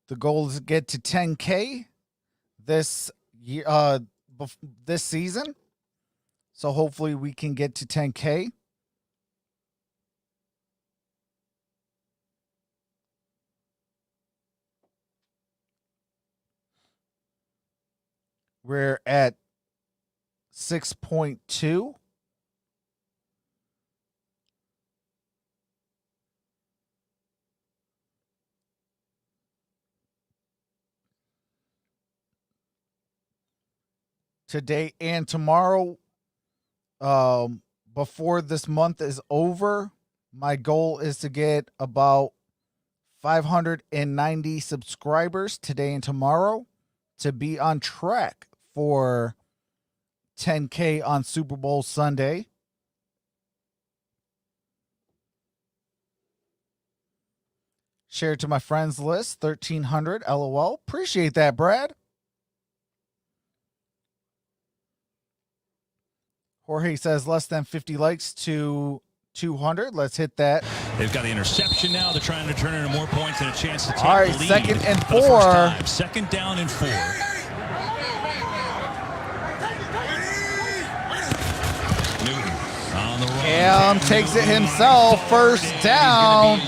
The goal is to get to 10K this year, this season. So hopefully we can get to 10K. We're at 6.2. Today and tomorrow, before this month is over, my goal is to get about 590 subscribers today and tomorrow to be on track for 10K on Super Bowl Sunday. Share it to my friends list, 1,300 LOL. Appreciate that, Brad. Jorge says less than 50 likes to 200. Let's hit that. They've got the interception now. They're trying to turn it into more points and a chance to take All right, the lead. 2nd and for the first 4. time. 2nd down and 4. Newton on the run. Cam takes it himself. First down.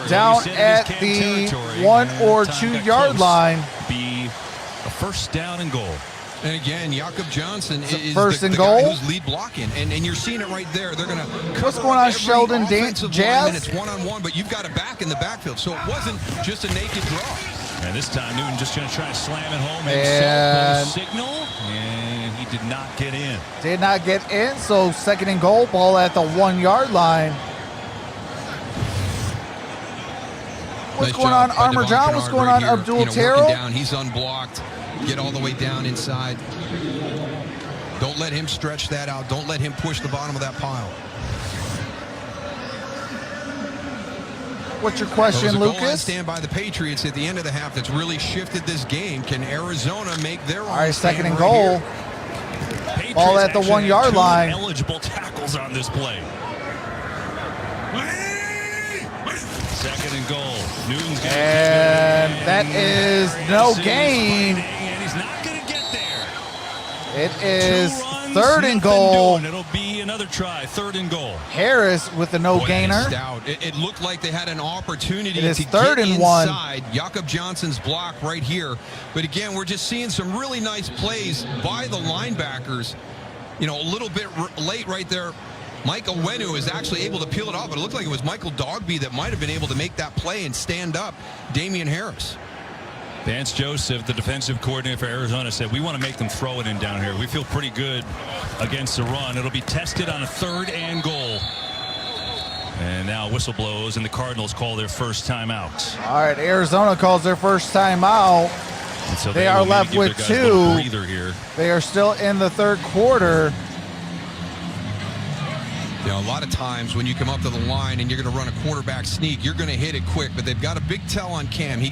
Down at the 1 or 2 yard line. Be a first down and goal. And again, Jakob Johnson is first the and guy goal. who's lead blocking, and you're seeing it right there. They're going to What's going on, Sheldon? Jazz? And it's one-on-one, but you've got a back in the backfield, so it wasn't just a naked draw. And this time, Newton just going to try to slam it home And himself. Signal, and he did not get in. Did not get in, so 2nd and goal, ball at the 1 yard line. What's Nice going on, job by Armor Devon John? What's Kennard going right on, here, Abdul working Terrell? down. He's unblocked. Get all the way down inside. Don't let him stretch that out. Don't let him push the bottom of that pile. What's your question, Lucas? Lucas? Goal line stand by the Patriots at the end of the half that's really shifted this game. Can Arizona make their own? All right, second and right goal. Patriots Ball at the 1 yard line. Eligible tackles on this play. Second and goal. Newton's going And that is no gain. And he's not going to get there. It is 2 runs, third and nothing goal. doing. It'll be another try. Third and goal. Harris with the no Boy, gainer. they stout. It looked like they had an opportunity It is to third get and 1. inside. Jakob Johnson's block right here. But again, we're just seeing some really nice plays by the linebackers. You know, a little bit late right there. Michael Wenu is actually able to peel it off, but it looked like it was Michael Dogby that might have been able to make that play and stand up Damian Harris. Vance Joseph, the defensive coordinator for Arizona, said, we want to make them throw it in down here. We feel pretty good against the run. It'll be tested on a 3rd and goal. And now whistle blows, and the Cardinals call their first timeout. All right, Arizona calls their first timeout. And so They are will left maybe with give their guys a little 2. breather here. They are still in the third quarter. You know, a lot of times when you come up to the line and you're going to run a quarterback sneak, you're going to hit it quick, but they've got a big tell on Cam. He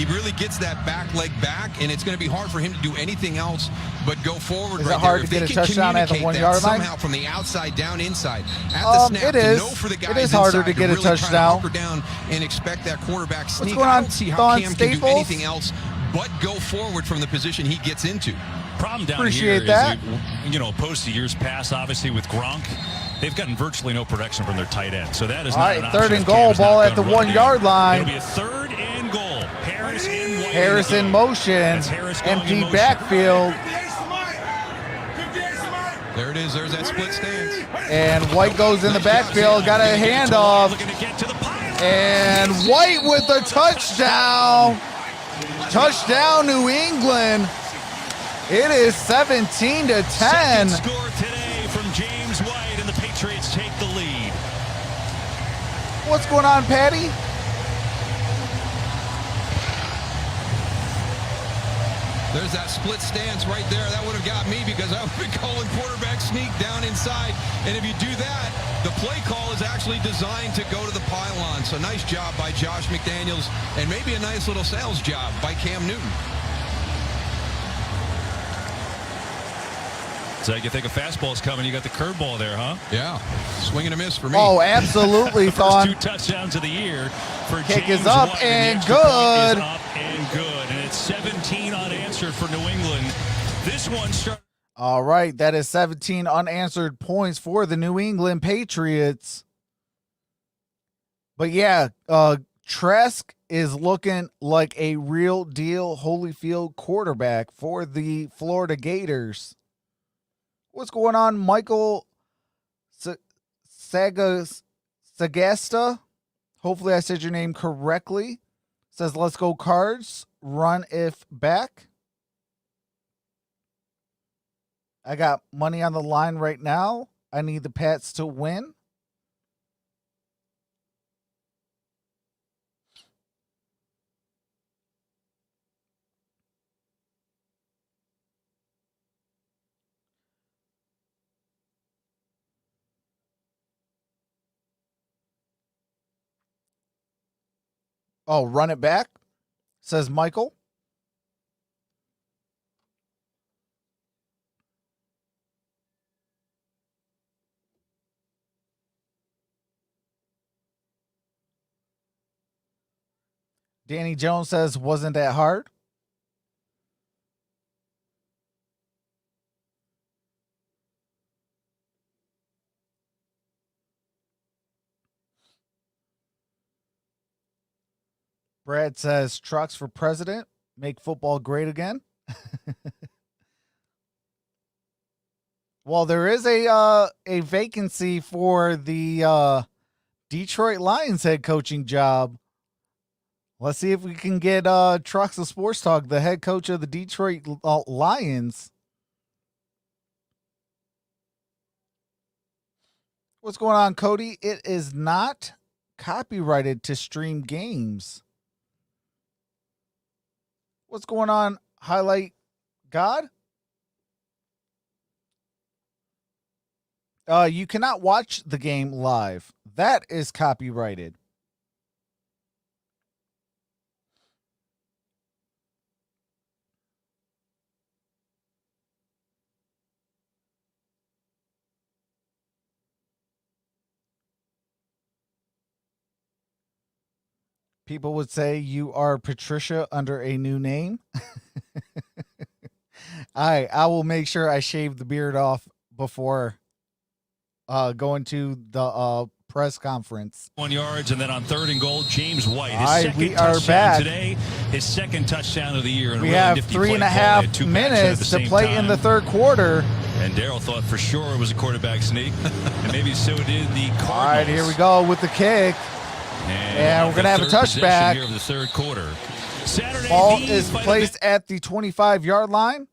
really gets that back leg back, and it's going to be hard for him to do anything else but go forward. Is right it hard there. to If get they a can touchdown at the communicate 1 that yard line? somehow from the outside down inside at the snap, It is. to know for the guys It is harder inside to get a really try to touchdown. hunker down and expect that quarterback sneak. going I on, don't see how Don Cam can do Staples? anything else but go forward from the position he gets into. Problem down Appreciate here that. is, you know, opposed to years past, obviously with Gronk, they've gotten virtually no protection from their tight end. So that is All not right, an option 3rd and if goal, Cam's not ball at gonna the run 1 yard line. It'll be a 3rd and goal. Harris in White. Harris in motion. That's Harris going Empty in motion. backfield. There it is. There's that split stance. And White goes in the backfield. Got a handoff. Looking to get to the pile. And White with a touchdown. Touchdown, New England. It is 17-10. Second score today from James White, and the Patriots take the lead. What's going on, Patty? There's that split stance right there. That would have got me because I would be calling quarterback sneak down inside. And if you do that, the play call is actually designed to go to the pylon. So nice job by Josh McDaniels, and maybe a nice little sales job by Cam Newton. So you think a fastball's coming, you got the curveball there, huh? Yeah, swing and a miss for me. Oh, absolutely, Thon. First 2 touchdowns of the year for Kick James is up White, and the extra point good. is up and good, and it's 17 unanswered for New England. This one started. All right, that is 17 unanswered points for the New England Patriots. But yeah, Trask is looking like a real deal Holyfield quarterback for the Florida Gators. What's going on, Michael Sagasta? Hopefully I said your name correctly. Says, let's go Cards. Run if back. I got money on the line right now. I need the Pats to win. Oh, run it back, says Michael. Danny Jones says, wasn't that hard? Brad says, trucks for president, make football great again. Well, there is a vacancy for the Detroit Lions head coaching job. Let's see if we can get Troxel Sports Talk, the head coach of the Detroit Lions. What's going on, Cody? It is not copyrighted to stream games. What's going on, highlight god. You cannot watch the game live. That is copyrighted. People would say you are Patricia under a new name. I will make sure I shave the beard off before going to the press conference. 1 yards, and then on 3rd and goal, James White. His second we are touchdown back today. His second touchdown of the year. And we really have nifty 3.5 minutes to play in the third quarter. And Darryl thought for sure it was a quarterback sneak, and maybe so did the Cardinals. All right, here we go with the kick. And we're going to have a touchback. Here of the third quarter. Saturday, Ball is placed at the 25-yard line.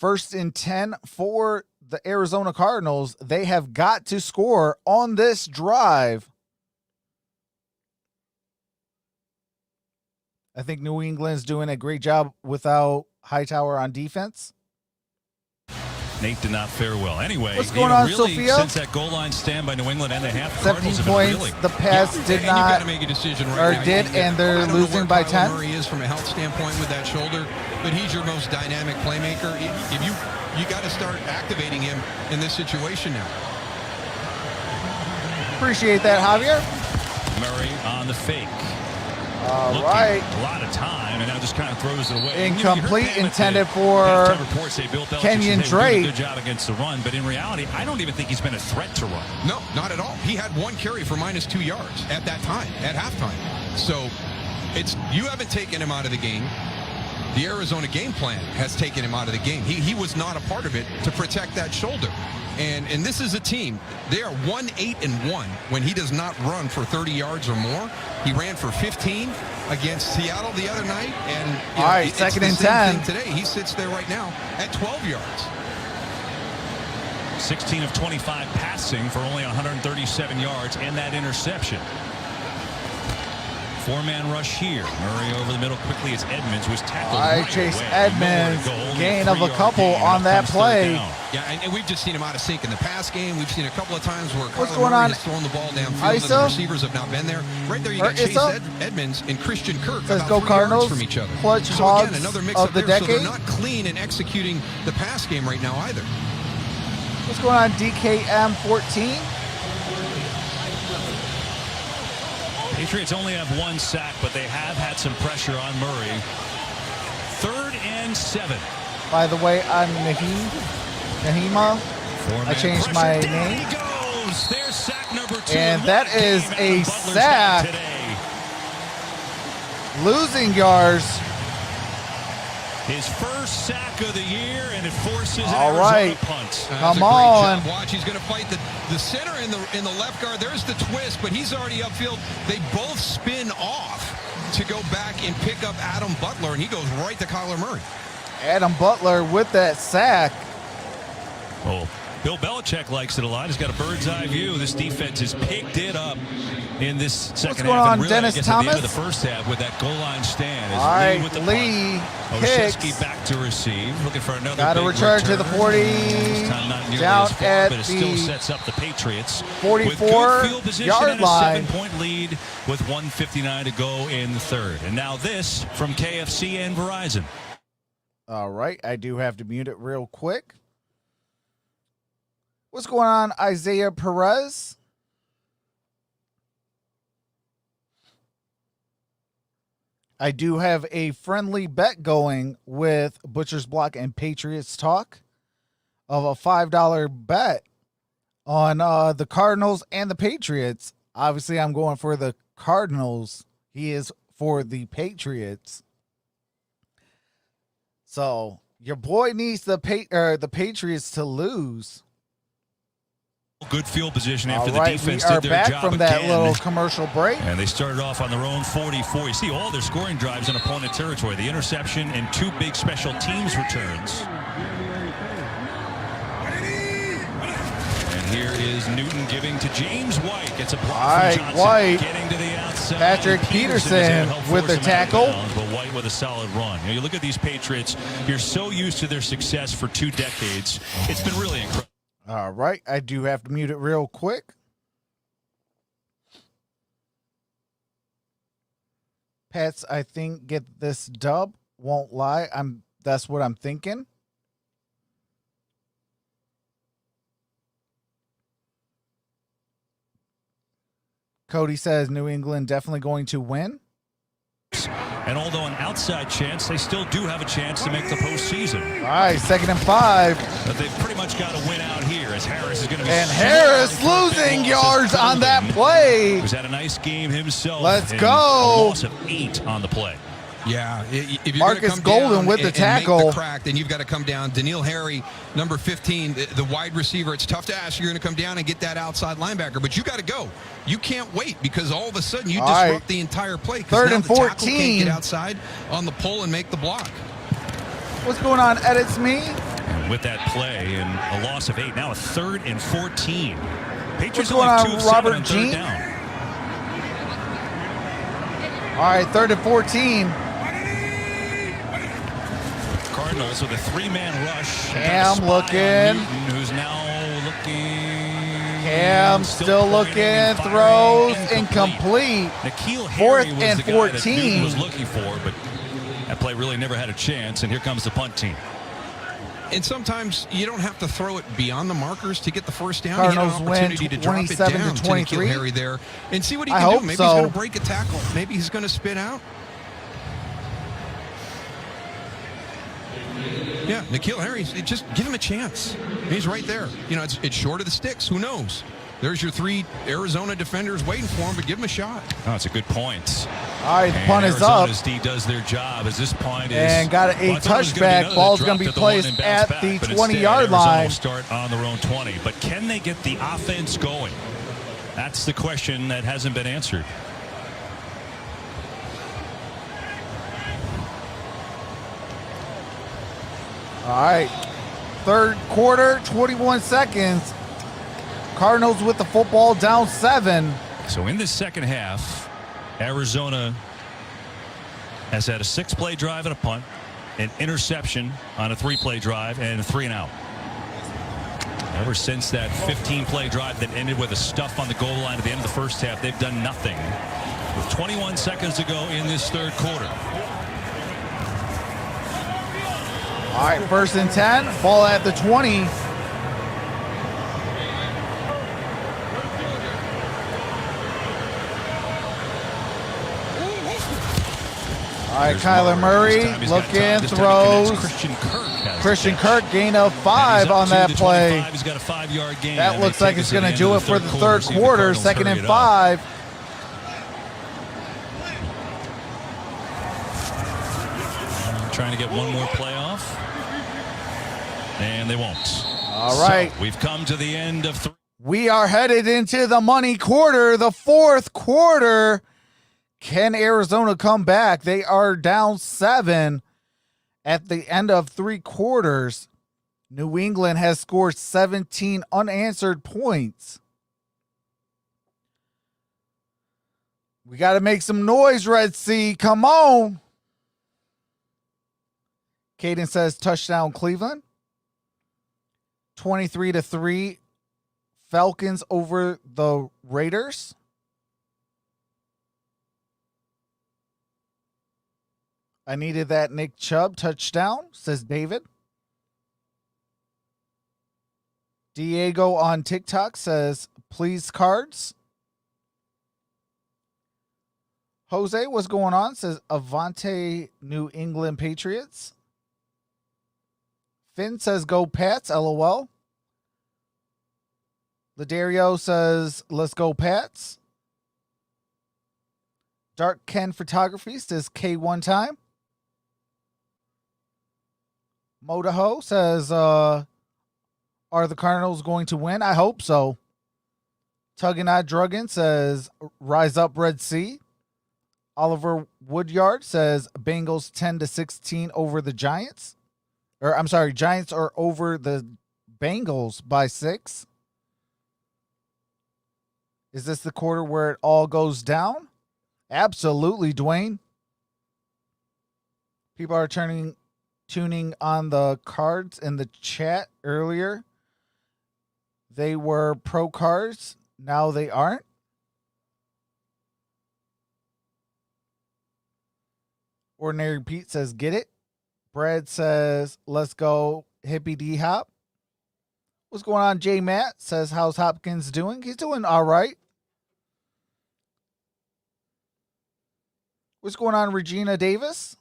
1st and 10 for the Arizona Cardinals. They have got to score on this drive. I think New England's doing a great job without Hightower on defense. Nate did not fare well. Anyway, what's going on, really, Sophia? Since that goal line stand by New England and a half, 17 points. Really, the pass did not, you got to make a decision right now. and they're losing by 10. Murray is from a health standpoint with that shoulder, but he's your most dynamic playmaker. If you got to start activating him in this situation now. Appreciate that, Javier. Murray on the fake. All right. A lot of time, and now just kind of throws it away. Incomplete, intended for Kenyon Drake. Good job against the run, but in reality, I don't even think he's been a threat to run. No, not at all. He had 1 carry for -2 yards at that time, at halftime. So you haven't taken him out of the game. The Arizona game plan has taken him out of the game. He was not a part of it to protect that shoulder. And this is a team. They are 1-8-1 when he does not run for 30 yards or more. He ran for 15 against Seattle the other night. And all right, 2nd and 10. Today, he sits there right now at 12 yards. 16 of 25 passing for only 137 yards and that interception. 4-man rush here. Murray over the middle quickly as Edmonds was tackled. All right, right Chase away. Edmonds, gain of a couple on that play. Yeah, and we've just seen him out of sync in the pass game. We've seen a couple of times where what's Kyler going Murray on? has thrown the ball downfield and the receivers have not been there. Right there, you got Chase Edmonds and Christian Kirk Let's about go 3 Cardinals. yards from each other. Clutch so hogs again, another mix of the there. So decade. they're not clean in executing the pass game right now either. What's going on, DKM 14? Patriots only have 1 sack, but they have had some pressure on Murray. 3rd and 7. By the way, I'm Nahima. I changed my name. He goes. There's sack number 2. And that is a sack. Losing yards. His first sack of the year, and it forces all Arizona right. punt. Come on. Watch, he's going to fight the center in the left guard. There's the twist, but he's already upfield. They both spin off to go back and pick up Adam Butler, and he goes right to Kyler Murray. Adam Butler with that sack. Oh, Bill Belichick likes it a lot. He's got a bird's eye view. This defense has picked it up in this second going half. on, And really, Dennis I guess Thomas? At the end of the first half with that goal line stand. All right, with the Lee kicks. kicks. Back to receive. Looking for another Got to big return to the 40. This time not nearly Down as far, at but it still the sets up the Patriots 44-yard line. A 7-point lead with 1:59 to go in the third. And now this from KFC and Verizon. All right, I do have to mute it real quick. What's going on, Isaiah Perez? I do have a friendly bet going with Butcher's Block and Patriots Talk of a $5 bet on the Cardinals and the Patriots. Obviously, I'm going for the Cardinals. He is for the Patriots. So your boy needs the Patriots to lose. Good field position after all right, the defense we are did their back job from that again. little commercial break. And they started off on their own 44. You see all their scoring drives in opponent territory. The interception and 2 big special teams returns. And here is Newton giving to James White. Gets a block from Johnson. White Getting to the outside. inside. Patrick Peterson with the tackle. But White with a solid run. You look at these Patriots. You're so used to their success for 2 decades. It's been really incredible. All right. I do have to mute it real quick. Pats, I think, get this dub. Won't lie. That's what I'm thinking. Cody says New England definitely going to win. And although an outside chance, they still do have a chance to make the postseason. All right, 2nd and 5. But they've pretty much got to win out here, as Harris is going to be. And Harris losing yards on that play. He's had a nice game himself. Let's go. A loss of 8 on the play. Yeah, if you're Marcus come Golden with the tackle. and make the crack, then you've got to come down. Daniil Harry, number 15, the wide receiver. It's tough to ask. You're going to come down and get that outside linebacker, but you got to go. You can't wait because all of a sudden you disrupt the entire play. 3rd and 14. Can't get outside on the pull and make the block. What's going on, Edits Me? And with that play and a loss of 8, now a 3rd and 14. Patriots What's going only on, 2 of 7 Robert on 3rd Jean? down. All right, 3rd and 14. Cardinals with a 3-man rush. Cam looking. Newton, who's now looking. Cam still looking. Throws incomplete. N'Keal 4th Harry was and the guy 14. that Newton was looking for, but that play really never had a chance. And here comes the punt team. And sometimes you don't have to throw it beyond the markers to get the first down. Cardinals you get an opportunity win to drop it 27 down to to 23. N'Keal Harry there and see what he I can do. hope Maybe so. he's going to break a tackle. Maybe he's going to spit out. Yeah, N'Keal Harry, just give him a chance. He's right there. You know, it's short of the sticks. Who knows? There's your 3 Arizona defenders waiting for him, but give him a shot. Oh, that's a good point. All right, the punt is up. Arizona's D does their job as this point is. And got a touchback. Ball's going to be placed at the 20-yard line. Will start on their own 20. But can they get the offense going? That's the question that hasn't been answered. All right, 3rd quarter, 21 seconds. Cardinals with the football, down 7. So in the second half, Arizona has had a 6-play drive and a punt, an interception on a 3-play drive, and a 3-and-out. Ever since that 15-play drive that ended with a stuff on the goal line at the end of the first half, they've done nothing. With 21 seconds to go in this 3rd quarter. All right, 1st and 10. Ball at the 20. All right, Kyler Murray looking, throws. Christian Kirk gain of 5 on that play. He's got a 5-yard gain. That looks like it's going to do it for the 3rd quarter. 2nd and 5. Trying to get one more play off. And they won't. All right. So we've come to the end of 3. We are headed into the money quarter, the 4th quarter. Can Arizona come back? They are down 7 at the end of 3 quarters. New England has scored 17 unanswered points. We got to make some noise, Red Sea. Come on. Caden says touchdown Cleveland. 23-3 Falcons over the Raiders. I needed that Nick Chubb touchdown, says David. Diego on TikTok says, please cards. Jose, what's going on? Says, Avante New England Patriots. Finn says, go Pats, LOL. Ladario says, let's go Pats. Dark Ken Photography says, K1 time. Modaho says, are the Cardinals going to win? I hope so. Tugganot Druggan says, rise up Red Sea. Oliver Woodyard says, Bengals 10-16 over the Giants. Or I'm sorry, Giants are over the Bengals by 6. Is this the quarter where it all goes down? Absolutely, Dwayne. People are tuning on the cards in the chat earlier. They were pro cards. Now they aren't. Ordinary Pete says, get it. Brad says, let's go hippie D hop. What's going on? J Matt says, how's Hopkins doing? He's doing all right. What's going on? Regina Davis?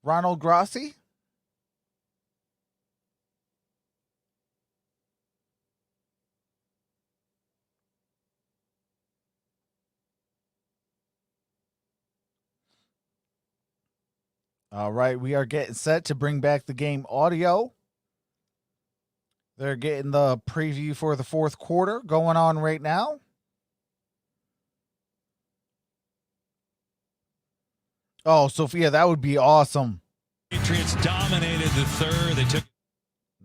Ronald Grossi? All right, we are getting set to bring back the game audio. They're getting the preview for the fourth quarter going on right now. Oh, Sophia, that would be awesome. Patriots dominated the third. They took.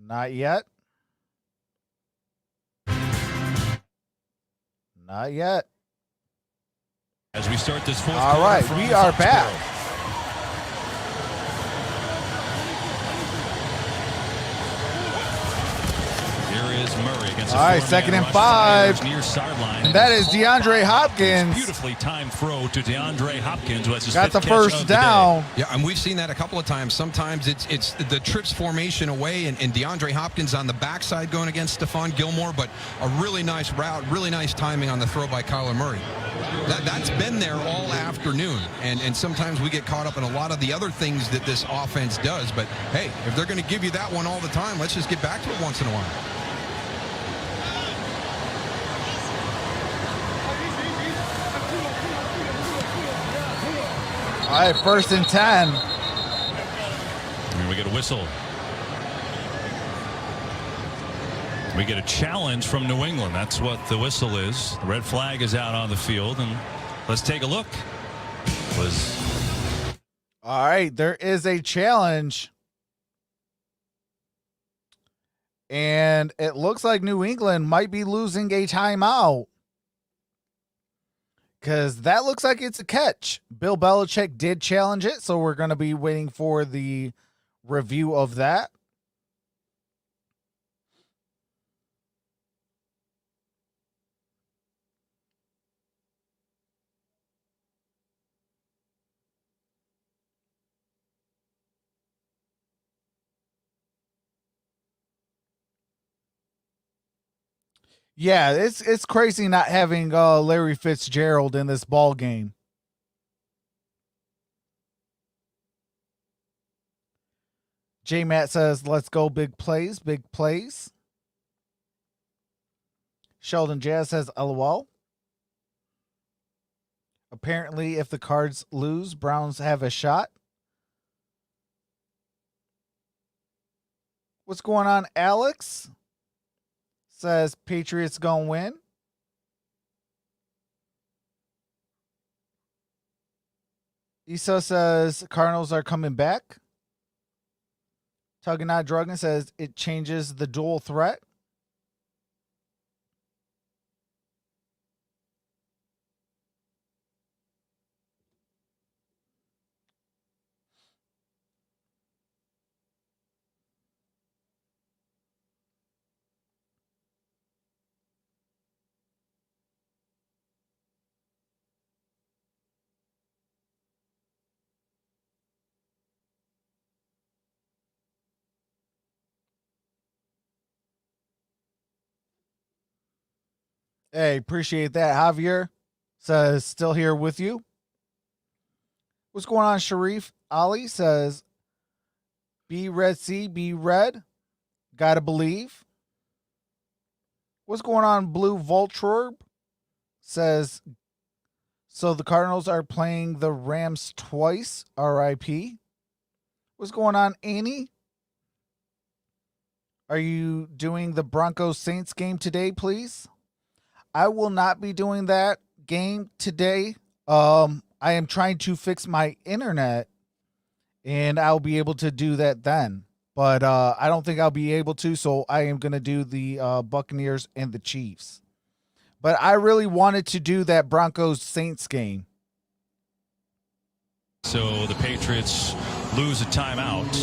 Not yet. Not yet. As we start this fourth quarter. All right, we are back. Murray against all right, 2nd and 5. Near sideline. And that is DeAndre Hopkins. Beautifully timed throw to DeAndre Hopkins. Who has his got the first the down. Yeah, and we've seen that a couple of times. Sometimes it's the trips formation away and DeAndre Hopkins on the backside going against Stephon Gilmore, but a really nice route, really nice timing on the throw by Kyler Murray. That's been there all afternoon, and sometimes we get caught up in a lot of the other things that this offense does. But, hey, if they're going to give you that one all the time, let's just get back to it once in a while. All right, 1st and 10. And we get a whistle. We get a challenge from New England. That's what the whistle is. The red flag is out on the field, and let's take a look. All right, there is a challenge. And it looks like New England might be losing a timeout. Because that looks like it's a catch. Bill Belichick did challenge it, so we're going to be waiting for the review of that. Yeah, it's crazy not having Larry Fitzgerald in this ball game. J Matt says, let's go big plays, big plays. Sheldon Jazz says, LOL. Apparently, if the Cards lose, Browns have a shot. What's going on, Alex? Says Patriots gonna win. Issa says Cardinals are coming back. Tugganot Druggin says it changes the dual threat. Hey, appreciate that. Javier says, still here with you. What's going on, Sharif? Ali says, be Red Sea, be red. Gotta believe. What's going on, Blue Voltorb? Says, so the Cardinals are playing the Rams twice, RIP. What's going on, Annie? Are you doing the Broncos Saints game today, please? I will not be doing that game today. I am trying to fix my internet, and I'll be able to do that then. But I don't think I'll be able to, so I am going to do the Buccaneers and the Chiefs. But I really wanted to do that Broncos Saints game. So the Patriots lose a timeout.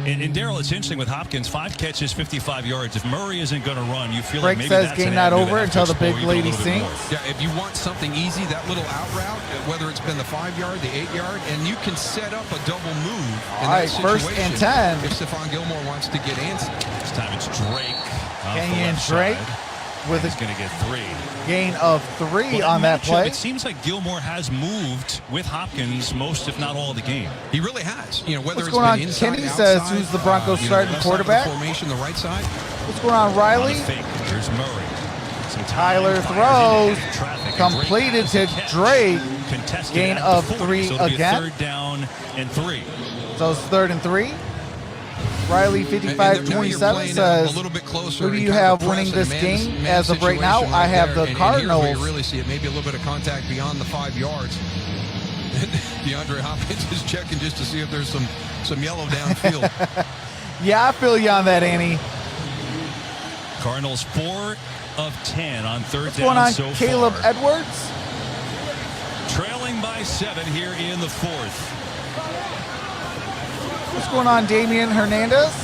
And Darryl, it's interesting with Hopkins, 5 catches, 55 yards. If Murray isn't going to run, you feel like maybe says that's game not over until the big lady sings. Yeah, if you want something easy, that little out route, whether it's been the 5-yard, the 8-yard, and you can set up a double move. All right, first and 10. If Stephon Gilmore wants to get antsy. This time it's Drake. Kenyon Drake with He's going to get 3. Gain of 3 on that play. It seems like Gilmore has moved with Hopkins most, if not all, of the game. He really has. You know, whether What's it's going on? been inside, Kenny outside, says who's the Broncos starting quarterback? Formation, the right side. What's going on, Riley? Fake. Here's Murray. Tyler throws. Completed to Drake. Gain of 3 so again. 3rd down and 3. So it's 3rd and 3. Riley 5527 says, a little bit closer. who do you have winning this game as of right now? I have the Cardinals. You really see it. Maybe a little bit of contact beyond the 5 yards. DeAndre Hopkins is checking just to see if there's some yellow downfield. Yeah, I feel you on that, Annie. Cardinals 4 of 10 on 3rd What's down going on, so Caleb far. Edwards? Trailing by 7 here in the 4th. What's going on, Damian Hernandez?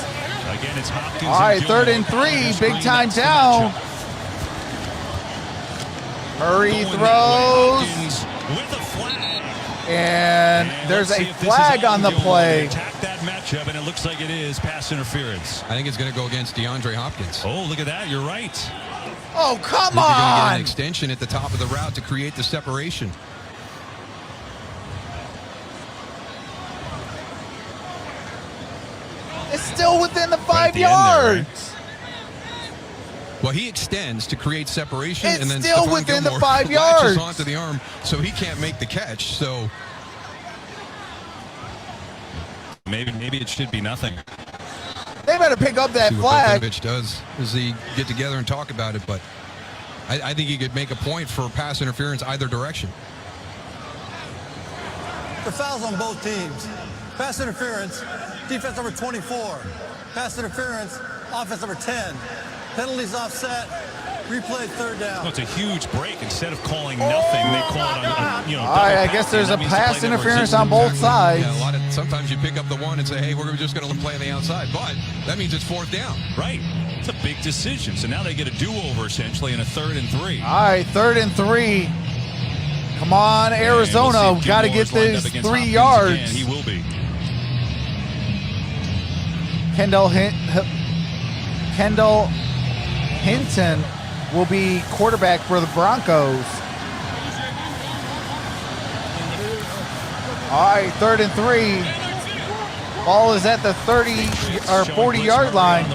Again, it's Hopkins. All right, 3rd and 3, big time down. Murray throws. With a flag. And there's a flag on the play. Attack that matchup, and it looks like it is pass interference. I think it's going to go against DeAndre Hopkins. Oh, look at that. You're right. Oh, come You're going to get on. an extension at the top of the route to create the separation. It's still within the 5 at the end there, yards. Well, he extends to create separation, It's and then still Stephon within the Gilmore 5 latches yards. onto the arm, so he can't make the catch. So maybe it should be nothing. They better pick up that see what flag. Popovich does as they get together and talk about it, but I think he could make a point for pass interference either direction. The fouls on both teams. Pass interference, defense number 24. Pass interference, offense number 10. Penalties offset, replay 3rd down. No, it's a huge break. Instead of calling nothing, they call it on All right, I guess there's a pass interference on both sides. Yeah, sometimes you pick up the one and say, hey, we're just going to play on the outside, but that means it's 4th down. Right. It's a big decision. So now they get a do-over essentially in a 3rd and 3. All right, 3rd and 3. Come on, Arizona. We've got to get this 3 yards. Again. He will be. Kendall Hinton will be quarterback for the Broncos. All right, 3rd and 3. Ball is at the 30 or 40-yard line.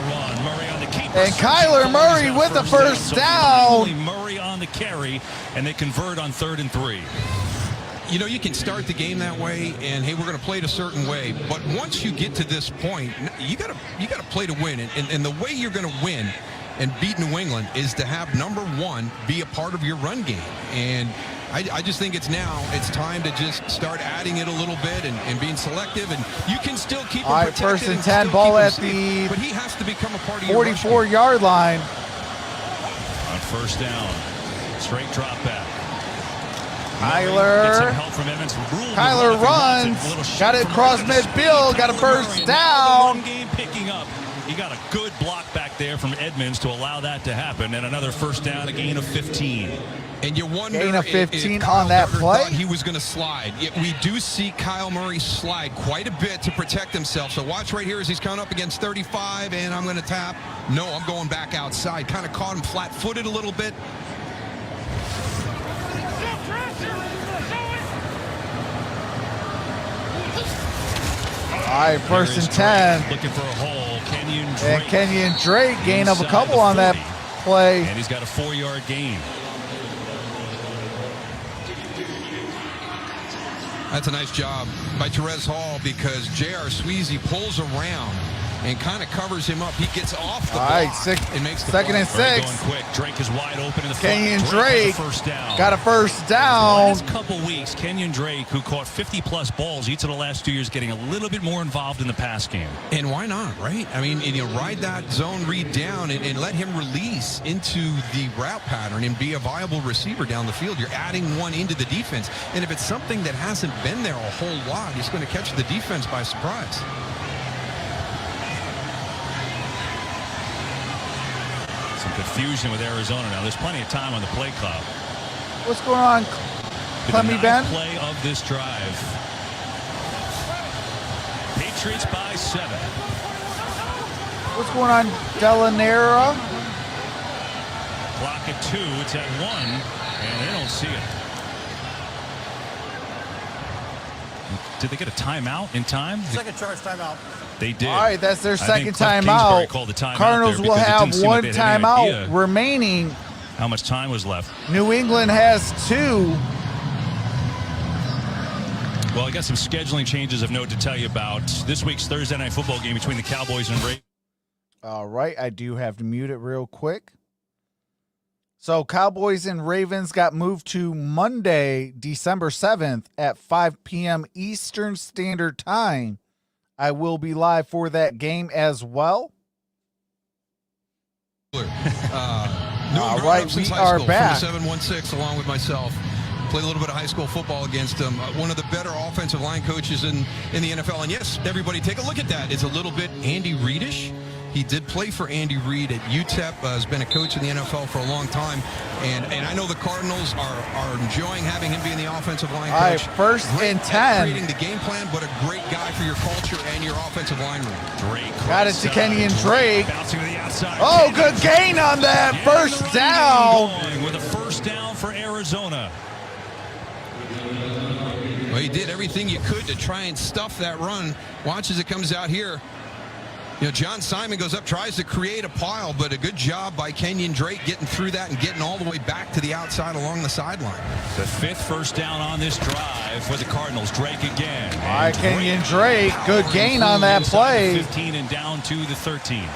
And Kyler Murray with the first down. Murray on the carry, and they convert on 3rd and 3. You know, you can start the game that way, and hey, we're going to play it a certain way. But once you get to this point, you got to play to win. And the way you're going to win and beat New England is to have number 1 be a part of your run game. And I just think it's time to just start adding it a little bit and being selective. And you can still keep him protected. All right, 1st and 10, ball at the but he has to become a part of your 44-yard line. On 1st down, straight drop back. Kyler runs, got it across midfield, got a first down. Game picking up. He got a good block back there from Edmonds to allow that to happen, and another 1st down, a gain of 15. And you wonder gain of 15 if on that play. He was going to slide. Yet we do see Kyle Murray slide quite a bit to protect himself. So watch right here as he's coming up against 35, and I'm going to tap. No, I'm going back outside. Kind of caught him flat-footed a little bit. All right, 1st and 10. Looking for a hole. And Kenyon Drake, gain of a couple on that play. And he's got a 4-yard gain. That's a nice job by Terez Hall because J.R. Sweezy pulls around and kind of covers him up. He gets off the block and makes the second play. and 6. Going quick. Drake is wide open in the Kenyon Drake Drake first down. got a first down. Last couple weeks, Kenyon Drake, who caught 50-plus balls each of the last 2 years, getting a little bit more involved in the pass game. And why not, right? I mean, ride that zone read down and let him release into the route pattern and be a viable receiver down the field. You're adding one into the defense. And if it's something that hasn't been there a whole lot, he's going to catch the defense by surprise. Some confusion with Arizona now. There's plenty of time on the play clock. What's going on, Clemmy Ben? Play of this drive. Patriots by 7. What's going on, Delanera? Clock at 2. It's at 1, and they don't see it. Did they get a timeout in time? Second charge timeout. They did. All right, that's their second timeout. Cardinals will have one timeout remaining. How much time was left? New England has 2. Well, I got some scheduling changes of note to tell you about. This week's Thursday night football game between the Cowboys and Ravens. All right, I do have to mute it real quick. So Cowboys and Ravens got moved to Monday, December 7th at 5 p.m. Eastern Standard Time. I will be live for that game as well. All right, we are back. From the 716 along with myself. Played a little bit of high school football against him. One of the better offensive line coaches in the NFL. And yes, everybody take a look at that. It's a little bit Andy Reid-ish. He did play for Andy Reid at UTEP, has been a coach in the NFL for a long time. And I know the Cardinals are enjoying having him being the offensive line coach. All right, first and 10. Creating the game plan, but a great guy for your culture and your offensive line room. Drake got it to Kenyon Drake. Bouncing to the outside. Oh, good gain on that. First down. With a first down for Arizona. Well, he did everything you could to try and stuff that run. Watch as it comes out here. John Simon goes up, tries to create a pile, but a good job by Kenyon Drake getting through that and getting all the way back to the outside along the sideline. The 5th first down on this drive for the Cardinals. Drake again. All right, Kenyon Drake. Good gain on that play. 15 and down to the 13.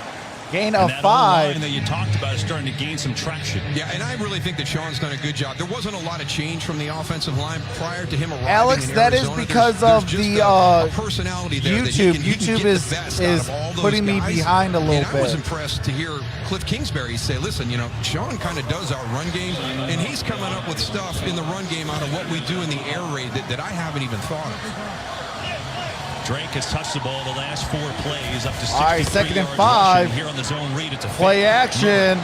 Gain of that 5. Line that you talked about is starting to gain some traction. Yeah, and I really think that Sean's done a good job. There wasn't a lot of change from the offensive line prior to him arriving Alex, in that Arizona. is because there's of just the a personality there YouTube. That he can YouTube get the best is out of all those putting me guys. behind a little and I was bit. impressed to hear Cliff Kingsbury say, listen, Sean kind of does our run game, and he's coming up with stuff in the run game out of what we do in the air raid that I haven't even thought of. Drake has touched the ball the last 4 plays, up to 63 All right, second and yards 5. rushing here on the zone read. It's a Play action.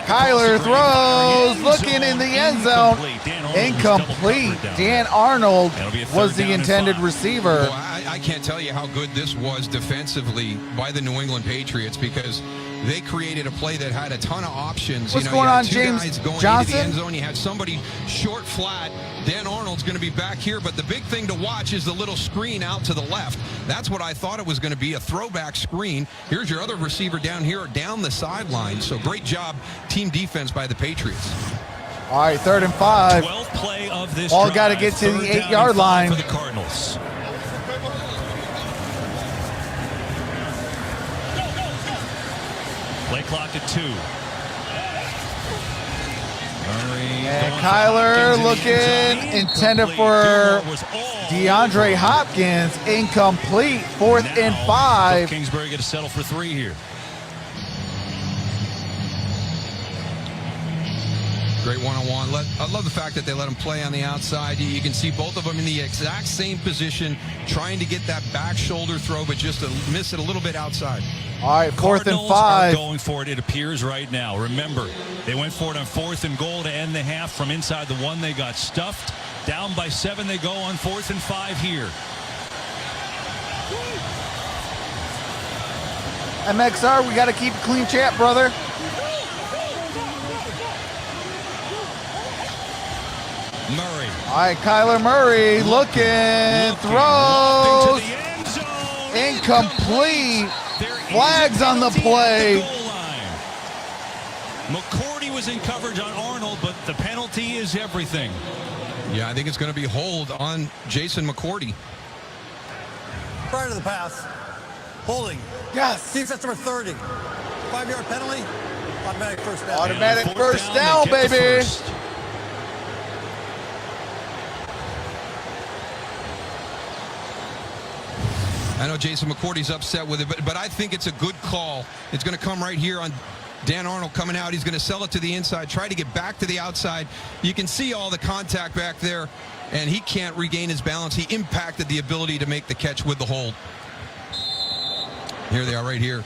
Kyler throws, looking in the end zone. Incomplete. Dan Arnold was the intended receiver. Well, I can't tell you how good this was defensively by the New England Patriots, because they created a play that had a ton of options. What's going on, James guys going Johnson? into the end zone. You had somebody short flat. Dan Arnold's going to be back here, but the big thing to watch is the little screen out to the left. That's what I thought it was going to be, a throwback screen. Here's your other receiver down here, down the sideline. So great job, team defense by the Patriots. All right, 3rd and 5. 12th play of this All drive. got to get to the 3rd 8-yard line for the Cardinals. Play clock at 2. And Kyler looking, intended for DeAndre Hopkins, incomplete. 4th and 5. Kingsbury going to settle for 3 here. Great one-on-one. I love the fact that they let him play on the outside. You can see both of them in the exact same position, trying to get that back shoulder throw, but just to miss it a little bit outside. All right, 4th and Cardinals 5. are going for it, it appears right now. Remember, they went for it on 4th and goal to end the half from inside the 1. They got stuffed. Down by 7, they go on 4th and 5 here. MXR, we got to keep a clean chat, brother. Murray. All right, Kyler Murray looking, throws, incomplete. Flags on the play. McCourty was in coverage on Arnold, but the penalty is everything. Yeah, I think it's going to be hold on Jason McCourty. Prior to the pass, holding Yes. Defense number 30. 5-yard penalty. Automatic first down. Automatic first down, baby. I know Jason McCourty's upset with it, but I think it's a good call. It's going to come right here on Dan Arnold coming out. He's going to sell it to the inside, try to get back to the outside. You can see all the contact back there, and he can't regain his balance. He impacted the ability to make the catch with the hold. Here they are right here.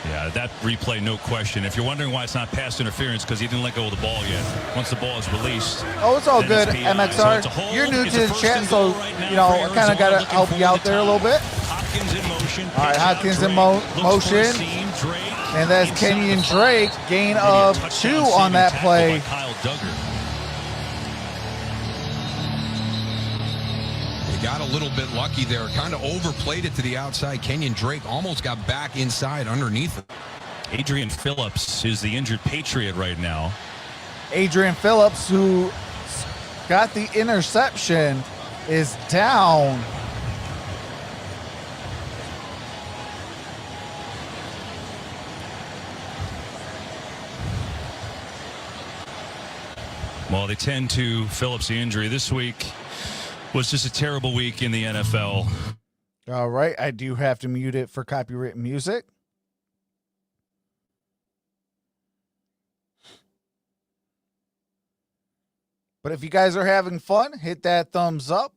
Yeah, that replay, no question. If you're wondering why it's not pass interference, because he didn't let go of the ball yet. Once the ball is released. Oh, it's all good, MXR. So you're new to the chat, so, you know, I kind of got to help you out there a little bit. Hopkins in motion. All right, Hopkins in motion. And that's Kenyon Drake. Gain of 2 on that play. Got a little bit lucky there, kind of overplayed it to the outside. Kenyon Drake almost got back inside underneath it. Adrian Phillips is the injured Patriot right now. Adrian Phillips, who got the interception, is down. Well, they tend to Phillips the injury this week. Was just a terrible week in the NFL. All right, I do have to mute it for copyright music. But if you guys are having fun, hit that thumbs up.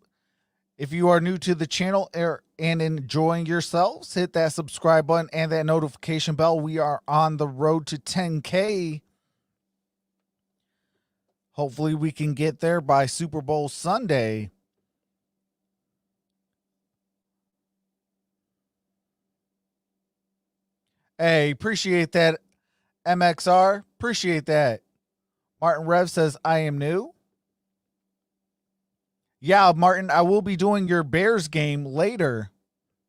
If you are new to the channel and enjoying yourselves, hit that subscribe button and that notification bell. We are on the road to 10K. Hopefully we can get there by Super Bowl Sunday. Hey, appreciate that, MXR. Appreciate that. Martin Rev says, I am new. Yeah, Martin, I will be doing your Bears game later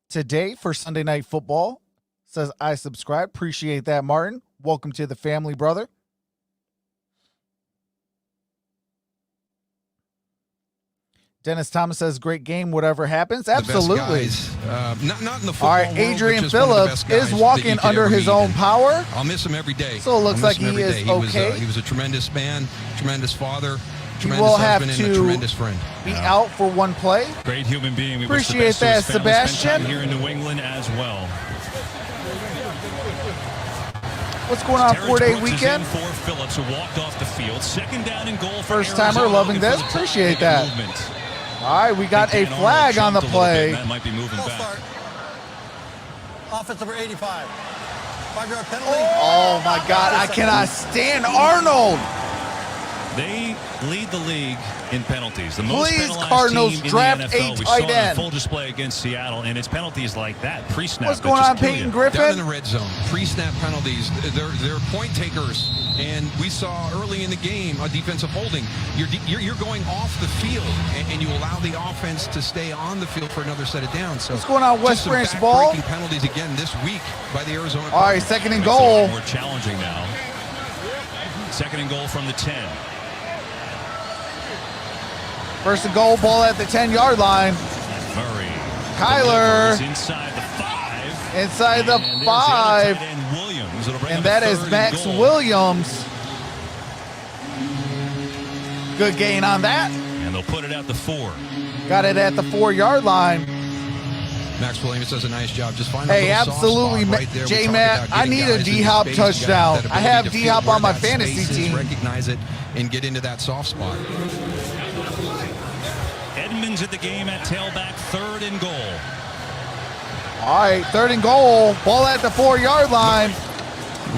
today for Sunday Night Football. Says, I subscribe. Appreciate that, Martin. Welcome to the family, brother. Dennis Thomas says, great game, whatever happens. Absolutely. Not in the football all right, Adrian Phillips is walking under his own power. I'll miss him every day. So it looks like he is okay. He was a tremendous man, tremendous father, he will have husband, to and a tremendous friend. Be out for one play. Great human being. We appreciate that, Sebastian. Here in New England as well. What's going on, 4-day weekend? For Phillips, who walked off the field. Second down and goal. First timer, loving this. Appreciate that. All right, we got a flag on the play. That might be moving back. Start. Offense number 85. 5-yard penalty. Oh my God, I cannot stand Arnold. They lead the league in penalties. The most Cardinals draft a tight end. Full display against Seattle, and it's penalties like that pre-snap. What's going on, Peyton Griffin? Down in the red zone, pre-snap penalties. They're point takers, and we saw early in the game a defensive holding. You're going off the field, and you allow the offense to stay on the field for another set of downs. So what's going on, West Branch ball? Breaking penalties again this week by the Arizona. All right, second and goal. More challenging now. Second and goal from the 10. First and goal, ball at the 10-yard line. Murray. Kyler. Inside the 5. Inside the 5. And that is Max Williams. Good gain on that. And they'll put it at the 4. Got it at the 4-yard line. Max Williams does a nice job. Just find hey, absolutely, right J-Matt. I need a D-Hop touchdown. I have D-Hop on my fantasy team. Recognize it and get into that soft spot. Edmonds at the game at tailback, 3rd and goal. All right, 3rd and goal. Ball at the 4-yard line.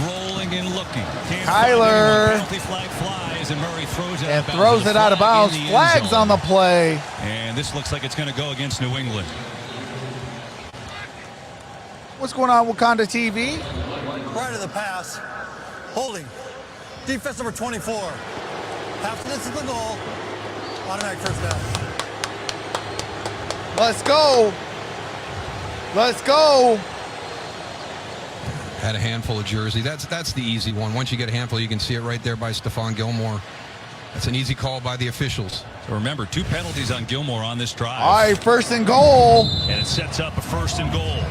Rolling and looking. Kyler. Penalty flag flies and Murray throws it and throws it out of bounds. Flags on the play. And this looks like it's going to go against New England. What's going on, Wakanda TV? Right to the pass. Holding. Defense number 24. Half distance to the goal. Automatic first down. Let's go. Let's go. Had a handful of jersey. That's the easy one. Once you get a handful, you can see it right there by Stephon Gilmore. That's an easy call by the officials. So remember, 2 penalties on Gilmore on this drive. All right, 1st and goal. And it sets up a 1st and goal.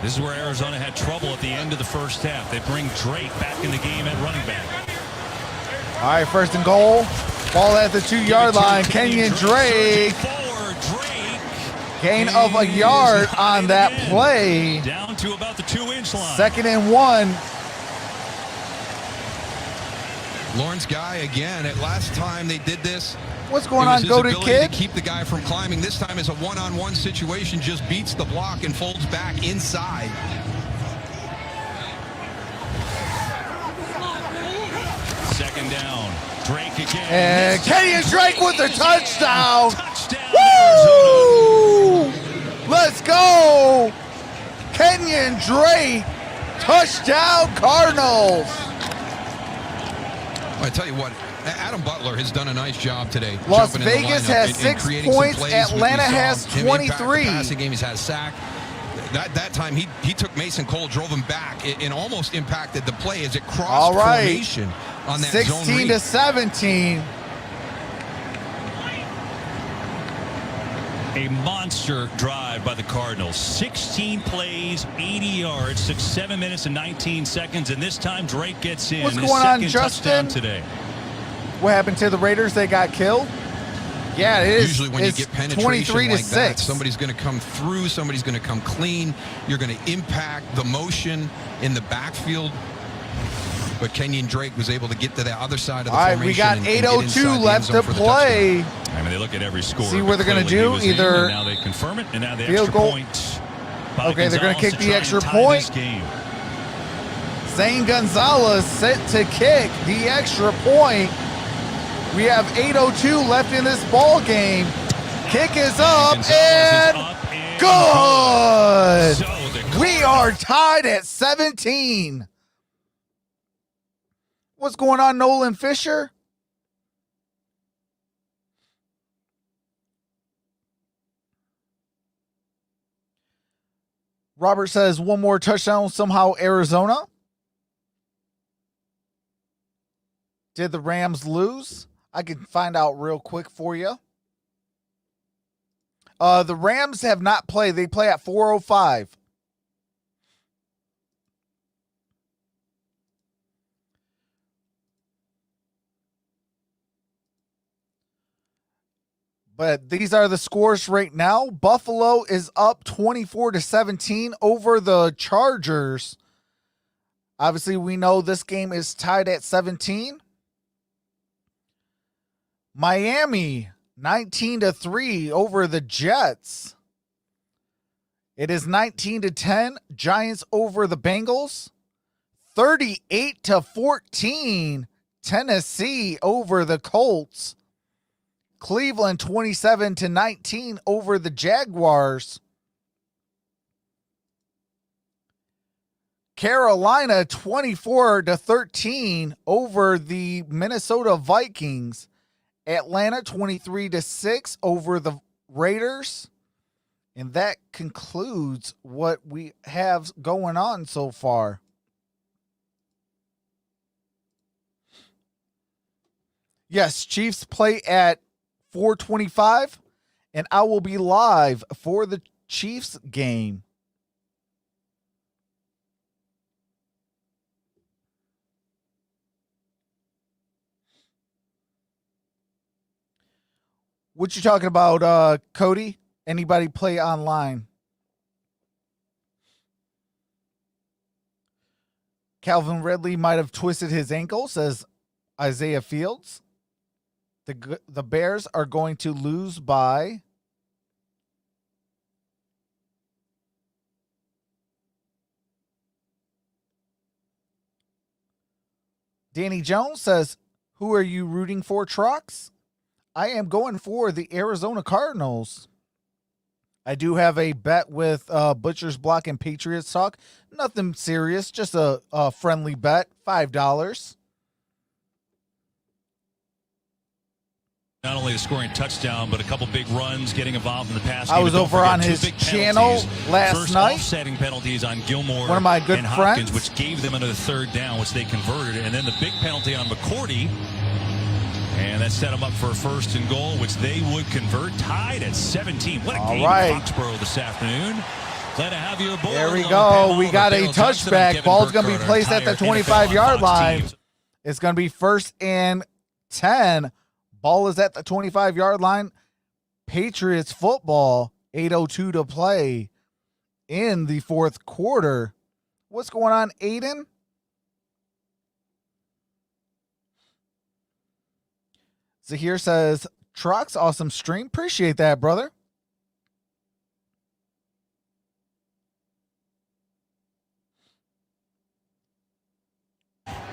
This is where Arizona had trouble at the end of the first half. They bring Drake back in the game at running back. All right, 1st and goal. Ball at the 2-yard line. Kenyon Drake. Gain of a yard on that play. Down to about the 2-inch line. 2nd and 1. Lawrence Guy again. At last time they did this, what's going on, Goated Kid? To keep the guy from climbing. This time is a one-on-one situation. Just beats the block and folds back inside. Second down. Drake again. And Kenyon Drake with the touchdown. Touchdown. Woo! Let's go. Kenyon Drake. Touchdown Cardinals. I tell you what, Adam Butler has done a nice job today. Las Vegas has 6 points. Atlanta has 23. The passing game, he's had a sack. That time he took Mason Cole, drove him back, and almost impacted the play as it crossed formation on that 16 to 17. A monster drive by the Cardinals. 16 plays, 80 yards, took 7 minutes and 19 seconds, and this time Drake gets in. What's his going on, second Justin? touchdown today. What happened to the Raiders? They got killed? Yeah, it is. Usually when you get penetration 23 to like 6. that, somebody's going to come through, somebody's going to come clean. You're going to impact the motion in the backfield. But Kenyon Drake was able to get to the other side of the formation. We got 8:02 left to play. I mean, they look at every score. See what they're going to do. Either now they confirm it, and now the field extra goal. point. Okay, they're going to kick the extra point. Zane Gonzalez set to kick the extra point. We have 8:02 left in this ball game. Kick is up and good. We are tied at 17. What's going on, Nolan Fisher? Robert says one more touchdown, somehow Arizona. Did the Rams lose? I can find out real quick for you. The Rams have not played. They play at 4:05. But these are the scores right now. Buffalo is up 24 to 17 over the Chargers. Obviously, we know this game is tied at 17. Miami 19 to 3 over the Jets. It is 19 to 10. Giants over the Bengals. 38 to 14. Tennessee over the Colts. Cleveland 27 to 19 over the Jaguars. Carolina 24 to 13 over the Minnesota Vikings. Atlanta 23 to 6 over the Raiders. And that concludes what we have going on so far. Yes, Chiefs play at 4:25, and I will be live for the Chiefs game. What you talking about, Cody? Anybody play online? Calvin Ridley might have twisted his ankle, says Isaiah Fields. The Bears are going to lose by Danny Jones says, who are you rooting for, Trox? I am going for the Arizona Cardinals. I do have a bet with Butcher's Block and Patriots Talk. Nothing serious, just a friendly bet, $5. Not only the scoring touchdown, but a couple big runs, getting involved in the pass game. I was over on his channel last night. Offsetting penalties on Gilmore, one of my good and Hopkins, friends, which gave them another third down, which they converted, and then the big penalty on McCourty, and that set them up for a 1st and goal, which they would convert. Tied at 17. What a game in Foxborough this afternoon. Glad to have you aboard. There we go. We got a touchback. Ball's going to be placed at the 25-yard line. It's going to be 1st and 10. Ball is at the 25-yard line. Patriots football, 8:02 to play in the 4th quarter. What's going on, Aiden? Zahir says, Trox, awesome stream. Appreciate that, brother.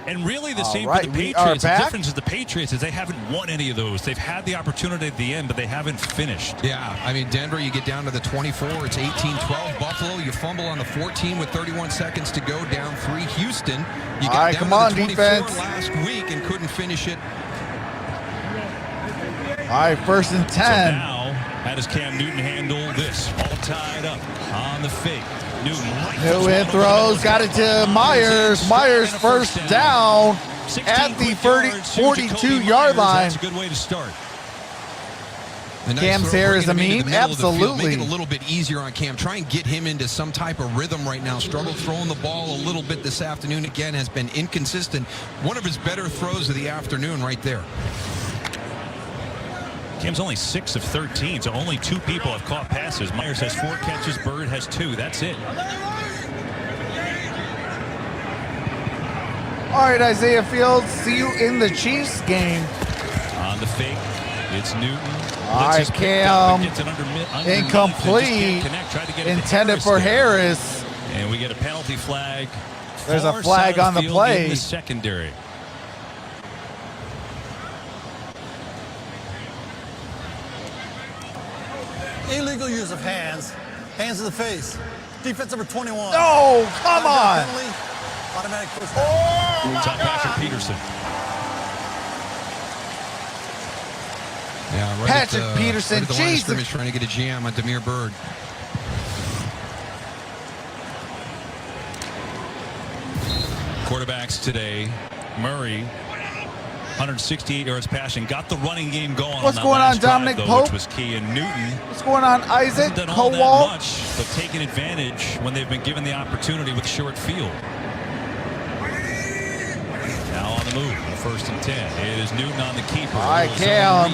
And really the same for the Patriots. The difference is the Patriots is they haven't won any of those. They've had the opportunity at the end, but they haven't finished. Yeah, I mean, Denver, you get down to the 24. It's 18-12. Buffalo, you fumble on the 14 with 31 seconds to go, down 3. Houston, you got down to the 24 defense. last week and couldn't finish it. All right, 1st and 10. So now, how does Cam Newton handle this? All tied up on the fake. Newton throws, got it to Myers. Myers first down at the 42-yard line. That's a good way to start. Cam's hair is a meme? Absolutely. Make it a little bit easier on Cam. Try and get him into some type of rhythm right now. Struggled throwing the ball a little bit this afternoon. Again, has been inconsistent. One of his better throws of the afternoon right there. Cam's only 6 of 13, so only 2 people have caught passes. Myers has 4 catches, Bird has 2. That's it. All right, Isaiah Fields, see you in the Chiefs game. On the fake, it's Newton. All right, Cam, incomplete, intended for Harris. And we get a penalty flag. There's a flag on the play. In the secondary. Illegal use of hands. Hands in the face. Defense number 21. No, come on. Penalty. Automatic first down. Top Patrick Peterson. Yeah, right Patrick Peterson, right at the line of scrimmage, trying to get a jam on Demir Bird. Quarterbacks today, Murray, 168 yards passing, got the running game going. What's going on, Dominic Pope? Which was key. And Newton. What's going on, Isaac? Hasn't done all that much, but taking advantage when they've been given the opportunity with short field. Now on the move, 1st and 10. It is Newton on the keeper. All right, Cam,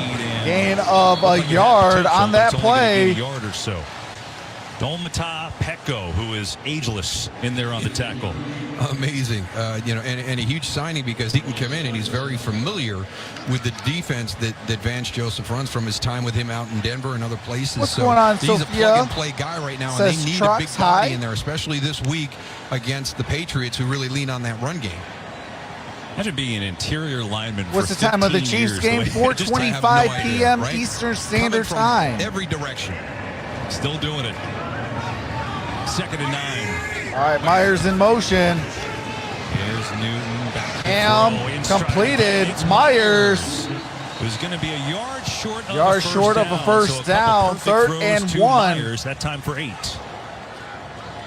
gain of a yard on that play. A yard or so. Domata Pecco, who is ageless in there on the tackle. Amazing, you know, and a huge signing because he can come in and he's very familiar with the defense that Vance Joseph runs from his time with him out in Denver and other places. What's going on, he's Sophia? a plug-and-play guy right now, and they need a big body in there, especially this week against the Patriots, who really lean on that run game. Imagine being an interior lineman. What's the time of the Chiefs game? 4:25 p.m. right? Eastern Standard Time. Every direction. Still doing it. 2nd and 9. All right, Myers in motion. Here's Newton back. Cam completed. Myers. It was going to be a yard short of a first down. 3rd and 1. Myers, that time for 8.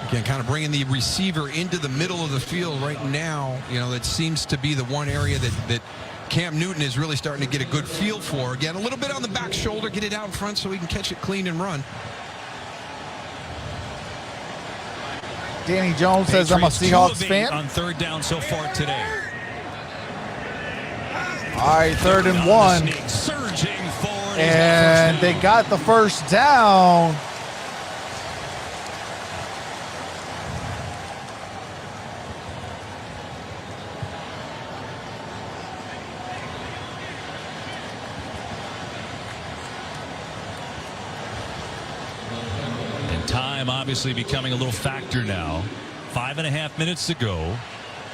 Again, kind of bringing the receiver into the middle of the field right now. You know, that seems to be the one area that Cam Newton is really starting to get a good feel for. Again, a little bit on the back shoulder, get it out in front so he can catch it clean and run. Danny Jones says, I'm a Seahawks fan. On 3rd down so far today. All right, 3rd and 1. Surging forward. And they got the first down. Time obviously becoming a little factor now. 5.5 minutes to go.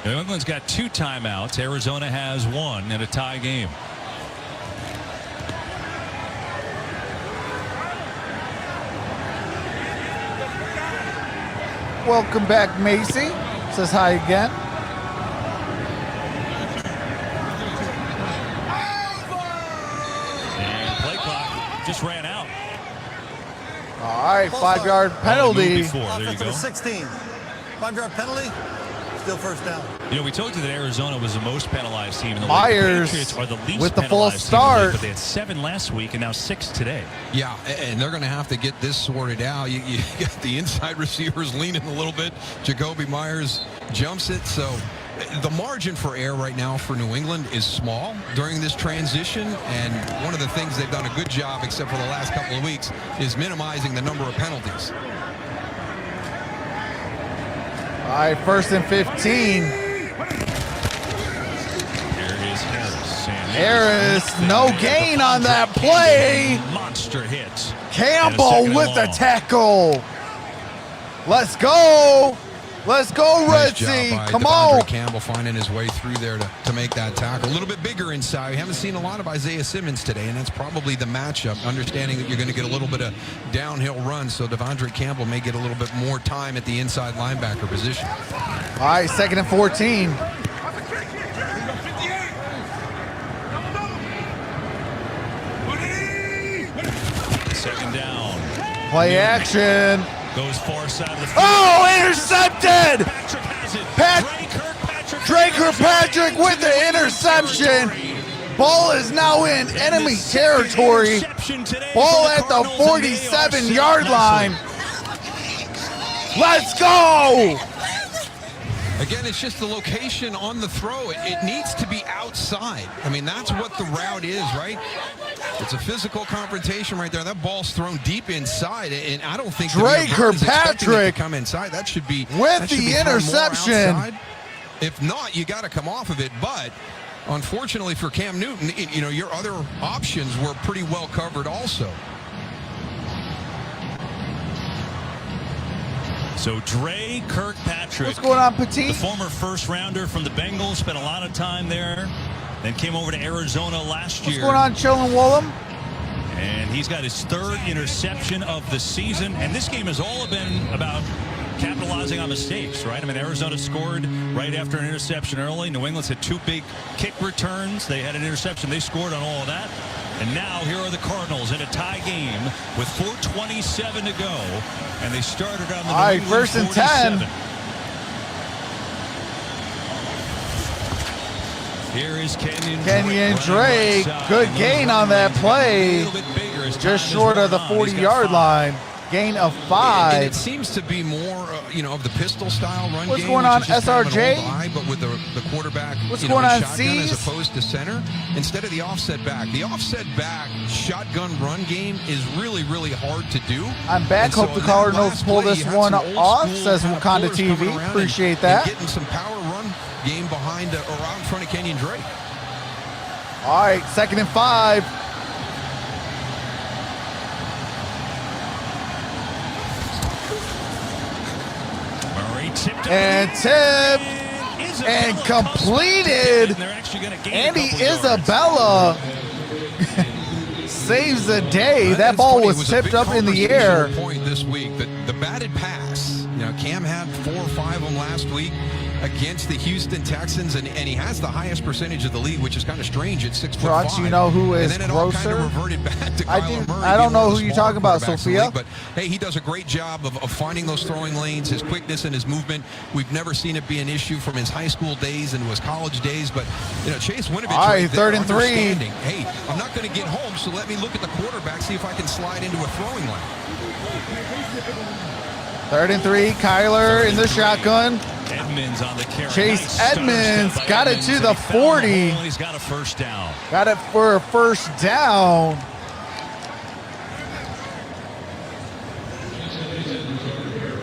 New England's got 2 timeouts. Arizona has 1 in a tie game. Welcome back, Macy. Says hi again. And play clock just ran out. All right, 5-yard penalty. There you go. 16. 5-yard penalty. Still first down. You know, we told you that Arizona was the most penalized team in the Myers league. The Patriots are the least with the penalized false team in the league, start. but they had 7 last week and now 6 today. Yeah, and they're going to have to get this sorted out. You got the inside receivers leaning a little bit. Jacoby Myers jumps it. So the margin for error right now for New England is small during this transition. And one of the things they've done a good job, except for the last couple of weeks, is minimizing the number of penalties. All right, 1st and 15. Harris, no gain on that play. Monster hits. Campbell with the tackle. Let's go. Let's go, Red Sea. Come on. Campbell finding his way through there to make that tackle. A little bit bigger inside. We haven't seen a lot of Isaiah Simmons today, and that's probably the matchup, understanding that you're going to get a little bit of downhill runs, so Devondre Campbell may get a little bit more time at the inside linebacker position. All right, 2nd and 14. Second down. Play action. Goes far side of the field. Oh, intercepted. Patrick has it. Drake Kirkpatrick with the interception. Ball is now in enemy territory. Ball at the 47-yard line. Let's go. Again, it's just the location on the throw. It needs to be outside. I mean, that's what the route is, right? It's a physical confrontation right there. That ball's thrown deep inside, and I don't think Drake Kirkpatrick come inside. That should be with the interception. If not, you got to come off of it. But unfortunately for Cam Newton, you know, your other options were pretty well covered also. So Dre Kirkpatrick. What's going on, Petit? The former first rounder from the Bengals, spent a lot of time there. Then came over to Arizona last year. What's going on, Chillin' Woolham? And he's got his 3rd interception of the season. And this game has all been about capitalizing on mistakes, right? I mean, Arizona scored right after an interception early. New England's had 2 big kick returns. They had an interception. They scored on all of that. And now here are the Cardinals in a tie game with 4:27 to go. And they started on the New England 1st and 10. 47. Here is Kenyon Drake. Good gain on that play. Just short of the 40-yard line. Gain of 5. And it seems to be more, you know, of the pistol style run game. What's going on, SRJ? But with the quarterback, what's going on, shotgun C's? as opposed to center, instead of the offset back. The offset back shotgun run game is really, really hard to do. I'm back. Hope the Cardinals pull this one off, says Wakanda TV. Appreciate that. And getting some power run game behind or out in front of Kenyon Drake. All right, 2nd and 5. And tipped and completed. Andy Isabella saves the day. That ball was tipped up in the air. Point this week, the batted pass. You know, Cam had 4 or 5 of them last week against the Houston Texans, and he has the highest percentage of the league, which is kind of strange at 6'5". Trox, you know who is and then it all grosser? kind of reverted back to Kyler Murray. I don't know who you're talking about, Sophia. But hey, he does a great job of finding those throwing lanes, his quickness and his movement. We've never seen it be an issue from his high school days and his college days. But you know, Chase Winovich, all right, 3rd and 3. Hey, I'm not going to get home, so let me look at the quarterback, see if I can slide into a throwing lane. 3rd and 3. Kyler in the shotgun. Edmonds on the carry. Chase Edmonds got it to the 40. He's got a first down. Got it for a first down.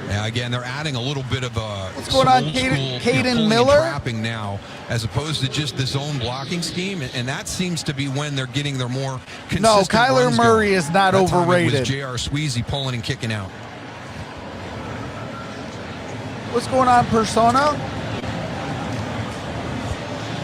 Yeah, again, they're adding a little bit of a what's going on, Caden Miller? Trapping now, as opposed to just the zone blocking scheme, and that seems to be when they're getting their more consistent. No, Kyler Murray is not overrated. It was J.R. Sweezy pulling and kicking out. What's going on, Persona?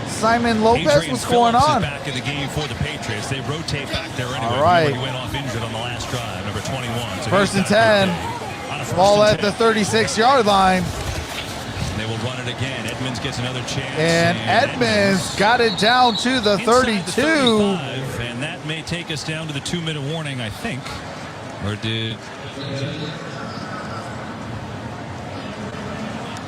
Simon Lopez, Adrian what's going Phillips on? Is back in the game for the Patriots. They rotate back there anyway. All right. He went off injured on the last drive, number 21. So 1st and 10. Ball at the 36-yard line. And they will run it again. Edmonds gets another chance. And Edmonds got it down to the 32. The 35, and that may take us down to the 2-minute warning, I think. Or did...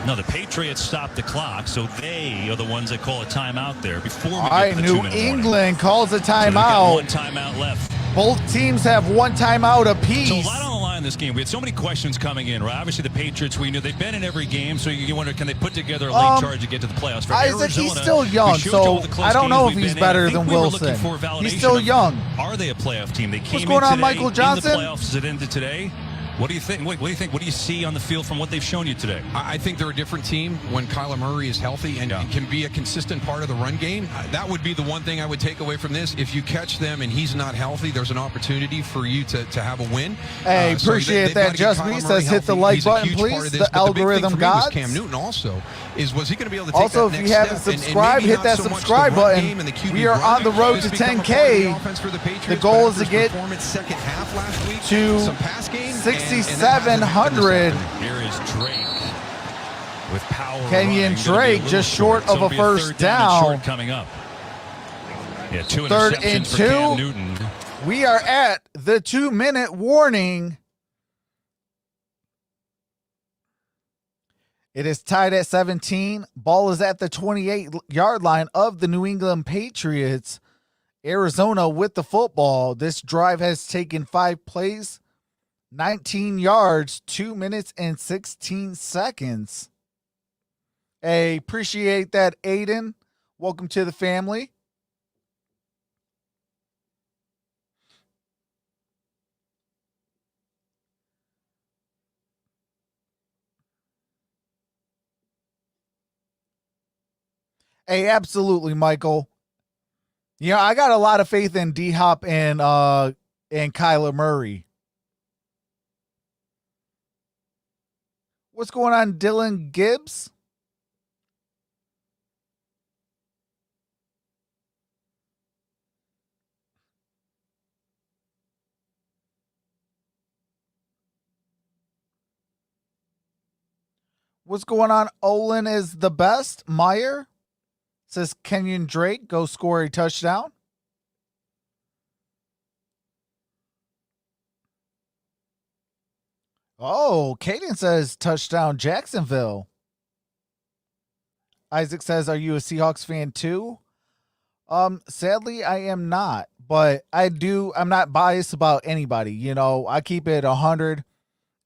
No, the Patriots stopped the clock, so they are the ones that call a timeout there before we All right, New England calls a timeout. So one timeout left. Both teams have one timeout apiece. So a lot on the line in this game. We had so many questions coming in, right? Obviously, the Patriots, we knew they've been in every game, so you wonder, can they put together a late charge to get to the playoffs? For Isaac, Arizona, he's still young, so I don't know if he's better than Wilson. He's still young. Are they a playoff team? They came What's going on, Michael Johnson? In the playoffs as it ended today. What do you think? What do you think? What do you see on the field from what they've shown you today? I think they're a different team when Kyler Murray is healthy and can be a consistent part of the run game. That would be the one thing I would take away from this. If you catch them and he's not healthy, there's an opportunity for you to have a win. Hey, appreciate that. Just me says hit the like button, please. The algorithm gods. Cam Newton also was he going to be able to take also, that if next you haven't step? subscribed, hit that subscribe button. We are on the road to 10K. The goal is to get to 6,700. Here is Drake with power. Kenyon Drake just short of a first down. Coming up. Yeah, 2 Third and interceptions for Cam 2. Newton. We are at the 2-minute warning. It is tied at 17. Ball is at the 28-yard line of the New England Patriots. Arizona with the football. This drive has taken 5 plays, 19 yards, 2 minutes and 16 seconds. Hey, appreciate that, Aiden. Welcome to the family. Hey, absolutely, Michael. Yeah, I got a lot of faith in D-Hop and Kyler Murray. What's going on, Dylan Gibbs? What's going on? Olin is the best. Meyer says Kenyon Drake go score a touchdown. Oh, Caden says touchdown Jacksonville. Isaac says, are you a Seahawks fan too? Sadly, I am not, but I'm not biased about anybody. You know, I keep it 100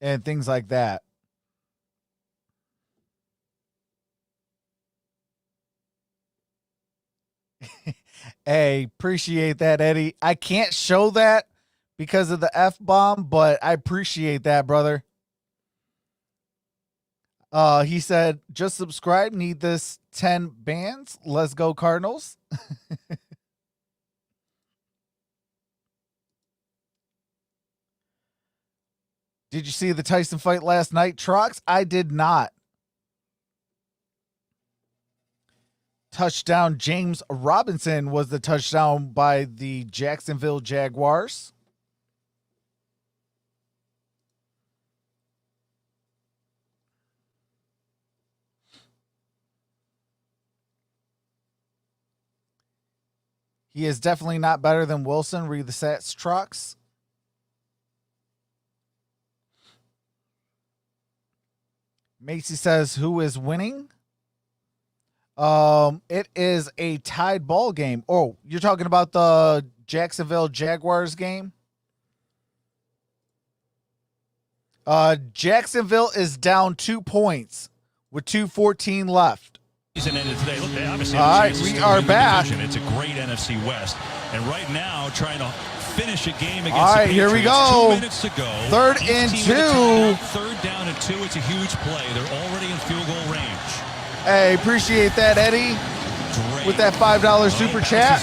and things like that. Hey, appreciate that, Eddie. I can't show that because of the F-bomb, but I appreciate that, brother. He said, just subscribe, need this 10 bands. Let's go, Cardinals. Did you see the Tyson fight last night, Trox? I did not. Touchdown James Robinson was the touchdown by the Jacksonville Jaguars. He is definitely not better than Wilson. Read the stats, Trox. Macy says, who is winning? It is a tied ball game. Oh, you're talking about the Jacksonville Jaguars game? Jacksonville is down 2 points with 2:14 left. Today. Look, they obviously all right, we are back. It's a great NFC West, and right now trying to finish a game against all right, the Patriots. Here we go. 2 minutes to go. Third and 2. Third down and 2. It's a huge play. They're already in field goal range. Hey, appreciate that, Eddie, with that $5 super chat.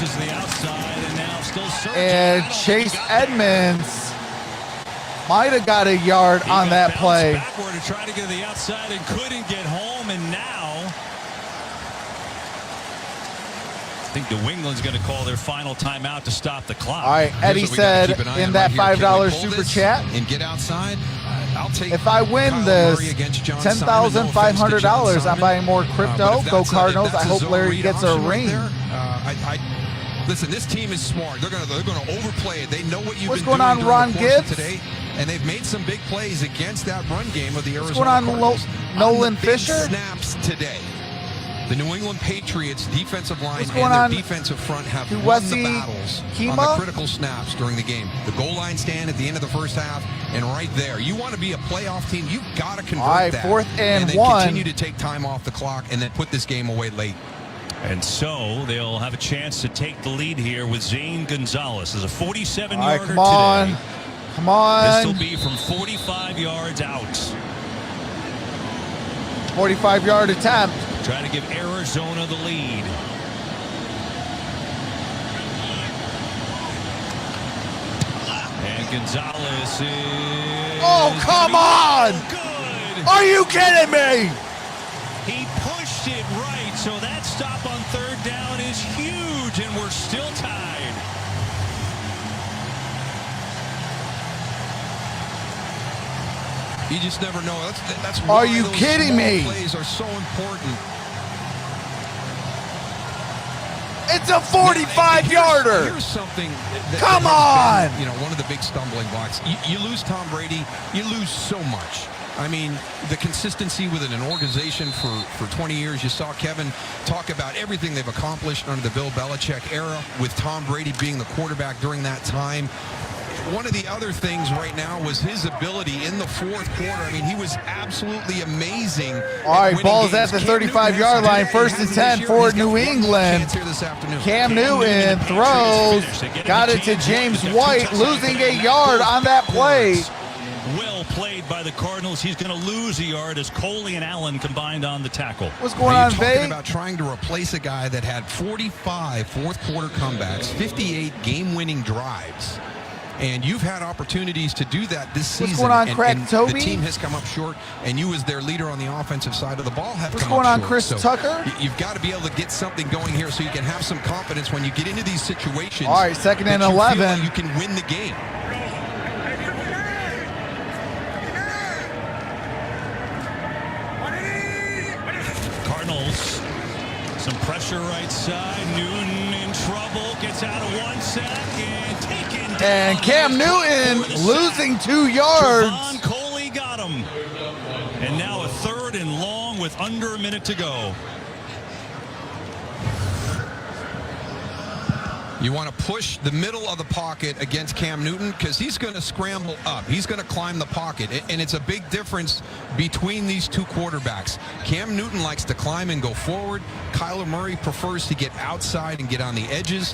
And Chase Edmonds might have got a yard on that play. Backward to try to get to the outside and couldn't get home, and now I think New England's going to call their final timeout to stop the clock. All right, Eddie said in that $5 super chat, and get outside. I'll take if I win this $10,500, I'm buying more crypto. Go Cardinals. I hope Larry gets a ring. Listen, this team is smart. They're going to overplay it. They know what you've What's been going doing on, Ron during the course of Gibbs? today. And they've made some big plays against that run game of the Arizona What's going on, Cardinals. Nolan the big Fisher? Snaps today. The New England Patriots defensive line and on? their defensive front have won Wesley the battles Kima? on the critical snaps during the game. The goal line stand at the end of the first half, and right there, you want to be a playoff team, you've got to convert that. 4th and then 1. Continue to take time off the clock and then put this game away late. And so they'll have a chance to take the lead here with Zane Gonzalez as a 47-yarder come on. today. Come on. This will be from 45 yards out. 45-yard attempt. Trying to give Arizona the lead. And Gonzalez is... Oh, come on! Good. Are you kidding me? He pushed it right, so that stop on 3rd down is huge, and we're still tied. You just never know. That's why Are you those kidding small me? plays are so important. It's a 45-yarder. Here's something. Come on. Been, one of the big stumbling blocks. You lose Tom Brady, you lose so much. I mean, the consistency within an organization for 20 years. You saw Kevin talk about everything they've accomplished under the Bill Belichick era with Tom Brady being the quarterback during that time. One of the other things right now was his ability in the 4th quarter. I mean, he was absolutely amazing. All right, ball's at the 35-yard line. 1st and 10 for New England. Cam Newton throws. Got it to James White, losing a yard on that play. Well played by the Cardinals. He's going to lose a yard as Coley and Allen combined on the tackle. What's going on, You're Vay? talking about trying to replace a guy that had 45 4th-quarter comebacks, 58 game-winning drives. And you've had opportunities to do that this season. What's going on, Craig Toby? The team has come up short, and you as their leader on the offensive side of the ball have What's come up going on, short. Chris So Tucker? You've got to be able to get something going here so you can have some confidence when you get into these situations. All right, 2nd and that you 11. feel like you can win the game. Cardinals, some pressure right side. Newton in trouble, gets out of 1 sack and taken down. And Cam Newton losing 2 yards. Javon Coley got him. And now a 3rd and long with under a minute to go. You want to push the middle of the pocket against Cam Newton because he's going to scramble up. He's going to climb the pocket. And it's a big difference between these two quarterbacks. Cam Newton likes to climb and go forward. Kyler Murray prefers to get outside and get on the edges.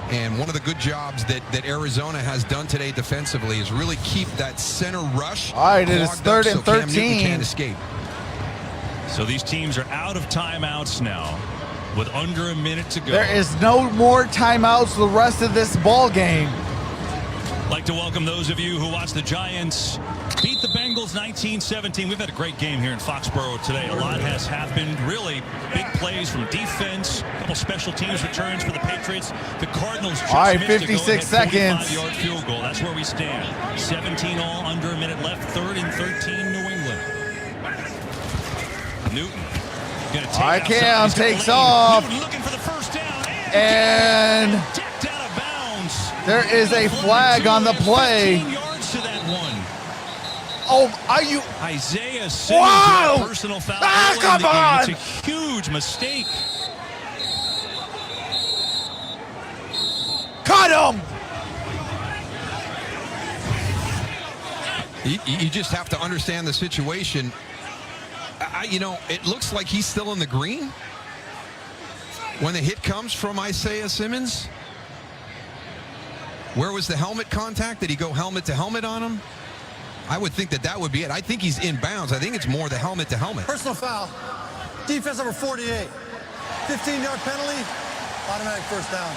And one of the good jobs that Arizona has done today defensively is really keep that center rush. All right, it is 3rd and so Cam Newton 13. can't escape. So these teams are out of timeouts now with under a minute to go. There is no more timeouts the rest of this ball game. I'd like to welcome those of you who watched the Giants beat the Bengals 19-17. We've had a great game here in Foxborough today. A lot has happened. Really big plays from defense. A couple special teams returns for the Patriots. The Cardinals just All right, missed 56 a seconds. 45-yard field goal. That's where we stand. 17 all, under a minute left. 3rd and 13, New England. Newton. All right, Cam takes off. Newton looking for the 1st down. And Decked out of bounds. there is a flag on the play. 15 yards to that one. Oh, are you? Isaiah Simmons Wow! with a personal foul. Ah, early in come the game. on! It's a huge mistake. Cut him! You just have to understand the situation. It looks like he's still in the green when the hit comes from Isaiah Simmons. Where was the helmet contact? Did he go helmet to helmet on him? I would think that would be it. I think he's in bounds. I think it's more the helmet to helmet. Personal foul. Defense number 48. 15-yard penalty. Automatic 1st down.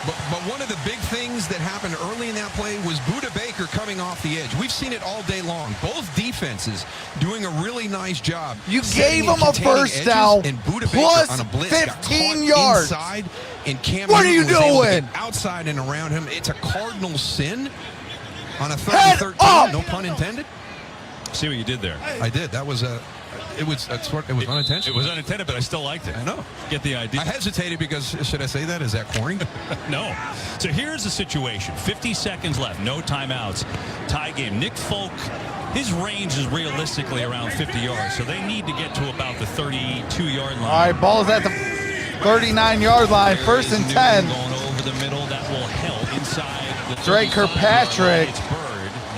But one of the big things that happened early in that play was Budda Baker coming off the edge. We've seen it all day long. Both defenses doing a really nice job. You gave him a 1st down and Budda plus Baker on a blitz 15 yards. Inside, and Cam What are you Newton was able to doing? get outside and around him. It's a Cardinal sin on a 3rd Head and 13. up! No pun intended. See what you did there. I did. That was a It was unintentional. It was unintended, but I still liked it. I know. Get the idea. I hesitated because, should I say that? Is that corny? No. So here's the situation. 50 seconds left. No timeouts. Tie game. Nick Folk, his range is realistically around 50 yards, so they need to get to about the 32-yard line. All right, ball's at the 39-yard line. First and 10. Going over the middle. That will help inside. The Drake Kirkpatrick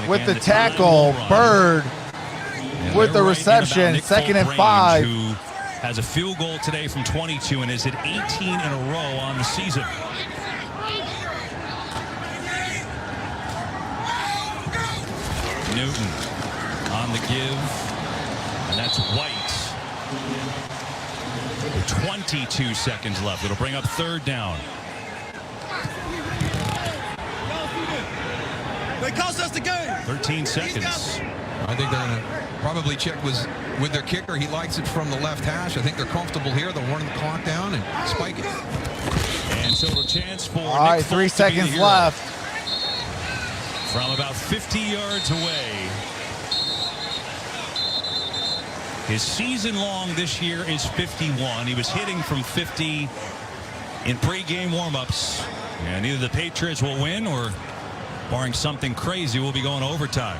with the tackle. Bird with the reception. Second and 5. Who has a field goal today from 22 and is at 18 in a row on the season. Newton on the give, and that's White. With 22 seconds left. It'll bring up third down. They cost us the game. 13 seconds. I think they're going to probably check with their kicker. He likes it from the left hash. I think they're comfortable here. They'll run the clock down and spike it. And so a chance for all right, 3 seconds left. From about 50 yards away. His season long this year is 51. He was hitting from 50 in pregame warmups. And either the Patriots will win or, barring something crazy, we'll be going to overtime.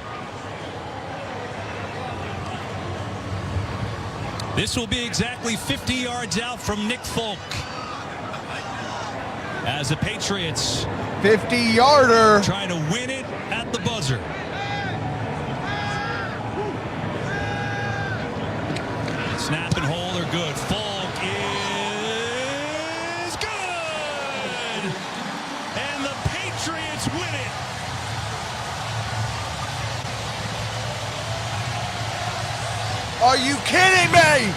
This will be exactly 50 yards out from Nick Folk. As the Patriots 50-yarder trying to win it at the buzzer. Snap and hold are good. Folk is good. And the Patriots win it. Are you kidding me?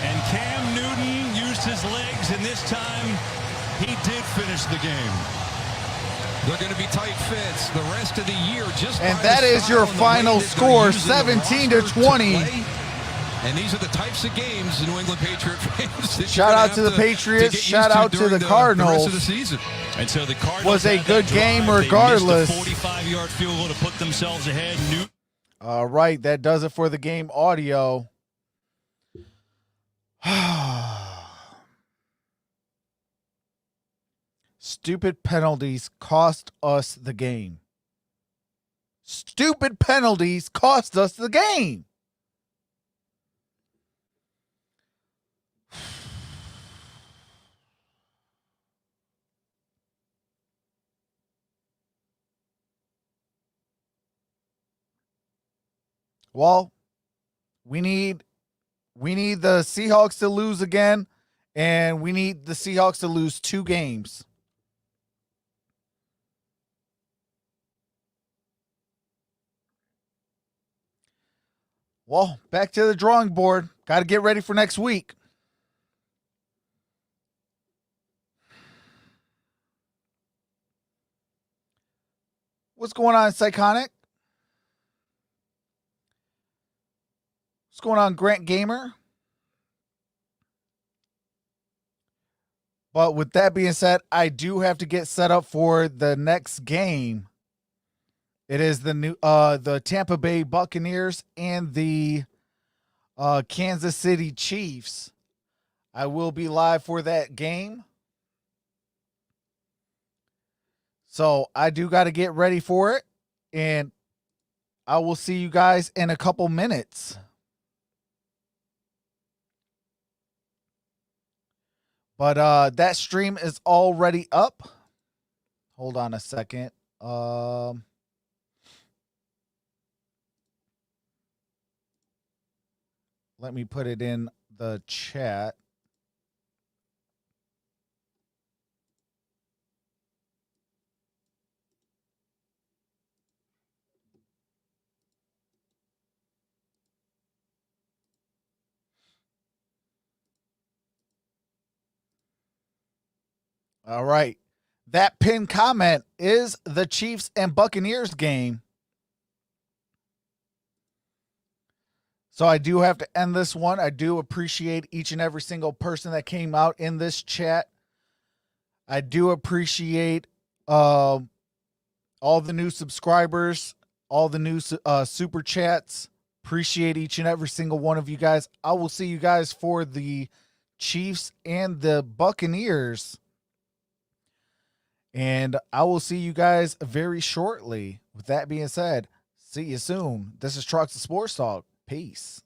And Cam Newton used his legs, and this time he did finish the game. They're going to be tight fits the rest of the year. And that is your final score, 17-20. And these are the types of games the New England Patriot fans. Shout out to the Patriots. Shout out to the Cardinals. The rest of the season. And so the Cardinals was a good game regardless. 45-yard field goal to put themselves ahead. All right, that does it for the game audio. Stupid penalties cost us the game. Stupid penalties cost us the game. Well, we need the Seahawks to lose again, and we need the Seahawks to lose 2 games. Well, back to the drawing board. Got to get ready for next week. What's going on, Psychonic? What's going on, Grant Gamer? But with that being said, I do have to get set up for the next game. It is the Tampa Bay Buccaneers and the Kansas City Chiefs. I will be live for that game. So I do got to get ready for it. And I will see you guys in a couple minutes. But that stream is already up. Hold on a second. Let me put it in the chat. All right. That pinned comment is the Chiefs and Buccaneers game. So I do have to end this one. I do appreciate each and every single person that came out in this chat. I do appreciate all the new subscribers. all the new super chats. Appreciate each and every single one of you guys. I will see you guys for the Chiefs and the Buccaneers. And I will see you guys very shortly. With that being said, see you soon. This is Troxel Sports Talk. Peace.